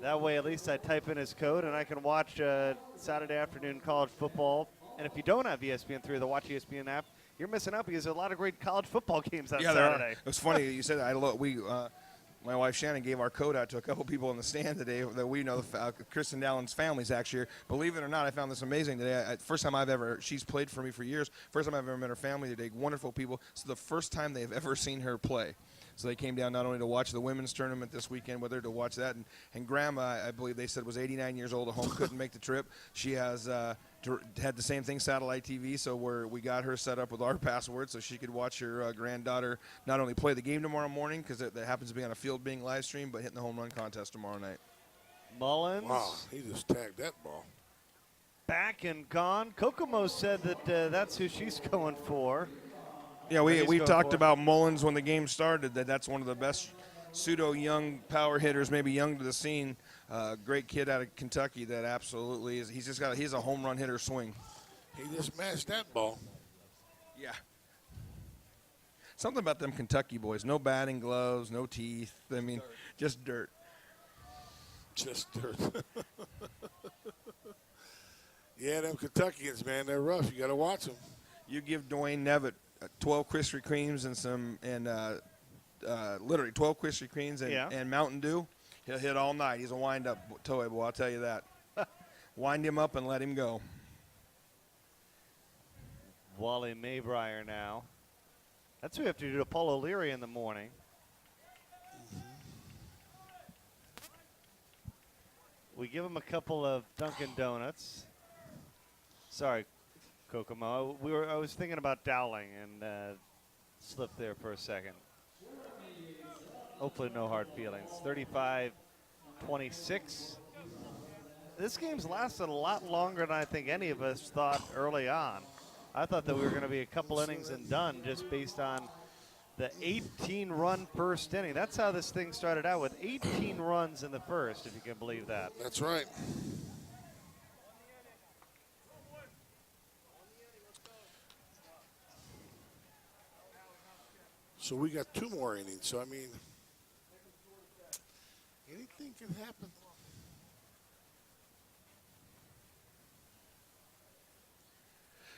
Speaker 2: that way, at least I type in his code, and I can watch Saturday afternoon college football. And if you don't have ESPN3 or the Watch ESPN app, you're missing out, because there's a lot of great college football games on Saturday.
Speaker 3: It was funny you said that. My wife Shannon gave our code out to a couple people in the stand today that we know. Kristen Dowling's family's actually here. Believe it or not, I found this amazing today. First time she's played for me for years. First time I've ever met her family today. Wonderful people. It's the first time they've ever seen her play. So they came down not only to watch the women's tournament this weekend, but to watch that. And Grandma, I believe they said, was 89 years old at home, couldn't make the trip. She has had the same thing, satellite TV, so we got her set up with our password so she could watch her granddaughter not only play the game tomorrow morning, because that happens to be on a field being live streamed, but hitting the home run contest tomorrow night.
Speaker 2: Mullins.
Speaker 1: Wow, he just tagged that ball.
Speaker 2: Back and gone. Kokomo said that that's who she's going for.
Speaker 3: Yeah,
Speaker 2: He's
Speaker 3: we
Speaker 2: going
Speaker 3: talked
Speaker 2: for it.
Speaker 3: about Mullins when the game started, that's one of the best pseudo-young power hitters, maybe young to the scene. Great kid out of Kentucky that absolutely is. He's a home run hitter swing.
Speaker 1: He just mashed that ball.
Speaker 3: Yeah. Something about them Kentucky boys. No batting gloves, no teeth. I mean, just dirt.
Speaker 1: Just dirt. Yeah, them Kentuckians, man, they're rough. You got to watch them.
Speaker 3: You give Dwayne Nevitt 12 Krispy Kremes literally 12 Krispy Kremes and Mountain Dew, he'll hit all night. He's a wind-up toy boy, I'll tell you that. Wind him up and let him go.
Speaker 2: Wally Maybrier now. That's what we have to do to Paul O'Leary in the morning. We give him a couple of Dunkin' Donuts. Sorry, Kokomo. I was thinking about Dowling and slipped there for a second. Hopefully no hard feelings. 35-26. This game's lasted a lot longer than I think any of us thought early on. I thought that we were going to be a couple innings and done just based on the 18-run first inning. That's how this thing started out, with 18 runs in the first, if you can believe that.
Speaker 1: That's right. So we got 2 more innings. So, I mean, anything can happen.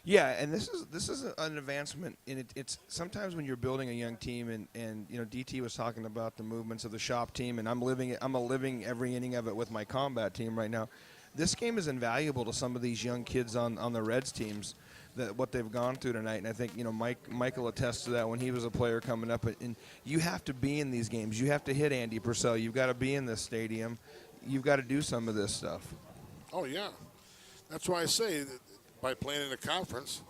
Speaker 3: Yeah, and this is an advancement, and it's sometimes when you're building a young team, and you know, DT was talking about the movements of the shop team, and I'm living every inning of it with my combat team right now. This game is invaluable to some of these young kids on the Reds teams, that what they've gone through tonight, and I think, you know, Michael attests to that when he was a player coming up. And you have to be in these games. You have to hit Andy Purcell. You've got to be in this stadium. You've got to do some of this stuff.
Speaker 1: Oh, yeah. That's why I say that by playing in a conference,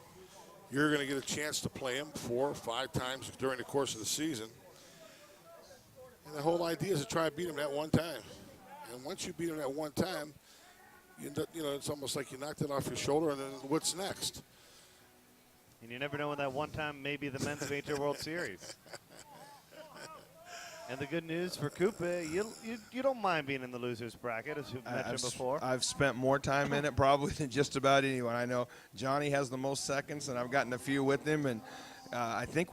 Speaker 1: you're going to get a chance to play them 4 or 5 times during the course of the season. And the whole idea is to try to beat them that one time. And once you beat them that one time, you know, it's almost like you knocked it off your shoulder, and then what's next?
Speaker 2: And you never know when that one time may be the Men's Major World Series. And the good news for Koopa, you don't mind being in the losers bracket, as you've mentioned before.
Speaker 3: I've spent more time in it probably than just about anyone. I know Johnny has the most seconds, and I've gotten a few with him. And I think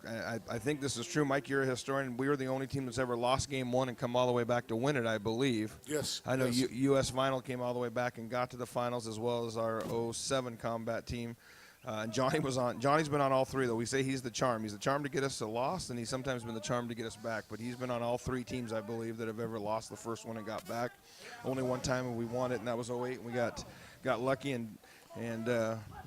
Speaker 3: I think this is true. Mike, you're a historian. We were the only team that's ever lost game 1 and come all the way back to win it, I believe.
Speaker 1: Yes.
Speaker 3: I know
Speaker 1: yes.
Speaker 3: U.S. Final came all the way back and got to the finals, as well as our 07 combat team. And Johnny's been on all 3, though. We say he's the charm. He's the charm to get us to loss, and he's sometimes been the charm to get us back. But he's been on all 3 teams, I believe, that have ever lost the first one and got back. Only one time we won it, and that was 08. And we got lucky and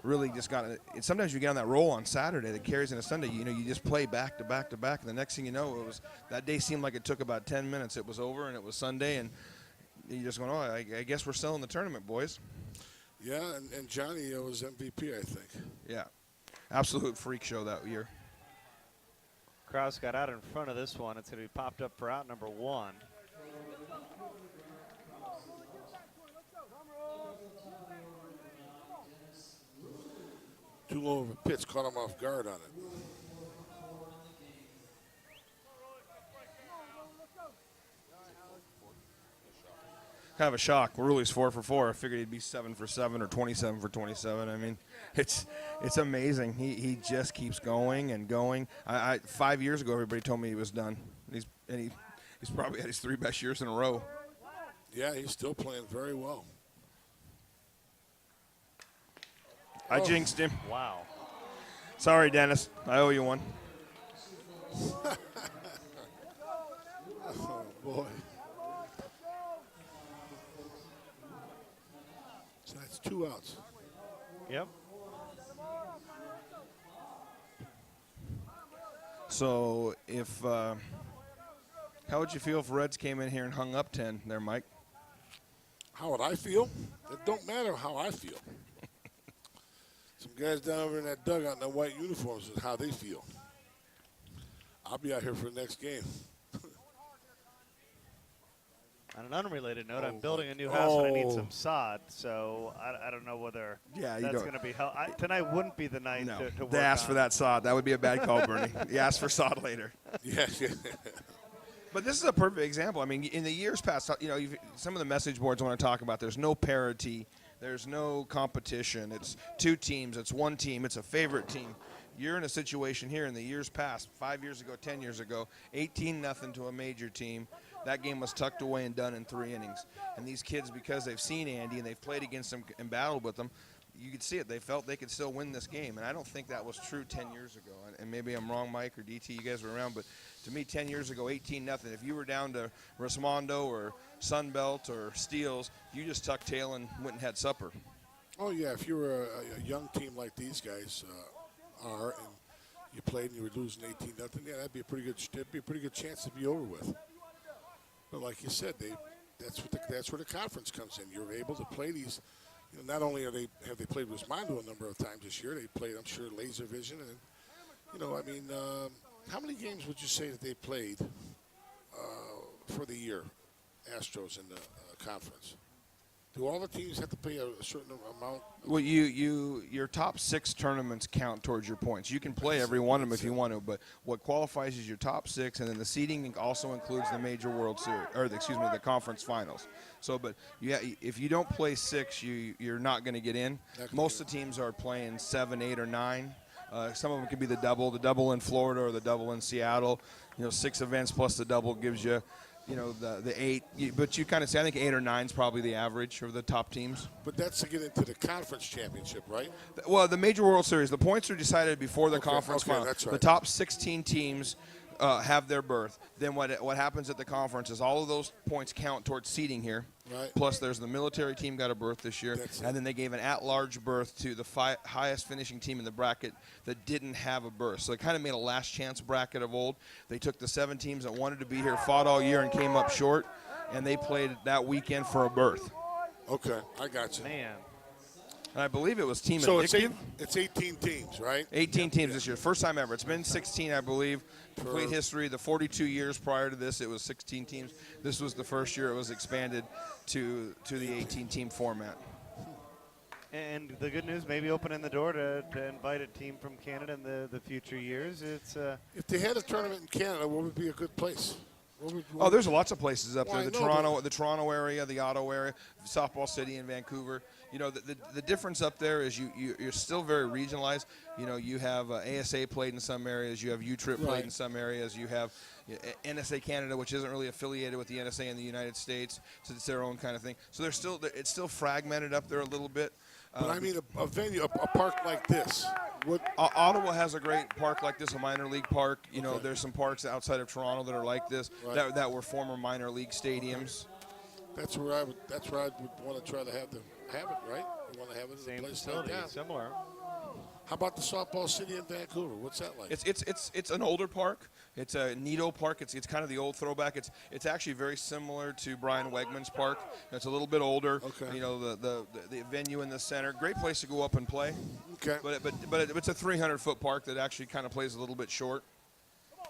Speaker 3: really just got it. Sometimes you get on that roll on Saturday that carries into Sunday. You know, you just play back to back to back, and the next thing you know, that day seemed like it took about 10 minutes. It was over, and it was Sunday, and you just going, oh, I guess we're still in the tournament, boys.
Speaker 1: Yeah, and Johnny was MVP, I think.
Speaker 3: Yeah, absolute freak show that year.
Speaker 2: Kraus got out in front of this one. It's going to be popped up for out number 1.
Speaker 1: Too low of a pitch caught him off guard on it.
Speaker 3: Kind of a shock. Ruli's 4 for 4. I figured he'd be 7 for 7 or 27 for 27. I mean, it's amazing. He just keeps going and going. 5 years ago, everybody told me he was done. He's probably had his 3 best years in a row.
Speaker 1: Yeah, he's still playing very well.
Speaker 3: I jinxed him.
Speaker 2: Wow.
Speaker 3: Sorry, Dennis. I owe you one.
Speaker 1: Oh, boy. So that's 2 outs.
Speaker 2: Yep.
Speaker 3: So if how would you feel if Reds came in here and hung up 10 there, Mike?
Speaker 1: How would I feel? It don't matter how I feel. Some guys down over in that dugout in their white uniforms is how they feel. I'll be out here for the next game.
Speaker 2: On an unrelated note, I'm
Speaker 1: Oh,
Speaker 2: building a new house and I need
Speaker 1: oh.
Speaker 2: some sod, so I don't know whether
Speaker 3: Yeah, you
Speaker 2: that's
Speaker 3: don't-
Speaker 2: going to be tonight wouldn't be the night to work
Speaker 3: they asked
Speaker 2: on.
Speaker 3: for that sod. That would be a bad call, Bernie. You asked for sod later.
Speaker 1: Yes, yeah.
Speaker 3: But this is a perfect example. I mean, in the years past, some of the message boards want to talk about there's no parity, there's no competition. It's two teams, it's one team, it's a favorite team. You're in a situation here in the years past, 5 years ago, 10 years ago, 18-0 to a major team. That game was tucked away and done in 3 innings. And these kids, because they've seen Andy and they've played against him and battled with him, you could see it. They felt they could still win this game. And I don't think that was true 10 years ago. And maybe I'm wrong, Mike or DT, you guys were around. But to me, 10 years ago, 18-0, if you were down to Resmondo or Sunbelt or Steels, you just tucked tail and went and had supper.
Speaker 1: Oh, yeah, if you were a young team like these guys are and you played and you were losing 18-0, yeah, that'd be a pretty good chance to be over with. But like you said, that's where the conference comes in. You're able to play these. Not only have they played Resmondo a number of times this year, they played, I'm sure, Laser Vision, and how many games would you say that they played for the year, Astros in the conference? Do all the teams have to pay a certain amount?
Speaker 3: Well, your top 6 tournaments count towards your points. You can play every one of them if you want to, but what qualifies is your top 6, and then the seeding also includes the major World Series, the conference finals. So, but if you don't play 6, you're not going to get in. Most of the teams are playing 7, 8, or 9. Some of them could be the double in Florida or the double in Seattle. 6 events plus the double gives you. The 8, but you kind of say I think 8 or 9 is probably the average of the top teams.
Speaker 1: But that's to get into the conference championship, right?
Speaker 3: Well, the major World Series, the points are decided before the conference final.
Speaker 1: That's right.
Speaker 3: The top 16 teams have their berth. Then what happens at the conference is all of those points count towards seeding here.
Speaker 1: Right.
Speaker 3: Plus, there's the military team got a berth this year, and then they gave an at-large berth to the highest finishing team in the bracket that didn't have a berth. So they kind of made a last-chance bracket of old. They took the 7 teams that wanted to be here, fought all year, and came up short, and they played that weekend for a berth.
Speaker 1: Okay, I got you.
Speaker 2: Man,
Speaker 3: And I believe it was Team
Speaker 1: So
Speaker 3: Addictive.
Speaker 1: it's 18 teams, right?
Speaker 3: 18 teams this year. First time ever. It's been 16, I believe. Complete history. The 42 years prior to this, it was 16 teams. This was the first year it was expanded to the 18-team format.
Speaker 2: and the good news, maybe opening the door to invite a team from Canada in the future years. It's
Speaker 1: If they had a tournament in Canada, what would be a good place?
Speaker 3: Oh, there's lots of places up
Speaker 1: Well,
Speaker 3: there.
Speaker 1: I
Speaker 3: The
Speaker 1: know,
Speaker 3: Toronto area, the Ottawa area, Softball City in Vancouver. The difference up there is you're still very regionalized. You have ASA played in some areas. You have UTRIP played in some areas. You have NSA Canada, which isn't really affiliated with the NSA in the United States, so it's their own kind of thing. So it's still fragmented up there a little bit.
Speaker 1: But I mean, a venue, a park like this.
Speaker 3: Ottawa has a great park like this, a minor league park. There's some parks outside of Toronto that are like this that were former minor league stadiums.
Speaker 1: That's where I would want to try to have it, right? We want to have it in
Speaker 2: same
Speaker 1: a place
Speaker 2: facility,
Speaker 1: like that.
Speaker 2: similar.
Speaker 1: How about the Softball City in Vancouver? What's that like?
Speaker 3: It's an older park. It's a Nido Park. It's kind of the old throwback. It's actually very similar to Brian Wegman's park. It's a little bit older.
Speaker 1: Okay.
Speaker 3: The venue in the center. Great place to go up and play.
Speaker 1: Okay.
Speaker 3: But it's a 300-foot park that actually kind of plays a little bit short.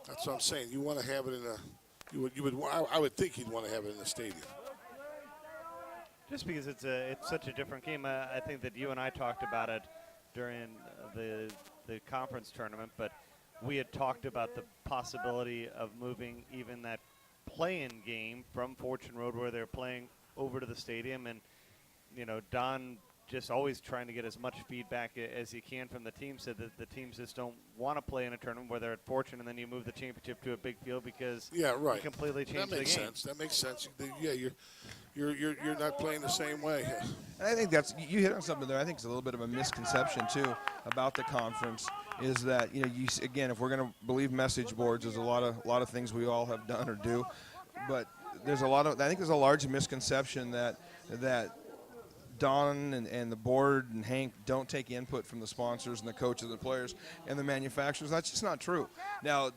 Speaker 1: That's what I'm saying. You want to have it in I would think you'd want to have it in a stadium.
Speaker 2: Just because it's such a different game. I think that you and I talked about it during the conference tournament, but we had talked about the possibility of moving even that play-in game from Fortune Road where they're playing over to the stadium. And, Don just always trying to get as much feedback as he can from the team, said that the teams just don't want to play in a tournament where they're at Fortune and then you move the championship to a big field because you completely change the game.
Speaker 1: That makes sense. Yeah, you're not playing the same way.
Speaker 3: And I think you hit on something there. I think it's a little bit of a misconception too about the conference is that again, if we're going to believe message boards, there's a lot of things we all have done or do, but there's I think there's a large misconception that Don and the board and Hank don't take input from the sponsors and the coaches and the players and the manufacturers. That's just not true. Now,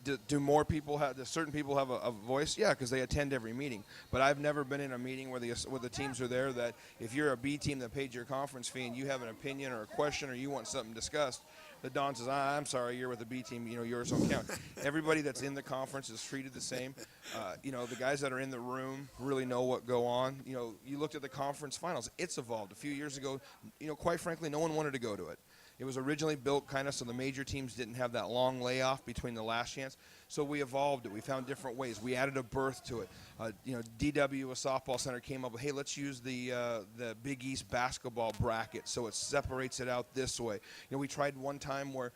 Speaker 3: do more people have? Do certain people have a voice? Yeah, because they attend every meeting. But I've never been in a meeting where the teams are there that if you're a B team that paid your conference fee and you have an opinion or a question or you want something discussed, the Don says, I'm sorry, you're with the B team, yours don't count. Everybody that's in the conference is treated the same. The guys that are in the room really know what go on. You looked at the conference finals. It's evolved. A few years ago, quite frankly, no one wanted to go to it. It was originally built kind of so the major teams didn't have that long layoff between the last chance. So we evolved it. We found different ways. We added a berth to it. DW, a softball center, came up with, hey, let's use the Big East basketball bracket so it separates it out this way. We tried one time where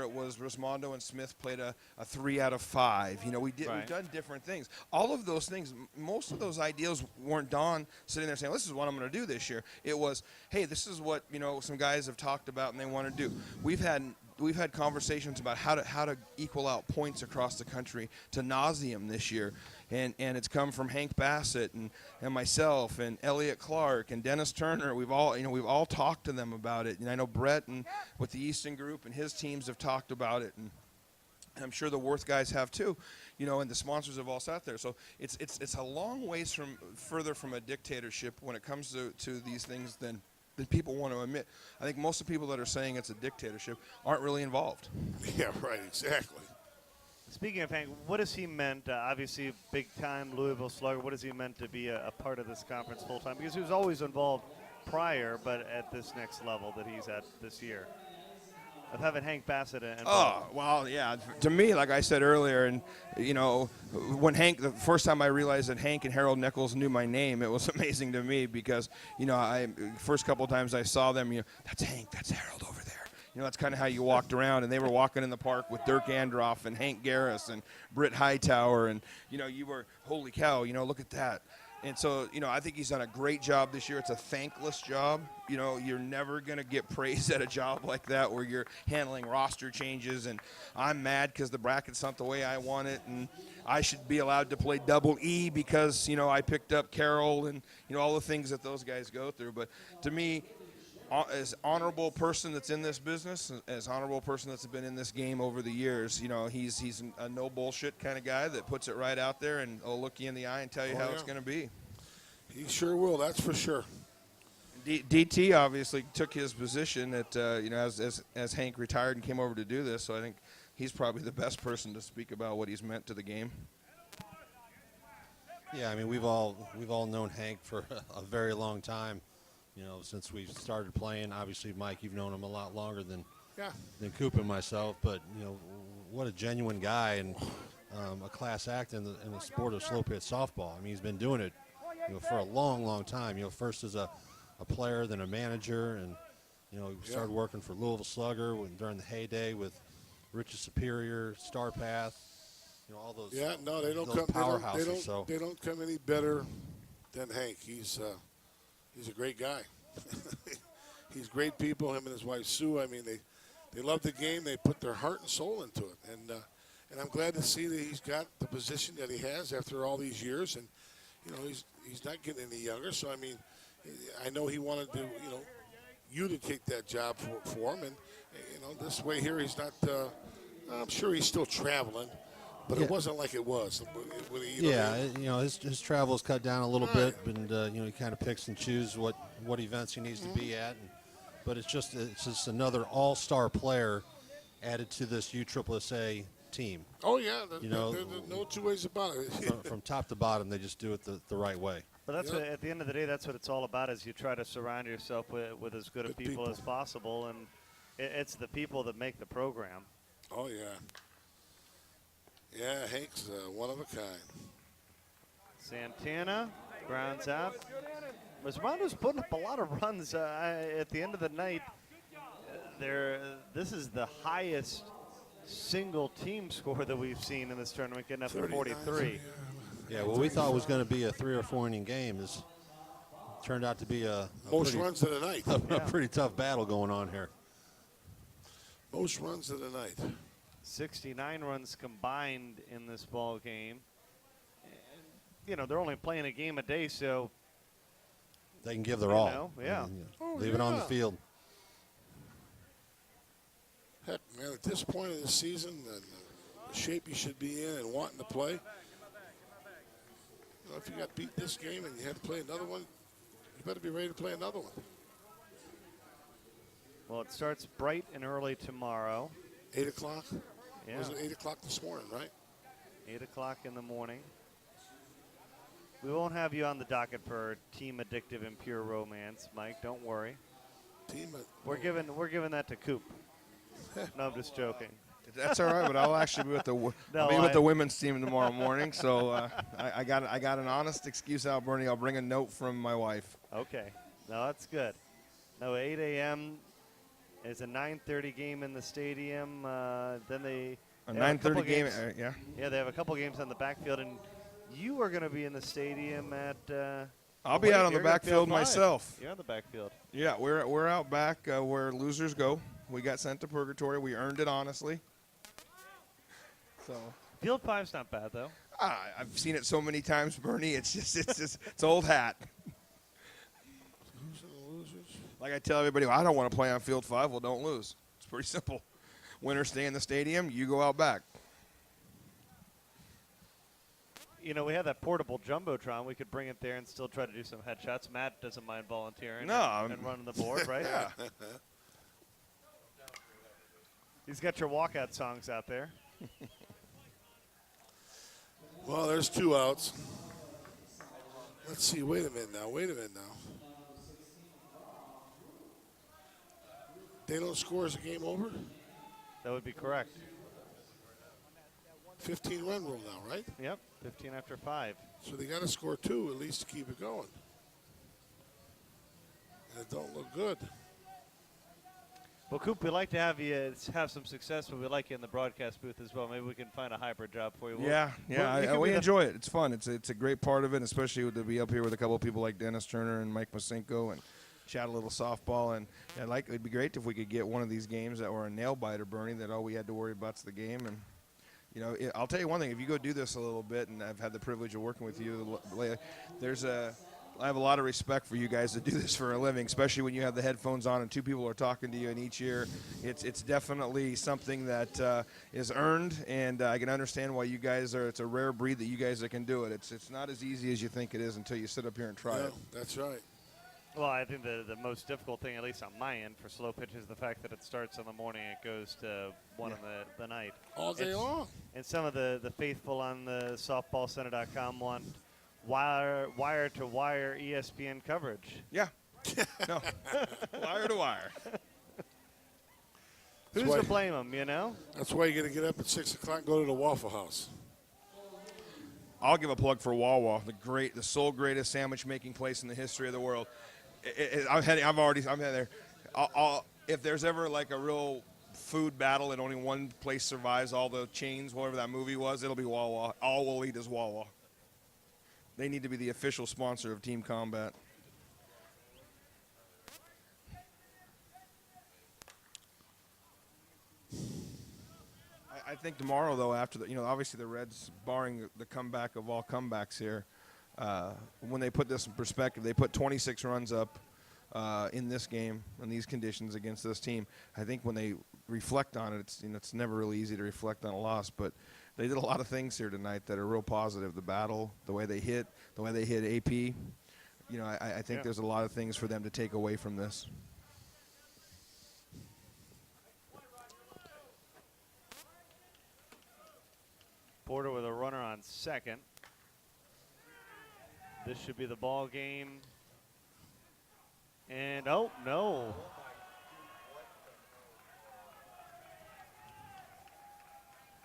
Speaker 3: it was Resmondo and Smith played a 3 out of 5. We've done different things. All of those things, most of those ideas weren't Don sitting there saying, this is what I'm going to do this year. It was, hey, this is what some guys have talked about and they want to do. We've had conversations about how to equal out points across the country to nauseam this year, and it's come from Hank Bassett and myself and Elliot Clark and Dennis Turner. We've all talked to them about it, and I know Brett and with the Easton Group and his teams have talked about it, and I'm sure the Worth guys have too, and the sponsors have all sat there. So it's a long ways further from a dictatorship when it comes to these things than people want to admit. I think most of the people that are saying it's a dictatorship aren't really involved.
Speaker 1: Yeah, right, exactly.
Speaker 2: Speaking of Hank, what has he meant, obviously big-time Louisville Slugger, what has he meant to be a part of this conference full-time? Because he was always involved prior, but at this next level that he's at this year. Of having Hank Bassett involved.
Speaker 3: Oh, well, yeah. To me, like I said earlier, and, when the first time I realized that Hank and Harold Nichols knew my name, it was amazing to me because, first couple of times I saw them, that's Hank, that's Harold over there. That's kind of how you walked around, and they were walking in the park with Dirk Androff and Hank Garris and Britt Hightower, and, you were, holy cow, look at that. And so, I think he's done a great job this year. It's a thankless job. You're never going to get praise at a job like that where you're handling roster changes, and I'm mad because the bracket's not the way I want it, and I should be allowed to play double E because, I picked up Carroll and, all the things that those guys go through. But to me, as honorable person that's in this business, as honorable person that's been in this game over the years, he's a no bullshit kind of guy that puts it right out there and will look you in the eye and tell you how it's going to be.
Speaker 1: He sure will, that's for sure.
Speaker 3: DT obviously took his position at as Hank retired and came over to do this, so I think he's probably the best person to speak about what he's meant to the game.
Speaker 4: Yeah, I mean we've all known Hank for a very long time. Since we started playing. Obviously, Mike, you've known him a lot longer than Coop and myself. But what a genuine guy and a class act in the sport of slow pitch softball. I mean, he's been doing it, for a long, long time. First as a player, then a manager, and he started working for Louisville Slugger during the heyday with Richard Superior, Star Path. All those. Yeah, no, they don't come powerhouses.
Speaker 1: They don't come any better than Hank. He's a great guy. He's great people, him and his wife Sue. I mean, they love the game. They put their heart and soul into it. And I'm glad to see that he's got the position that he has after all these years. And, he's not getting any younger. So, I mean, I know he wanted to, you to take that job for him. And, this way here he's not, I'm sure he's still traveling. But it wasn't like it was.
Speaker 4: His travel's cut down a little bit, and he kind of picks and chooses what events he needs to be at. But it's just another all-star player added to this USSSA team.
Speaker 1: Oh yeah, there's no two ways about it.
Speaker 4: from top to bottom, they just do it the right way.
Speaker 2: But that's what, at the end of the day, that's what it's all about. Is you try to surround yourself with as good of people as possible, and it's the people that make the program.
Speaker 1: Oh yeah. Yeah, Hank's one of a kind.
Speaker 2: Santana grounds out. Resmondo's putting up a lot of runs at the end of the night. This is the highest single team score that we've seen in this tournament, getting up to 43.
Speaker 4: Yeah, what we thought was going to be a 3 or 4 inning game turned out to be
Speaker 1: most runs of the night.
Speaker 4: A pretty tough battle going on here.
Speaker 1: Most runs of the night.
Speaker 2: 69 runs combined in this ball game. And, they're only playing a game a day, so
Speaker 4: they can give their all. Leave it on the field.
Speaker 1: Heck, man, at this point of the season, the shape you should be in and wanting to play. You know, if you got beat this game and you had to play another one, you better be ready to play another one.
Speaker 2: Well, it starts bright and early tomorrow.
Speaker 1: 8 o'clock?
Speaker 2: Yeah.
Speaker 1: Was it 8 o'clock this morning, right?
Speaker 2: 8 o'clock in the morning. We won't have you on the docket for Team Addictive and Pure Romance, Mike. Don't worry. We're giving that to Coop. No, I'm just joking.
Speaker 3: That's all right, but I'll actually be with the women's team tomorrow morning. So I got an honest excuse out, Bernie. I'll bring a note from my wife.
Speaker 2: Okay. No, that's good. No, 8 a.m. is a 9:30 game in the stadium. Then they
Speaker 3: A 9:30 game. Yeah.
Speaker 2: Yeah, they have a couple games on the backfield, and you are going to be in the stadium at.
Speaker 3: I'll be out on the backfield myself.
Speaker 2: You're on the backfield.
Speaker 3: Yeah, we're out back where losers go. We got sent to purgatory. We earned it honestly. So.
Speaker 2: Field 5's not bad though.
Speaker 3: I've seen it so many times, Bernie. It's old hat. Like I tell everybody, well, I don't want to play on field 5. Well, don't lose. It's pretty simple. Winners stay in the stadium. You go out back.
Speaker 2: You know, we have that portable jumbotron. We could bring it there and still try to do some headshots. Matt doesn't mind volunteering and running the board, right?
Speaker 3: Yeah.
Speaker 2: He's got your walkout songs out there.
Speaker 1: Well, there's 2 outs. Let's see. Wait a minute now. They don't score, is the game over?
Speaker 2: That would be correct.
Speaker 1: 15-run rule now, right?
Speaker 2: Yep, 15 after 5.
Speaker 1: So they got to score 2 at least to keep it going. And it don't look good.
Speaker 2: Well, Coop, we'd like to have you have some success, but we'd like you in the broadcast booth as well. Maybe we can find a hybrid job for you.
Speaker 3: We enjoy it. It's fun. It's a great part of it, especially to be up here with a couple of people like Dennis Turner and Mike Masenko and chat a little softball. And it'd be great if we could get one of these games that were a nail biter, Bernie, that all we had to worry about is the game. And you know, I'll tell you one thing. If you go do this a little bit, and I've had the privilege of working with you, I have a lot of respect for you guys that do this for a living, especially when you have the headphones on and 2 people are talking to you in each ear. It's definitely something that is earned, and I can understand why you guys are. It's a rare breed that you guys that can do it. It's not as easy as you think it is until you sit up here and try it.
Speaker 1: That's right.
Speaker 2: Well, I think the most difficult thing, at least on my end, for slow pitch is the fact that it starts in the morning and it goes to 1 in the night.
Speaker 1: All day long.
Speaker 2: And some of the faithful on the softballcenter.com want wire-to-wire ESPN coverage.
Speaker 3: Yeah. No. Wire to wire.
Speaker 2: Who's to blame them, you know?
Speaker 1: That's why you got to get up at 6 o'clock and go to the Waffle House.
Speaker 3: I'll give a plug for Wawa, the sole greatest sandwich-making place in the history of the world. I'm heading there. If there's ever like a real food battle and only one place survives all the chains, whatever that movie was, it'll be Wawa. All we'll eat is Wawa. They need to be the official sponsor of Team Combat. I think tomorrow, though, after obviously the Reds, barring the comeback of all comebacks here, when they put this in perspective, they put 26 runs up in this game in these conditions against this team. I think when they reflect on it, it's never really easy to reflect on a loss, but they did a lot of things here tonight that are real positive. The battle, the way they hit AP. I think there's a lot of things for them to take away from this.
Speaker 2: Porter with a runner on second. This should be the ball game. And, oh, no.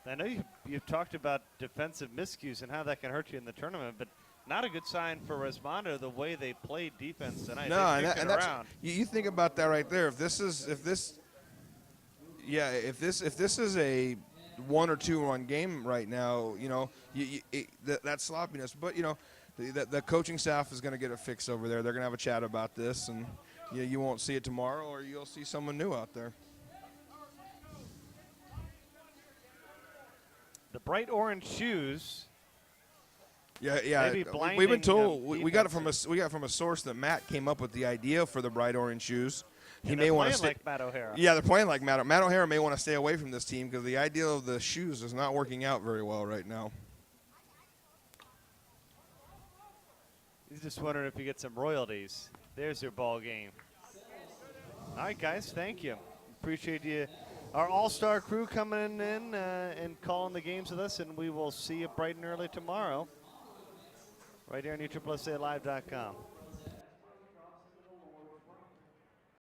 Speaker 2: I know you've talked about defensive miscues and how that can hurt you in the tournament, but not a good sign for Resmondo the way they played defense tonight.
Speaker 3: No, and that's you think about that right there. If this is a 1 or 2 run game right now, that sloppiness. But the coaching staff is going to get a fix over there. They're going to have a chat about this, and you won't see it tomorrow, or you'll see someone new out there.
Speaker 2: The bright orange shoes.
Speaker 3: Yeah. We've been told we got it from a source that Matt came up with the idea for the bright orange shoes. he
Speaker 2: And
Speaker 3: may
Speaker 2: they're
Speaker 3: want to
Speaker 2: playing
Speaker 3: stay.
Speaker 2: like Matt O'Hara.
Speaker 3: Yeah, they're playing like Matt. Matt O'Hara may want to stay away from this team because the idea of the shoes is not working out very well right now.
Speaker 2: He's just wondering if he gets some royalties. There's your ball game. All right, guys, thank you. Appreciate you. Our all-star crew coming in and calling the games with us, and we will see you bright and early tomorrow right here on USSSALive.com.